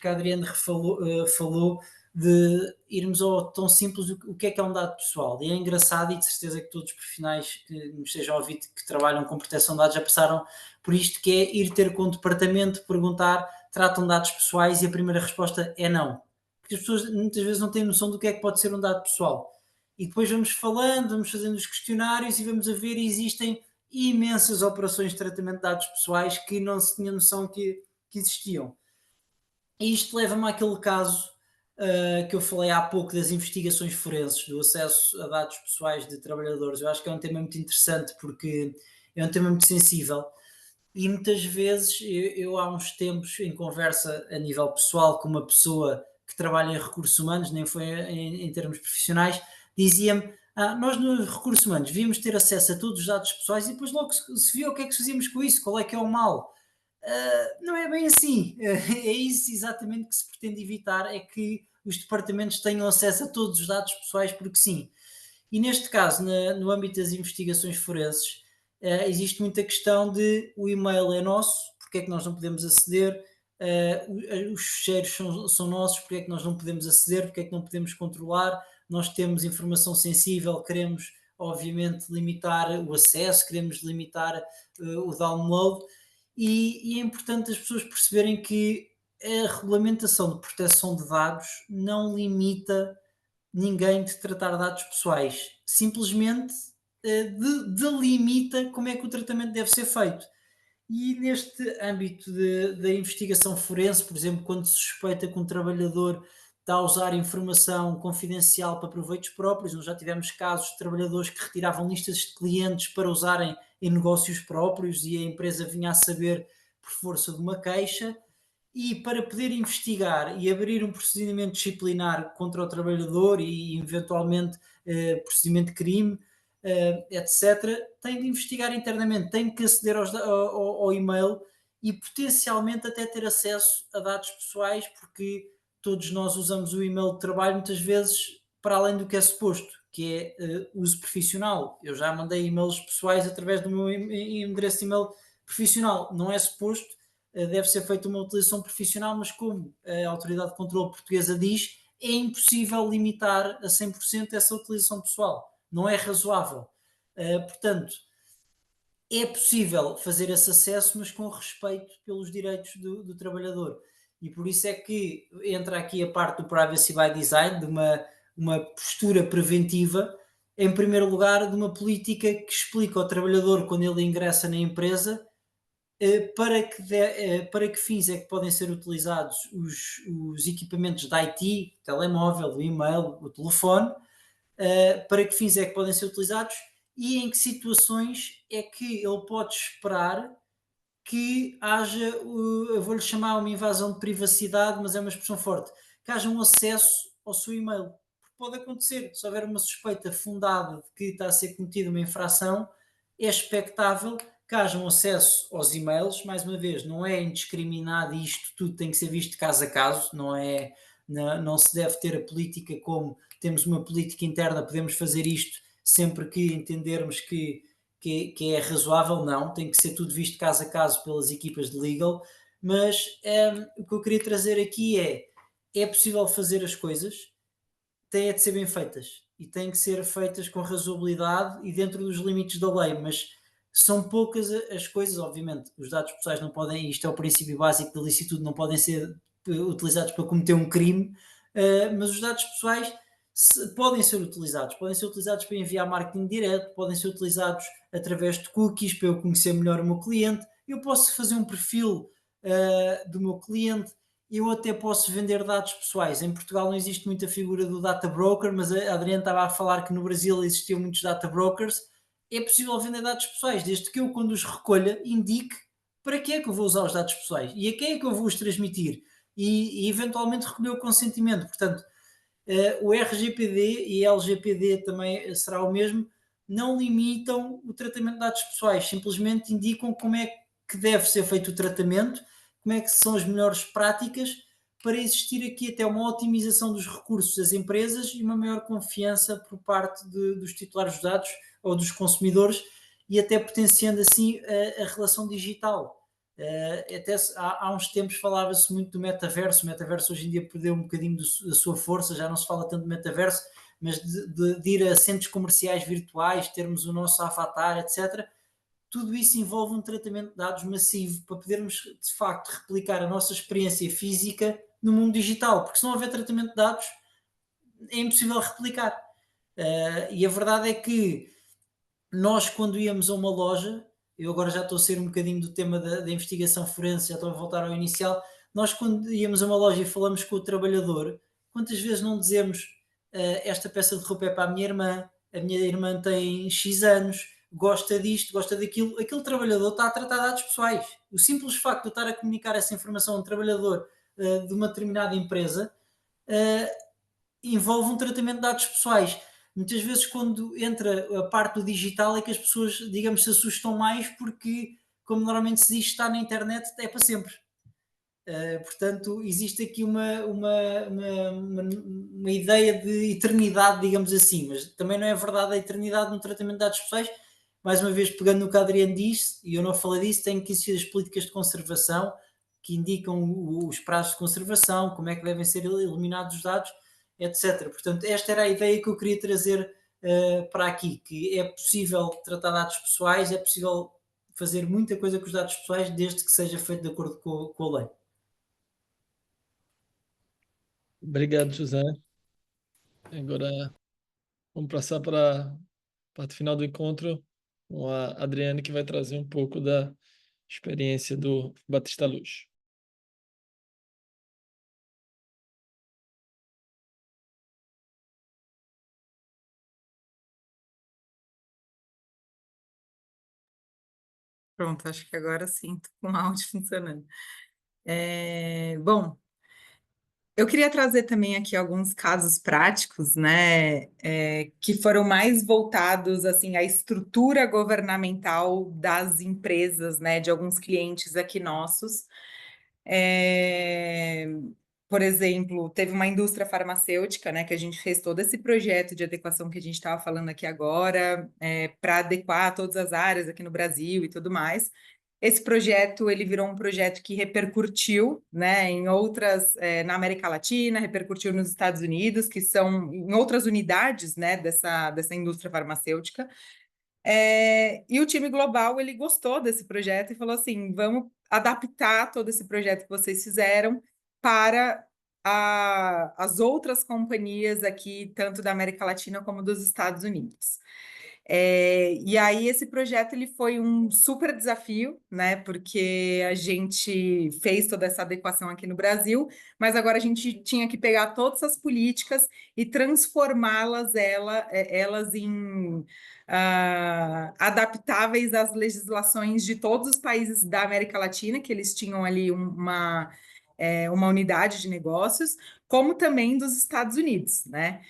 que a Adriane falou de irmos ao tão simples o que é um dado pessoal. E é engraçado, e de certeza que todos os profissionais que nos estejam a ouvir que trabalham com proteção de dados já passaram por isto, que é ir ter com o departamento, perguntar, tratam dados pessoais, e a primeira resposta é não. Porque as pessoas muitas vezes não têm noção do que é que pode ser um dado pessoal. E depois vamos falando, vamos fazendo os questionários e vamos a ver, e existem imensas operações de tratamento de dados pessoais que não se tinha noção que existiam. E isto leva-me àquele caso que eu falei há pouco das investigações forenses, do acesso a dados pessoais de trabalhadores. Eu acho que é um tema muito interessante porque é um tema muito sensível. E muitas vezes eu há uns tempos, em conversa a nível pessoal com uma pessoa que trabalha em recursos humanos, nem foi em termos profissionais, dizia-me: nós nos recursos humanos devíamos ter acesso a todos os dados pessoais e depois logo se via o que é que fazíamos com isso, qual é que é o mal. Não é bem assim. É isso exatamente que se pretende evitar, é que os departamentos tenham acesso a todos os dados pessoais, porque sim. E neste caso, no âmbito das investigações forenses, existe muita questão de o e-mail é nosso, porque é que nós não podemos aceder, os ficheiros são nossos, porque é que nós não podemos aceder, porque é que não podemos controlar, nós temos informação sensível, queremos obviamente limitar o acesso, queremos limitar o download, e é importante as pessoas perceberem que a regulamentação de proteção de dados não limita ninguém de tratar dados pessoais, simplesmente delimita como é que o tratamento deve ser feito. E neste âmbito da investigação forense, por exemplo, quando se suspeita que um trabalhador está a usar informação confidencial para proveitos próprios, nós já tivemos casos de trabalhadores que retiravam listas de clientes para usarem em negócios próprios e a empresa vinha a saber por força de uma queixa. E para poder investigar e abrir um procedimento disciplinar contra o trabalhador e eventualmente procedimento de crime, etc., tem de investigar internamente, tem que aceder ao e-mail, e potencialmente até ter acesso a dados pessoais, porque todos nós usamos o e-mail de trabalho muitas vezes para além do que é suposto, que é uso profissional. Eu já mandei e-mails pessoais através do meu endereço de e-mail profissional. Não é suposto, deve ser feita uma utilização profissional, mas como a Autoridade de Controlo Portuguesa diz, é impossível limitar a 100% essa utilização pessoal. Não é razoável. Portanto, é possível fazer esse acesso, mas com respeito pelos direitos do trabalhador. E por isso é que entra aqui a parte do privacy by design, de uma postura preventiva, em primeiro lugar, de uma política que explica ao trabalhador, quando ele ingressa na empresa, para que fins é que podem ser utilizados os equipamentos da IT, o telemóvel, o e-mail, o telefone, para que fins é que podem ser utilizados e em que situações é que ele pode esperar que haja, eu vou-lhe chamar uma invasão de privacidade, mas é uma expressão forte, que haja um acesso ao seu e-mail. Porque pode acontecer, se houver uma suspeita fundada de que está a ser cometida uma infração, é expectável que haja um acesso aos e-mails. Mais uma vez, não é indiscriminado e isto tudo tem que ser visto caso a caso, não se deve ter a política como temos uma política interna, podemos fazer isto sempre que entendermos que é razoável, não, tem que ser tudo visto caso a caso pelas equipas de legal, mas o que eu queria trazer aqui é possível fazer as coisas, têm de ser bem feitas e têm que ser feitas com razoabilidade e dentro dos limites da lei, mas são poucas as coisas, obviamente, os dados pessoais não podem, isto é o princípio básico da licitude, não podem ser utilizados para cometer um crime, mas os dados pessoais podem ser utilizados para enviar marketing direto, podem ser utilizados através de cookies para eu conhecer melhor o meu cliente, eu posso fazer um perfil do meu cliente, eu até posso vender dados pessoais. Em Portugal não existe muita figura do data broker, mas a Adriana estava a falar que no Brasil existiam muitos data brokers. É possível vender dados pessoais, desde que eu, quando os recolha, indique para que é que eu vou usar os dados pessoais e a quem é que eu vou os transmitir e eventualmente recolher o consentimento. Portanto, o RGPD e a LGPD também será o mesmo, não limitam o tratamento de dados pessoais, simplesmente indicam como é que deve ser feito o tratamento, como é que são as melhores práticas para existir aqui até uma otimização dos recursos das empresas e uma maior confiança por parte dos titulares dos dados ou dos consumidores e até potenciando assim a relação digital. Até há uns tempos falava-se muito do metaverso. O metaverso hoje em dia perdeu um bocadinho da sua força, já não se fala tanto de metaverso, mas de ir a centros comerciais virtuais, termos o nosso avatar, etc. Tudo isso envolve um tratamento de dados massivo para podermos de facto replicar a nossa experiência física no mundo digital, porque se não houver tratamento de dados é impossível replicar. E a verdade é que nós, quando íamos a uma loja, eu agora já estou a ser um bocadinho do tema da investigação forense, já estou a voltar ao inicial. Nós, quando íamos a uma loja e falamos com o trabalhador, quantas vezes não dizemos esta peça de roupa é para a minha irmã tem X anos, gosta disto, gosta daquilo. Aquele trabalhador está a tratar dados pessoais. O simples facto de eu estar a comunicar essa informação a um trabalhador de uma determinada empresa uh, envolve um tratamento de dados pessoais. Muitas vezes, quando entra a parte do digital, é que as pessoas, digamos, se assustam mais, porque, como normalmente se diz, está na internet é para sempre. Portanto, existe aqui uma ideia de eternidade, digamos assim, mas também não é verdade a eternidade no tratamento de dados pessoais. Mais uma vez, pegando no que a Adriano disse, e eu não falei disso, tem que existir as políticas de conservação que indicam os prazos de conservação, como é que devem ser eliminados os dados, etc. Portanto, esta era a ideia que eu queria trazer para aqui, que é possível tratar dados pessoais, é possível fazer muita coisa com os dados pessoais, desde que seja feito de acordo com a lei. Obrigado, José. Agora vamos passar para a parte final do encontro com a Adriane, que vai trazer um pouco da experiência do Batista Luz. Pronto, acho que agora sim, estou com o áudio funcionando. Bom, Eu queria trazer também aqui alguns casos práticos, né, que foram mais voltados assim à estrutura governamental das empresas, né, de alguns clientes aqui nossos. É, por exemplo, teve uma indústria farmacêutica, né, que a gente fez todo esse projeto de adequação que a gente estava falando aqui agora, para adequar todas as áreas aqui no Brasil e tudo mais. Esse projeto, ele virou um projeto que repercutiu, né, em outras, na América Latina, repercutiu nos Estados Unidos, que são em outras unidades, né, dessa indústria farmacêutica. E o time global, ele gostou desse projeto e falou assim, vamos adaptar todo esse projeto que vocês fizeram para as outras companhias aqui, tanto da América Latina como dos Estados Unidos. E aí esse projeto ele foi um super desafio, né? Porque a gente fez toda essa adequação aqui no Brasil, mas agora a gente tinha que pegar todas as políticas e transformá-las elas em adaptáveis às legislações de todos os países da América Latina, que eles tinham ali uma unidade de negócios, como também dos Estados Unidos, né?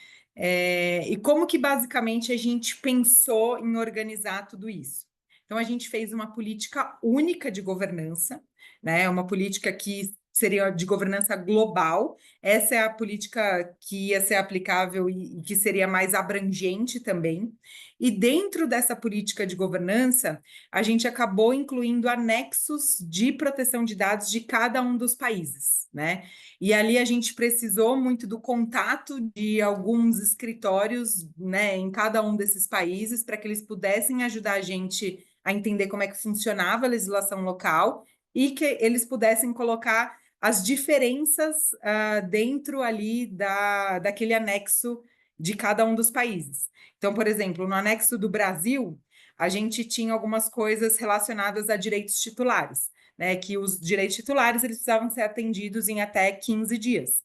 E como que basicamente a gente pensou em organizar tudo isso? Então, a gente fez uma política única de governança, né? Uma política que seria de governança global. Essa é a política que ia ser aplicável e que seria mais abrangente também. E dentro dessa política de governança, a gente acabou incluindo anexos de proteção de dados de cada um dos países, né? E ali a gente precisou muito do contato de alguns escritórios, né, em cada um desses países, para que eles pudessem ajudar a gente a entender como é que funcionava a legislação local e que eles pudessem colocar as diferenças dentro ali daquele anexo de cada um dos países. Então, por exemplo, no anexo do Brasil, a gente tinha algumas coisas relacionadas a direitos titulares, né, que os direitos titulares eles precisavam ser atendidos em até 15 dias.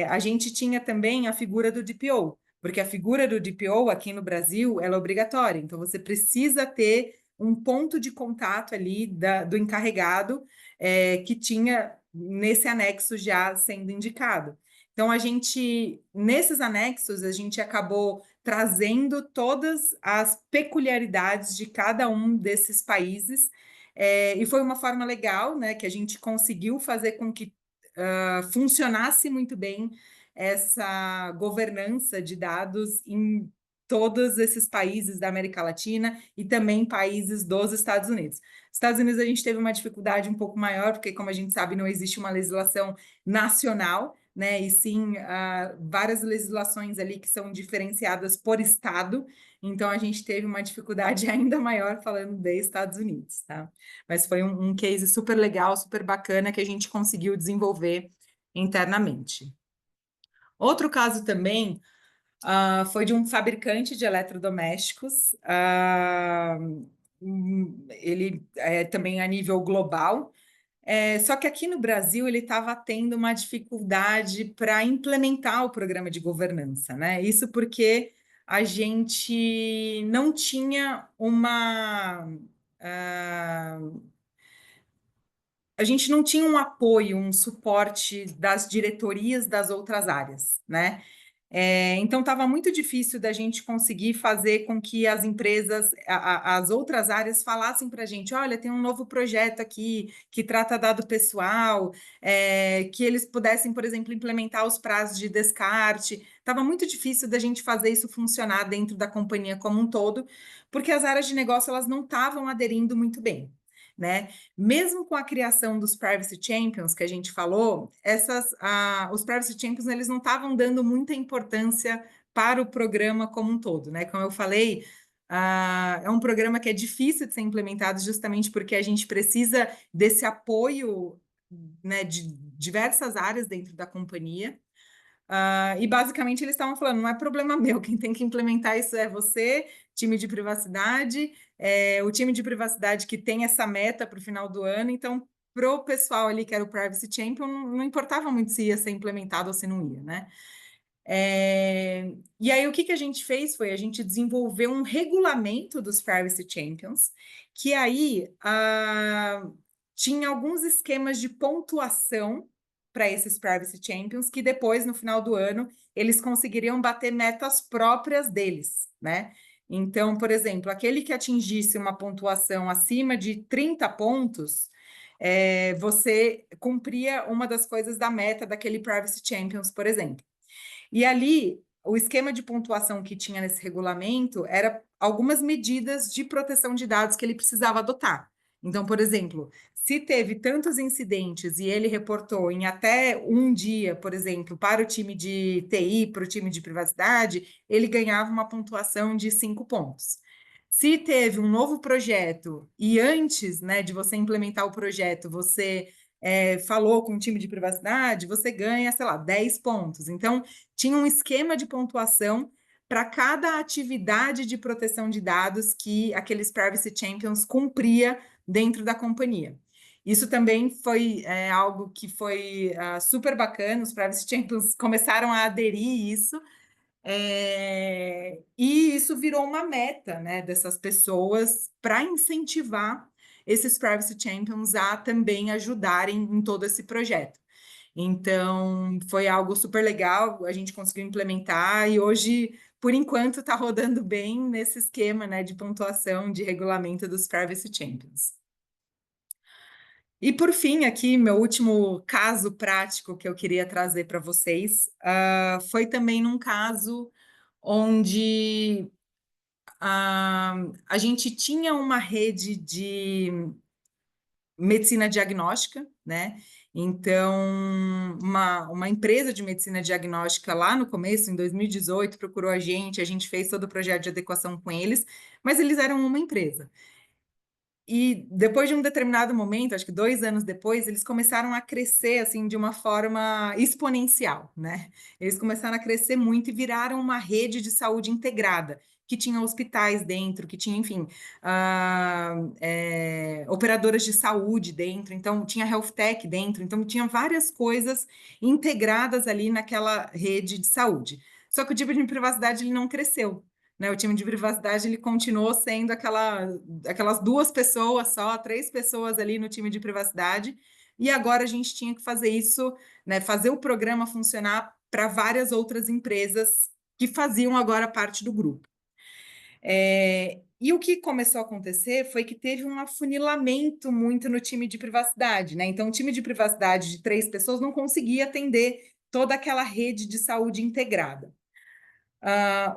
A gente tinha também a figura do DPO, porque a figura do DPO aqui no Brasil ela é obrigatória, então você precisa ter um ponto de contato ali do encarregado que tinha nesse anexo já sendo indicado. Então, nesses anexos, a gente acabou trazendo todas as peculiaridades de cada um desses países, e foi uma forma legal, né, que a gente conseguiu fazer com que funcionasse muito bem essa governança de dados em todos esses países da América Latina e também países dos Estados Unidos. Estados Unidos a gente teve uma dificuldade um pouco maior, porque, como a gente sabe, não existe uma legislação nacional, né? E sim várias legislações ali que são diferenciadas por estado. Então a gente teve uma dificuldade ainda maior falando de Estados Unidos, tá? Mas foi um case super legal, super bacana que a gente conseguiu desenvolver internamente. Outro caso também foi de um fabricante de eletrodomésticos, ele também a nível global, só que aqui no Brasil ele estava tendo uma dificuldade para implementar o programa de governança, né? Isso porque a gente não tinha a gente não tinha um apoio, um suporte das diretorias das outras áreas, né? Então, estava muito difícil da gente conseguir fazer com que as empresas, as outras áreas falassem para a gente, olha, tem um novo projeto aqui que trata dado pessoal, que eles pudessem, por exemplo, implementar os prazos de descarte. Estava muito difícil da gente fazer isso funcionar dentro da companhia como um todo, porque as áreas de negócio elas não estavam aderindo muito bem, né? Mesmo com a criação dos Privacy Champions que a gente falou, os Privacy Champions eles não estavam dando muita importância para o programa como um todo, né? Como eu falei, é um programa que é difícil de ser implementado justamente porque a gente precisa desse apoio, né, de diversas áreas dentro da companhia. E basicamente eles estavam falando, não é problema meu, quem tem que implementar isso é você, time de privacidade, o time de privacidade que tem essa meta para o final do ano, então para o pessoal ali que era o Privacy Champion, não importava muito se ia ser implementado ou se não ia, né? E aí o que a gente fez foi a gente desenvolveu um regulamento dos Privacy Champions, que aí tinha alguns esquemas de pontuação para esses Privacy Champions, que depois, no final do ano, eles conseguiriam bater metas próprias deles, né? Então, por exemplo, aquele que atingisse uma pontuação acima de 30 pontos, você cumpria uma das coisas da meta daquele Privacy Champions, por exemplo. E ali, o esquema de pontuação que tinha nesse regulamento era algumas medidas de proteção de dados que ele precisava adotar. Então, por exemplo, se teve tantos incidentes e ele reportou em até um dia, por exemplo, para o time de TI, para o time de privacidade, ele ganhava uma pontuação de 5 pontos. Se teve um novo projeto e antes, né, de você implementar o projeto, você falou com o time de privacidade, você ganha, sei lá, 10 pontos. Então, tinha um esquema de pontuação para cada atividade de proteção de dados que aqueles Privacy Champions cumpria dentro da companhia. Isso também foi algo que foi super bacana, os Privacy Champions começaram a aderir isso, e isso virou uma meta, né, dessas pessoas para incentivar esses Privacy Champions a também ajudarem em todo esse projeto. Então, foi algo super legal, a gente conseguiu implementar e hoje, por enquanto, está rodando bem nesse esquema, né, de pontuação de regulamento dos Privacy Champions. E, por fim, aqui, meu último caso prático que eu queria trazer para vocês foi também num caso onde a gente tinha uma rede de medicina diagnóstica, né? Então, uma empresa de medicina diagnóstica lá no começo, em 2018, procurou a gente fez todo o projeto de adequação com eles, mas eles eram uma empresa. E depois de um determinado momento, acho que 2 anos depois, eles começaram a crescer assim de uma forma exponencial, né? Eles começaram a crescer muito e viraram uma rede de saúde integrada, que tinha hospitais dentro, que tinha, enfim, operadoras de saúde dentro, então tinha health tech dentro, então tinha várias coisas integradas ali naquela rede de saúde. Só que o tipo de privacidade ele não cresceu. Né, o time de privacidade ele continuou sendo aquelas 2 pessoas só, 3 pessoas ali no time de privacidade, e agora a gente tinha que fazer isso, né, fazer o programa funcionar para várias outras empresas que faziam agora parte do grupo. E o que começou a acontecer foi que teve um afunilamento muito no time de privacidade, né? Então, o time de privacidade de 3 pessoas não conseguia atender toda aquela rede de saúde integrada.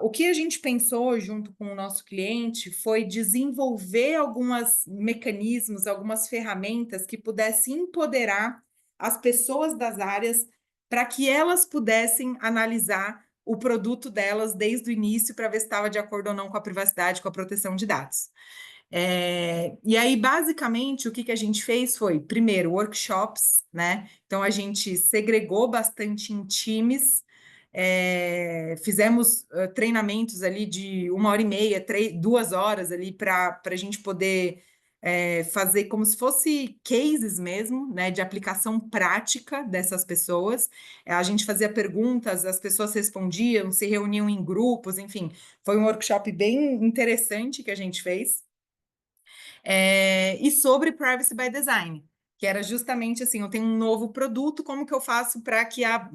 O que a gente pensou junto com o nosso cliente foi desenvolver alguns mecanismos, algumas ferramentas que pudessem empoderar as pessoas das áreas para que elas pudessem analisar o produto delas desde o início para ver se estava de acordo ou não com a privacidade, com a proteção de dados. E aí, basicamente, o que a gente fez foi, primeiro, workshops, né? Então, a gente segregou bastante em times, fizemos treinamentos ali de 1h30, 2 horas ali para a gente poder fazer como se fosse cases mesmo, né, de aplicação prática dessas pessoas. A gente fazia perguntas, as pessoas respondiam, se reuniam em grupos, enfim, foi um workshop bem interessante que a gente fez. E sobre Privacy by Design, que era justamente assim, eu tenho um novo produto, como que eu faço para que a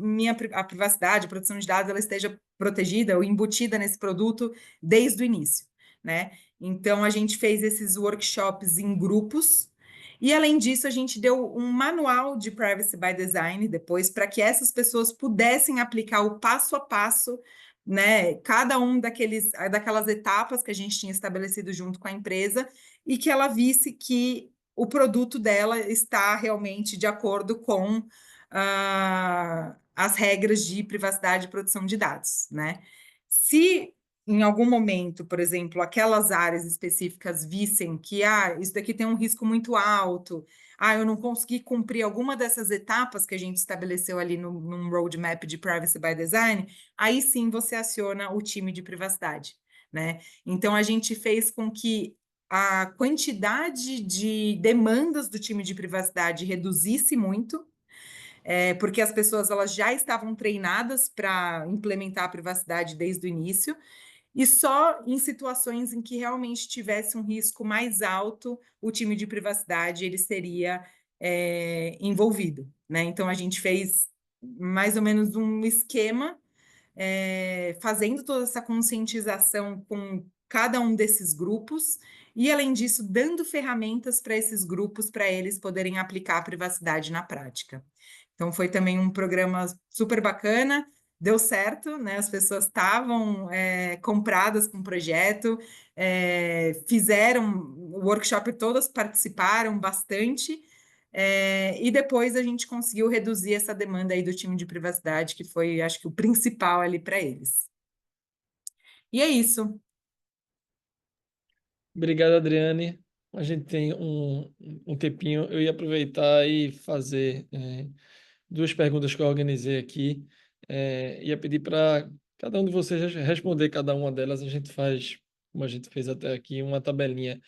privacidade, a proteção de dados, ela esteja protegida ou embutida nesse produto desde o início, né? Então, a gente fez esses workshops em grupos, e além disso, a gente deu um manual de Privacy by Design depois, para que essas pessoas pudessem aplicar o passo a passo, né? Cada um daquelas etapas que a gente tinha estabelecido junto com a empresa, e que ela visse que o produto dela está realmente de acordo com as regras de privacidade e proteção de dados, né? Se em algum momento, por exemplo, aquelas áreas específicas vissem que isso daqui tem um risco muito alto, eu não consegui cumprir alguma dessas etapas que a gente estabeleceu ali num roadmap de Privacy by Design, aí sim você aciona o time de privacidade, né? Então, a gente fez com que a quantidade de demandas do time de privacidade reduzisse muito, porque as pessoas elas já estavam treinadas para implementar a privacidade desde o início, e só em situações em que realmente tivesse um risco mais alto, o time de privacidade ele seria envolvido, né? Então, a gente fez mais ou menos um esquema, fazendo toda essa conscientização com cada um desses grupos e, além disso, dando ferramentas para esses grupos para eles poderem aplicar a privacidade na prática. Então, foi também um programa super bacana, deu certo, né? As pessoas estavam compradas com o projeto, fizeram o workshop, todas participaram bastante, e depois a gente conseguiu reduzir essa demanda aí do time de privacidade, que foi, acho que, o principal ali para eles. E é isso. Obrigado, Adriane. A gente tem um tempinho. Eu ia aproveitar e fazer duas perguntas que eu organizei aqui. Ia pedir para cada um de vocês responder cada uma delas. A gente faz, como a gente fez até aqui, uma tabelinha.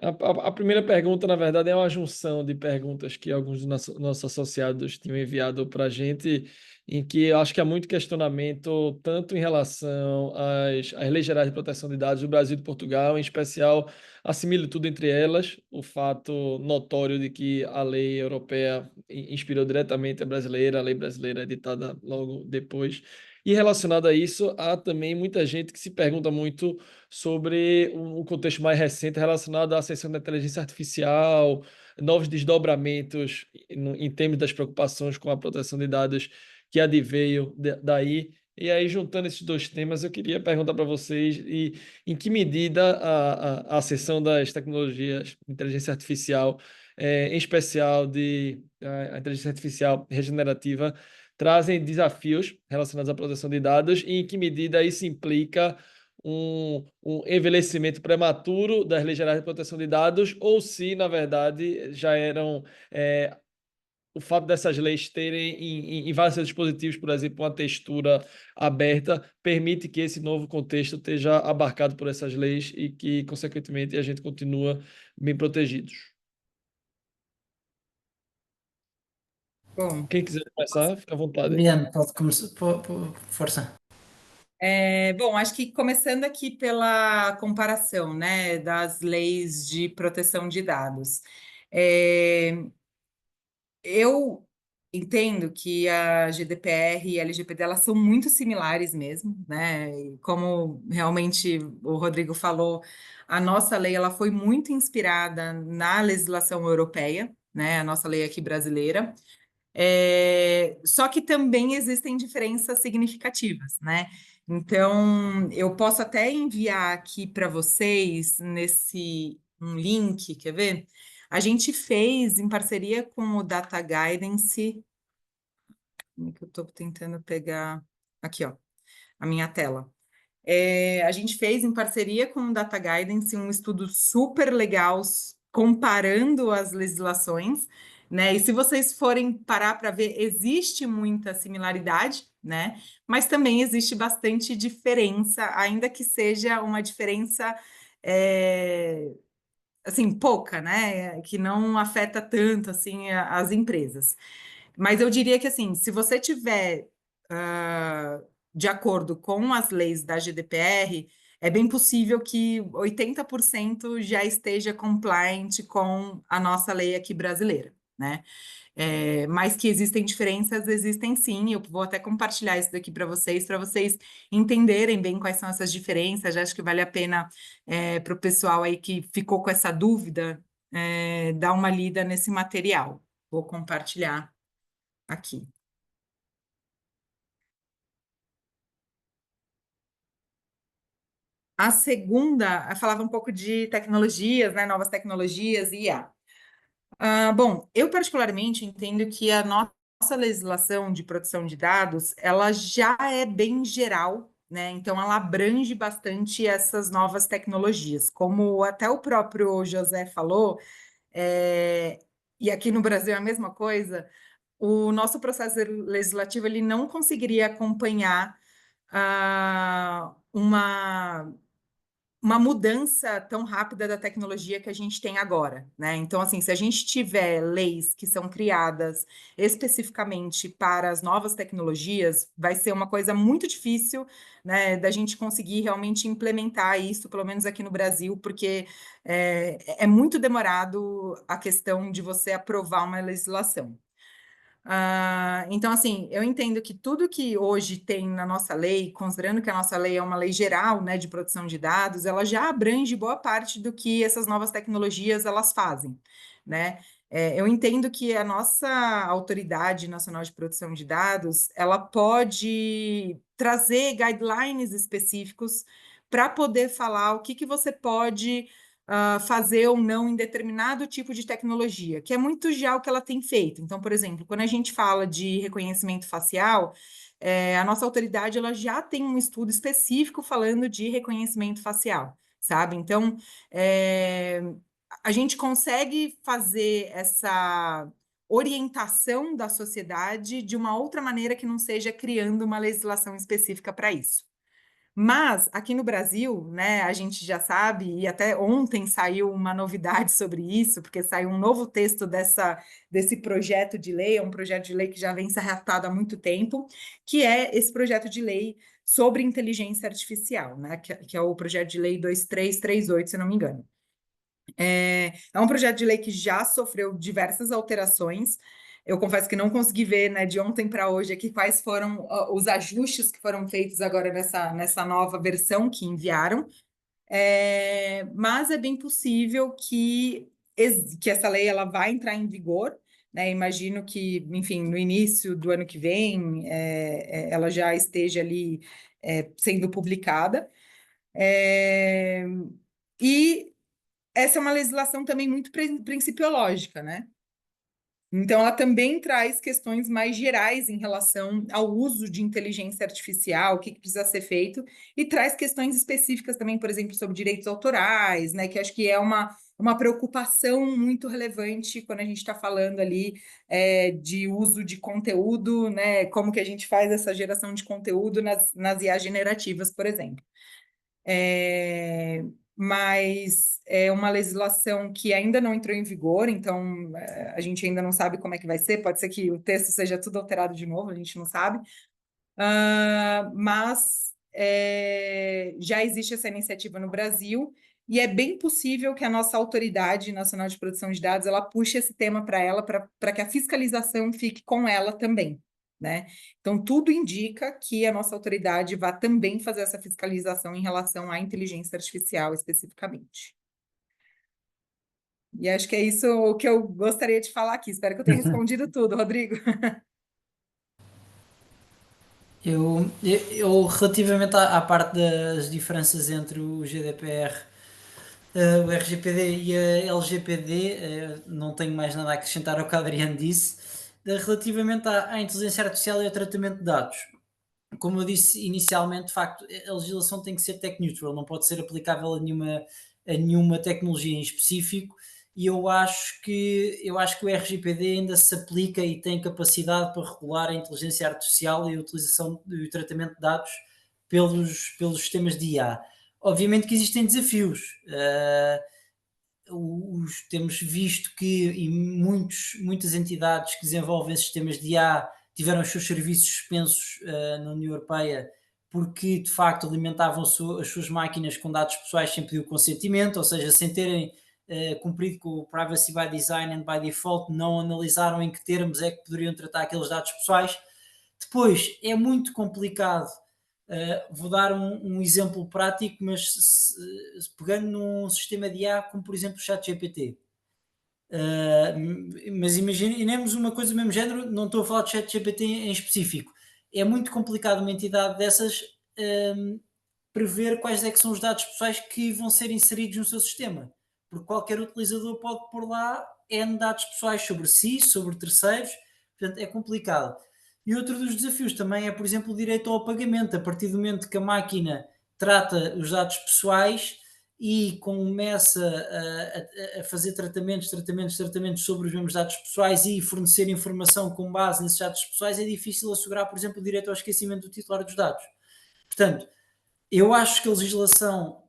A primeira pergunta, na verdade, é uma junção de perguntas que alguns dos nossos associados tinham enviado para a gente, em que eu acho que há muito questionamento, tanto em relação às leis gerais de proteção de dados do Brasil e de Portugal, em especial, assimilo tudo entre elas, o fato notório de que a lei europeia inspirou diretamente a lei brasileira é editada logo depois. E relacionado a isso, há também muita gente que se pergunta muito sobre um contexto mais recente relacionado à ascensão da inteligência artificial, novos desdobramentos em termos das preocupações com a proteção de dados que adveio daí. E aí, juntando esses dois temas, eu queria perguntar para vocês em que medida a ascensão das tecnologias de inteligência artificial, em especial a inteligência artificial regenerativa, trazem desafios relacionados à proteção de dados e em que medida isso implica um envelhecimento prematuro das leis gerais de proteção de dados, ou se, na verdade, já eram o fato dessas leis terem em vários seus dispositivos, por exemplo, uma textura aberta, permite que esse novo contexto esteja abarcado por essas leis e que, consequentemente, a gente continua bem protegidos. Bom, Quem quiser começar, fica à vontade. Adriano, pode começar. Força. Bom, acho que começando aqui pela comparação, né, das leis de proteção de dados. Eu entendo que a GDPR e a LGPD elas são muito similares mesmo, né? E como realmente o Rodrigo falou, a nossa lei ela foi muito inspirada na legislação europeia, né? A nossa lei aqui brasileira. Só que também existem diferenças significativas, né? Então, eu posso até enviar aqui para vocês nesse um link, quer ver? A gente fez em parceria com o Data Guidance. Como é que eu estou tentando pegar? Aqui, ó, a minha tela. A gente fez em parceria com o Data Guidance um estudo super legal comparando as legislações, né? E se vocês forem parar para ver, existe muita similaridade, né? Mas também existe bastante diferença, ainda que seja uma diferença assim pouca, né? Que não afeta tanto assim as empresas. Mas eu diria que assim, se você tiver de acordo com as leis da GDPR, é bem possível que 80% já esteja compliant com a nossa lei aqui brasileira, né? Mas que existem diferenças, existem sim. Eu vou até compartilhar isso daqui para vocês entenderem bem quais são essas diferenças. Já acho que vale a pena para o pessoal aí que ficou com essa dúvida dar uma lida nesse material. Vou compartilhar aqui. A segunda, falava um pouco de tecnologias, né, novas tecnologias e IA. Bom, eu particularmente entendo que a nossa legislação de proteção de dados, ela já é bem geral, né? Então, ela abrange bastante essas novas tecnologias. Como até o próprio José falou, e aqui no Brasil é a mesma coisa, o nosso processo legislativo ele não conseguiria acompanhar uma mudança tão rápida da tecnologia que a gente tem agora, né? Então, assim, se a gente tiver leis que são criadas especificamente para as novas tecnologias, vai ser uma coisa muito difícil, né, da gente conseguir realmente implementar isso, pelo menos aqui no Brasil, porque é muito demorado a questão de você aprovar uma legislação. Então, assim, eu entendo que tudo que hoje tem na nossa lei, considerando que a nossa lei é uma lei geral, né, de proteção de dados, ela já abrange boa parte do que essas novas tecnologias elas fazem, né? Eu entendo que a nossa Autoridade Nacional de Proteção de Dados, ela pode trazer guidelines específicos para poder falar o que você pode fazer ou não em determinado tipo de tecnologia, que é muito já o que ela tem feito. Então, por exemplo, quando a gente fala de reconhecimento facial, a nossa autoridade ela já tem um estudo específico falando de reconhecimento facial, sabe? Então, a gente consegue fazer essa orientação da sociedade de uma outra maneira que não seja criando uma legislação específica para isso. Mas aqui no Brasil, né, a gente já sabe, e até ontem saiu uma novidade sobre isso, porque saiu um novo texto desse projeto de lei, é um projeto de lei que já vem se arrastado há muito tempo, que é esse projeto de lei sobre inteligência artificial, né, que é o projeto de lei 2338, se não me engano. É um projeto de lei que já sofreu diversas alterações. Eu confesso que não consegui ver, né, de ontem para hoje aqui quais foram os ajustes que foram feitos agora nessa nova versão que enviaram. Mas é bem possível que essa lei ela vai entrar em vigor, né? Imagino que, enfim, no início do ano que vem, ela já esteja ali sendo publicada. E essa é uma legislação também muito principiológica, né? Então, ela também traz questões mais gerais em relação ao uso de inteligência artificial, o que precisa ser feito, e traz questões específicas também, por exemplo, sobre direitos autorais, né? Que acho que é uma preocupação muito relevante quando a gente está falando ali de uso de conteúdo, né? Como que a gente faz essa geração de conteúdo nas IA generativas, por exemplo. Mas é uma legislação que ainda não entrou em vigor, então a gente ainda não sabe como é que vai ser, pode ser que o texto seja tudo alterado de novo, a gente não sabe. Mas já existe essa iniciativa no Brasil, e é bem possível que a nossa Autoridade Nacional de Proteção de Dados ela puxe esse tema para ela, para que a fiscalização fique com ela também, né? Então, tudo indica que a nossa autoridade vai também fazer essa fiscalização em relação à inteligência artificial especificamente. E acho que é isso o que eu gostaria de falar aqui. Espero que eu tenha respondido tudo, Rodrigo. Eu relativamente à parte das diferenças entre o GDPR, o RGPD e a LGPD, não tenho mais nada a acrescentar ao que a Adriano disse. Relativamente à inteligência artificial e ao tratamento de dados, como eu disse inicialmente, de facto, a legislação tem que ser tech neutral, não pode ser aplicável a nenhuma tecnologia em específico, e eu acho que o RGPD ainda se aplica e tem capacidade para regular a inteligência artificial e a utilização e o tratamento de dados pelos sistemas de IA. Obviamente que existem desafios. Temos visto que muitas entidades que desenvolvem sistemas de IA tiveram os seus serviços suspensos na União Europeia porque de facto alimentavam as suas máquinas com dados pessoais sem pedir o consentimento, ou seja, sem terem cumprido com o Privacy by Design and by Default, não analisaram em que termos é que poderiam tratar aqueles dados pessoais. Depois, é muito complicado. Vou dar um exemplo prático, mas pegando num sistema de IA como por exemplo o ChatGPT. Mas imaginemos uma coisa do mesmo género, não estou a falar de ChatGPT em específico. É muito complicado uma entidade dessas prever quais é que são os dados pessoais que vão ser inseridos no seu sistema, porque qualquer utilizador pode pôr lá N dados pessoais sobre si, sobre terceiros, portanto é complicado. E outro dos desafios também é, por exemplo, o direito ao pagamento. A partir do momento que a máquina trata os dados pessoais e começa a fazer tratamentos sobre os mesmos dados pessoais e fornecer informação com base nesses dados pessoais, é difícil assegurar, por exemplo, o direito ao esquecimento do titular dos dados. Portanto, eu acho que a legislação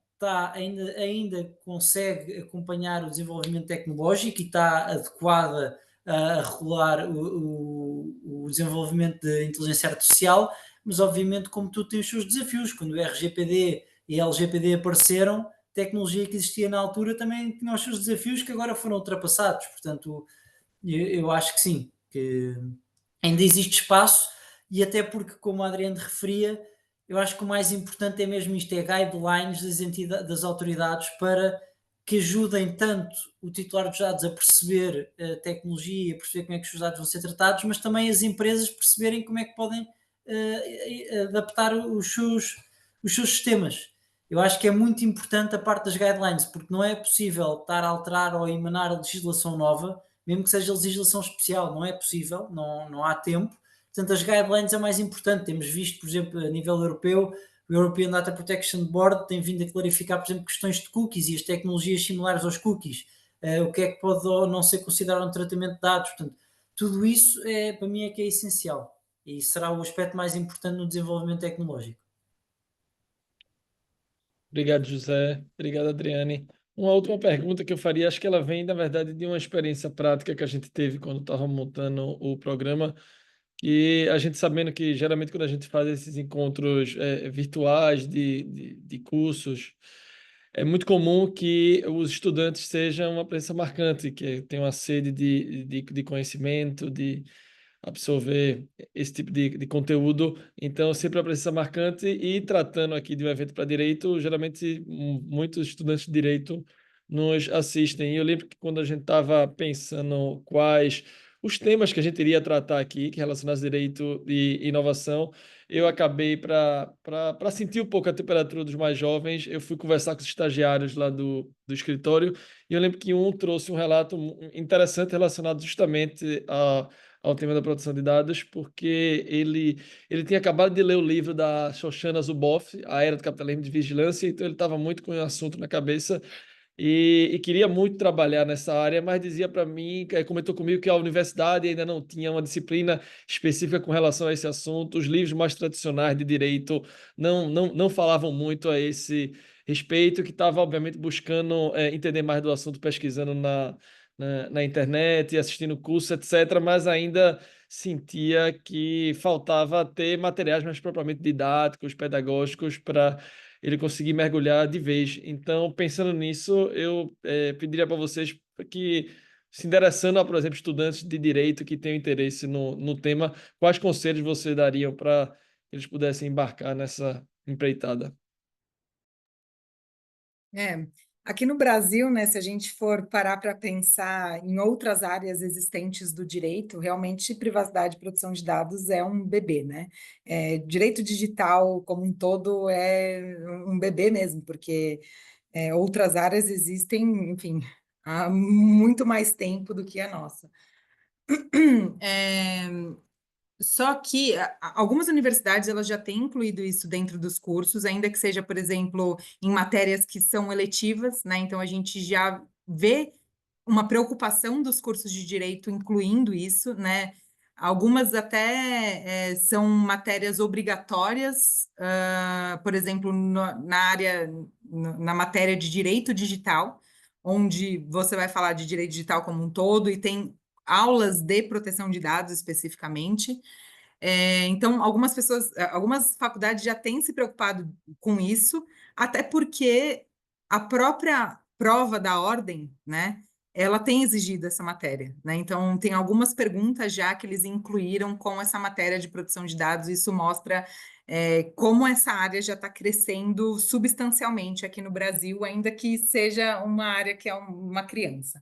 ainda consegue acompanhar o desenvolvimento tecnológico e está adequada a regular o desenvolvimento da inteligência artificial, mas obviamente, como tudo, tem os seus desafios. Quando o RGPD e a LGPD apareceram, a tecnologia que existia na altura também tinha os seus desafios que agora foram ultrapassados. Portanto, eu acho que sim, que ainda existe espaço, e até porque, como a Adriana referia, eu acho que o mais importante é mesmo isto, é guidelines das autoridades para que ajudem tanto o titular dos dados a perceber a tecnologia, a perceber como é que os dados vão ser tratados, mas também as empresas perceberem como é que podem adaptar os seus sistemas. Eu acho que é muito importante a parte das guidelines, porque não é possível estar a alterar ou emanar a legislação nova, mesmo que seja legislação especial, não é possível, não há tempo. Portanto, as guidelines é mais importante. Temos visto, por exemplo, a nível europeu, o European Data Protection Board tem vindo a clarificar, por exemplo, questões de cookies e as tecnologias similares aos cookies, o que é que pode ou não ser considerado um tratamento de dados. Portanto, tudo isso para mim é que é essencial e será o aspecto mais importante no desenvolvimento tecnológico. Obrigado, José. Obrigado, Adriane. Uma última pergunta que eu faria, acho que ela vem, na verdade, de uma experiência prática que a gente teve quando estava montando o programa. E a gente sabendo que, geralmente, quando a gente faz esses encontros virtuais de cursos, é muito comum que os estudantes sejam uma presença marcante, que tenham uma sede de conhecimento, de absorver esse tipo de conteúdo. Então, sempre a presença marcante. E tratando aqui de um evento para direito, geralmente muitos estudantes de direito nos assistem. E eu lembro que quando a gente estava pensando quais os temas que a gente iria tratar aqui, que relacionados a direito e inovação, eu acabei para sentir um pouco a temperatura dos mais jovens, eu fui conversar com os estagiários lá do escritório, e eu lembro que um trouxe um relato interessante relacionado justamente ao tema da produção de dados, porque ele tinha acabado de ler o livro da Shoshana Zuboff, A Era do Capitalismo de Vigilância, então ele estava muito com o assunto na cabeça e queria muito trabalhar nessa área, mas dizia para mim, comentou comigo que a universidade ainda não tinha uma disciplina específica com relação a esse assunto, os livros mais tradicionais de direito não falavam muito a esse respeito, que estava, obviamente, buscando entender mais do assunto, pesquisando na internet, assistindo curso, etc., mas ainda sentia que faltava ter materiais mais propriamente didáticos, pedagógicos, para ele conseguir mergulhar de vez. Então, pensando nisso, eu pediria para vocês que, se interessando a, por exemplo, estudantes de direito que tenham interesse no tema, quais conselhos você daria para eles pudessem embarcar nessa empreitada? Aqui no Brasil, né, se a gente for parar para pensar em outras áreas existentes do direito, realmente privacidade e proteção de dados é um bebê, né? Direito digital como um todo é um bebê mesmo, porque outras áreas existem, enfim, há muito mais tempo do que a nossa. Só que algumas universidades elas já têm incluído isso dentro dos cursos, ainda que seja, por exemplo, em matérias que são eletivas, né? Então a gente já vê uma preocupação dos cursos de direito incluindo isso, né? Algumas até são matérias obrigatórias, por exemplo, na matéria de direito digital, onde você vai falar de direito digital como um todo e tem aulas de proteção de dados especificamente. Então, algumas faculdades já têm se preocupado com isso, até porque a própria prova da ordem, né, ela tem exigido essa matéria, né? Então, tem algumas perguntas já que eles incluíram com essa matéria de proteção de dados, e isso mostra como essa área já está crescendo substancialmente aqui no Brasil, ainda que seja uma área que é uma criança.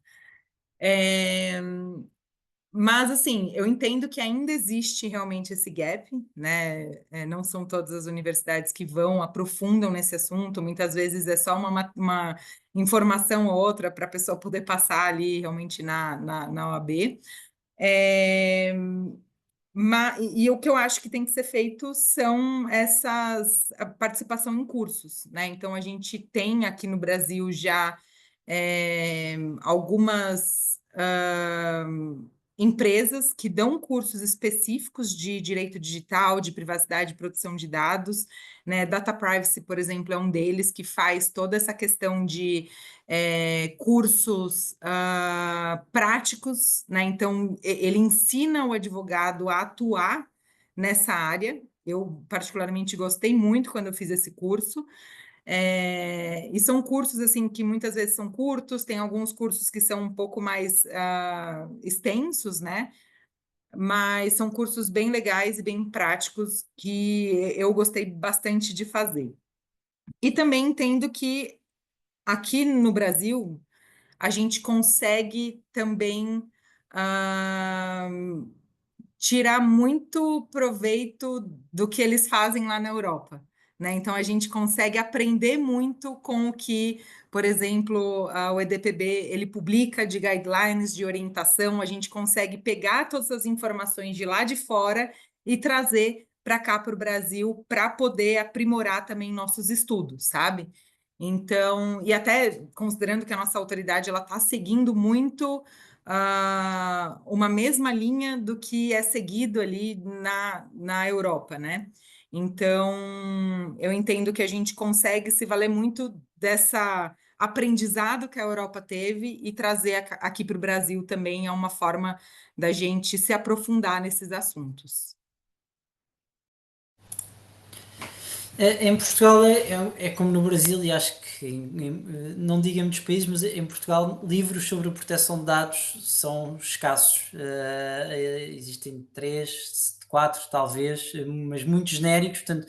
Mas, assim, eu entendo que ainda existe realmente esse gap, né? Não são todas as universidades que aprofundam nesse assunto, muitas vezes é só uma informação ou outra para a pessoa poder passar ali realmente na OAB. E o que eu acho que tem que ser feito são a participação em cursos, né? Então, a gente tem aqui no Brasil já algumas empresas que dão cursos específicos de direito digital, de privacidade e proteção de dados, né? Data Privacy, por exemplo, é um deles que faz toda essa questão de cursos práticos, né? Então, ele ensina o advogado a atuar nessa área. Eu, particularmente, gostei muito quando eu fiz esse curso. E são cursos assim que muitas vezes são curtos, tem alguns cursos que são um pouco mais extensos, né? mas são cursos bem legais e bem práticos que eu gostei bastante de fazer. E também entendo que aqui no Brasil a gente consegue também ah, tirar muito proveito do que eles fazem lá na Europa, né? Então a gente consegue aprender muito com o que, por exemplo, o EDPB ele publica de guidelines de orientação, a gente consegue pegar todas as informações de lá de fora e trazer para cá para o Brasil para poder aprimorar também nossos estudos, sabe? Então, e até considerando que a nossa autoridade ela está seguindo muito uma mesma linha do que é seguido ali na Europa, né? Então, eu entendo que a gente consegue se valer muito dessa aprendizado que a Europa teve e trazer aqui para o Brasil também é uma forma da gente se aprofundar nesses assuntos. Em Portugal é como no Brasil, e acho que não digo em muitos países, mas em Portugal livros sobre a proteção de dados são escassos. Existem 3, 4 talvez, mas muito genéricos. Portanto,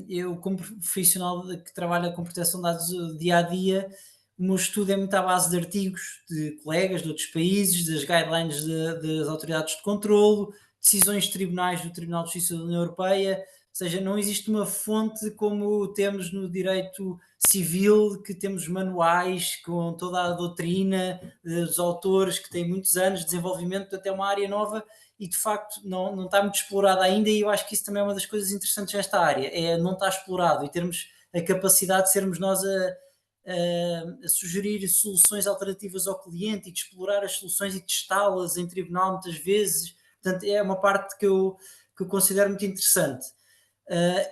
eu como profissional que trabalha com proteção de dados dia a dia, o meu estudo é muito à base de artigos de colegas de outros países, das guidelines das autoridades de controlo, decisões de tribunais do Tribunal de Justiça da União Europeia. Ou seja, não existe uma fonte como temos no direito civil, que temos manuais com toda a doutrina dos autores que têm muitos anos de desenvolvimento, portanto é uma área nova e de facto não está muito explorada ainda, e eu acho que isso também é uma das coisas interessantes nesta área, é não estar explorado e termos a capacidade de sermos nós a sugerir soluções alternativas ao cliente e de explorar as soluções e testá-las em tribunal muitas vezes. Portanto, é uma parte que eu considero muito interessante.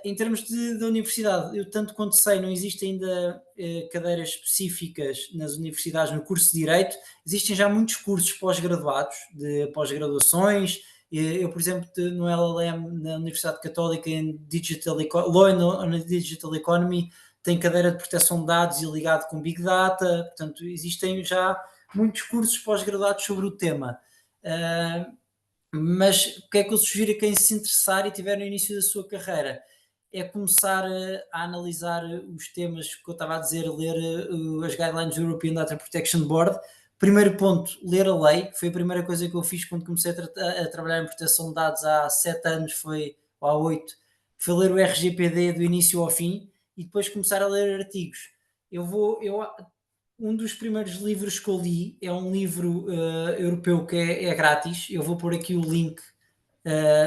Em termos da universidade, eu tanto quanto sei, não existem ainda cadeiras específicas nas universidades no curso de Direito. Existem já muitos cursos pós-graduados, de pós-graduações. Eu, por exemplo, no LLM, na Universidade Católica, em Law and Digital Economy, tem cadeira de proteção de dados e ligado com Big Data. Portanto, existem já muitos cursos pós-graduados sobre o tema. Mas o que é que eu sugiro a quem se interessar e tiver no início da sua carreira? É começar a analisar os temas que eu estava a dizer, ler as guidelines do European Data Protection Board. Primeiro ponto, ler a lei, que foi a primeira coisa que eu fiz quando comecei a trabalhar em proteção de dados há 7 anos, ou há 8, foi ler o RGPD do início ao fim e depois começar a ler artigos. Um dos primeiros livros que eu li é um livro europeu que é grátis. Eu vou pôr aqui o link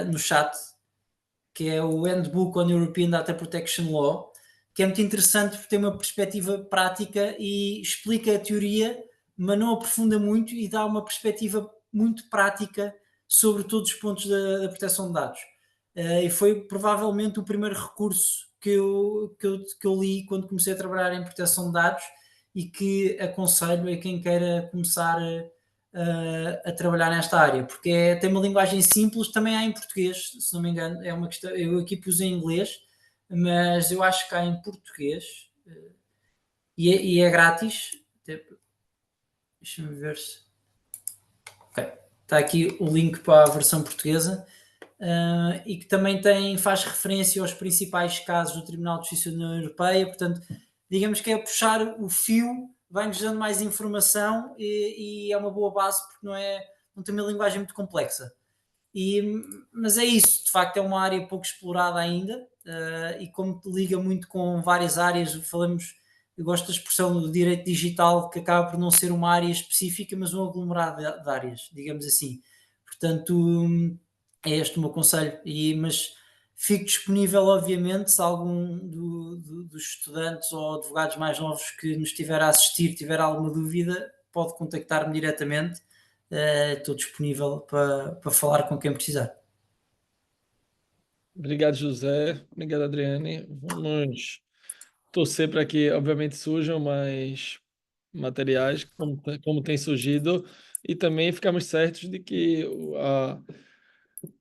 no chat, que é o Handbook on European Data Protection Law, que é muito interessante porque tem uma perspectiva prática e explica a teoria, mas não aprofunda muito e dá uma perspectiva muito prática sobre todos os pontos da proteção de dados. E foi provavelmente o primeiro recurso que eu li quando comecei a trabalhar em proteção de dados e que aconselho a quem queira começar a trabalhar nesta área, porque tem uma linguagem simples, também há em português, se não me engano, é uma questão, eu aqui pus em inglês, mas eu acho que há em português e é grátis. Deixa-me ver se... Ok, está aqui o link para a versão portuguesa. E que também faz referência aos principais casos do Tribunal de Justiça da União Europeia. Portanto, digamos que é puxar o fio, vai-nos dando mais informação e é uma boa base porque não tem uma linguagem muito complexa. Mas é isso, de facto é uma área pouco explorada ainda, e como liga muito com várias áreas, eu gosto da expressão do direito digital, que acaba por não ser uma área específica, mas um aglomerado de áreas, digamos assim. Portanto, é este o meu conselho, mas fico disponível, obviamente, se algum dos estudantes ou advogados mais novos que nos estiver a assistir tiver alguma dúvida, pode contactar-me diretamente. Estou disponível para falar com quem precisar. Obrigado, José. Obrigado, Adriane. Vamos torcer para que, obviamente, surjam mais materiais, como tem surgido, e também ficamos certos de que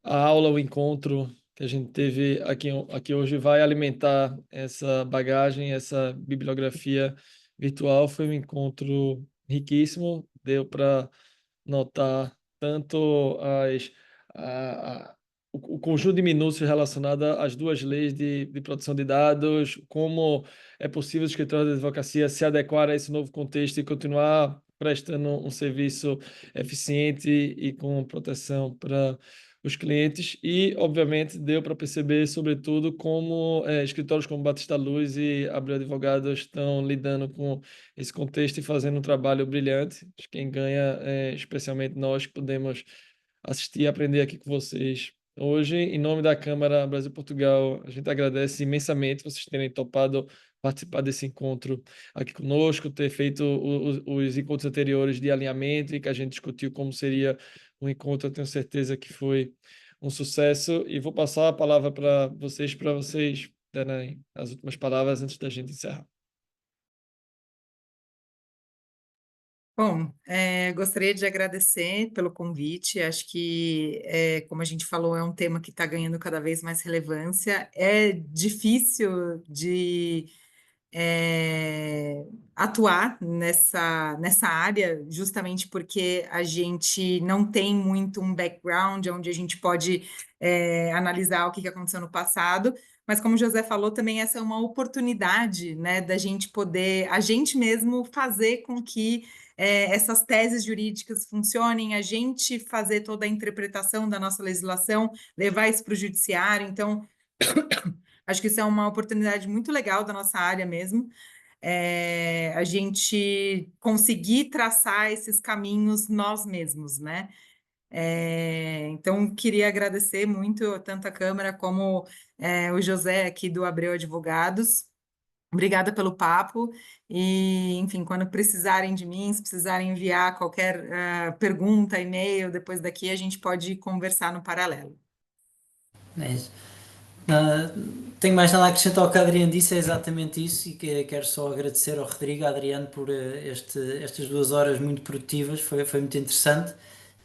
a aula, o encontro que a gente teve aqui hoje vai alimentar essa bagagem, essa bibliografia virtual. Foi um encontro riquíssimo, deu para notar tanto o conjunto de minúcias relacionado às duas leis de proteção de dados, como é possível o escritório de advocacia se adequar a esse novo contexto e continuar prestando um serviço eficiente e com proteção para os clientes. E, obviamente, deu para perceber, sobretudo, como escritórios como Batista Luz e Abreu Advogados estão lidando com esse contexto e fazendo um trabalho brilhante. Quem ganha é especialmente nós que podemos assistir e aprender aqui com vocês. Hoje, em nome da Câmara Brasil-Portugal, a gente agradece imensamente vocês terem topado participar desse encontro aqui conosco, ter feito os encontros anteriores de alinhamento e que a gente discutiu como seria o encontro. Eu tenho certeza que foi um sucesso e vou passar a palavra para vocês darem as últimas palavras antes da gente encerrar. Bom, gostaria de agradecer pelo convite. Acho que, como a gente falou, é um tema que está ganhando cada vez mais relevância. É difícil de atuar nessa área, justamente porque a gente não tem muito um background onde a gente pode analisar o que aconteceu no passado. Mas, como o José falou, também essa é uma oportunidade, né, da gente poder, a gente mesmo, fazer com que essas teses jurídicas funcionem, a gente fazer toda a interpretação da nossa legislação, levar isso para o judiciário. Então, acho que isso é uma oportunidade muito legal da nossa área mesmo. A gente conseguir traçar esses caminhos nós mesmos, né? Então, queria agradecer muito tanto a Câmara como o José aqui do Abreu Advogados. Obrigada pelo papo e, enfim, quando precisarem de mim, se precisarem enviar qualquer pergunta, e-mail, depois daqui a gente pode conversar no paralelo. É isso. Tenho mais nada a acrescentar ao que a Adriano disse, é exatamente isso, e quero só agradecer ao Rodrigo e ao Adriano por estas 2 horas muito produtivas, foi muito interessante,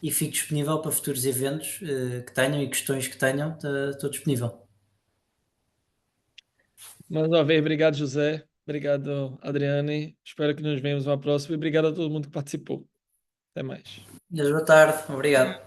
e fico disponível para futuros eventos que tenham e questões que tenham, estou disponível. Mais uma vez, obrigado, José. Obrigado, Adriane. Espero que nos vemos uma próxima e obrigado a todo mundo que participou. Até mais. Boa tarde, obrigado.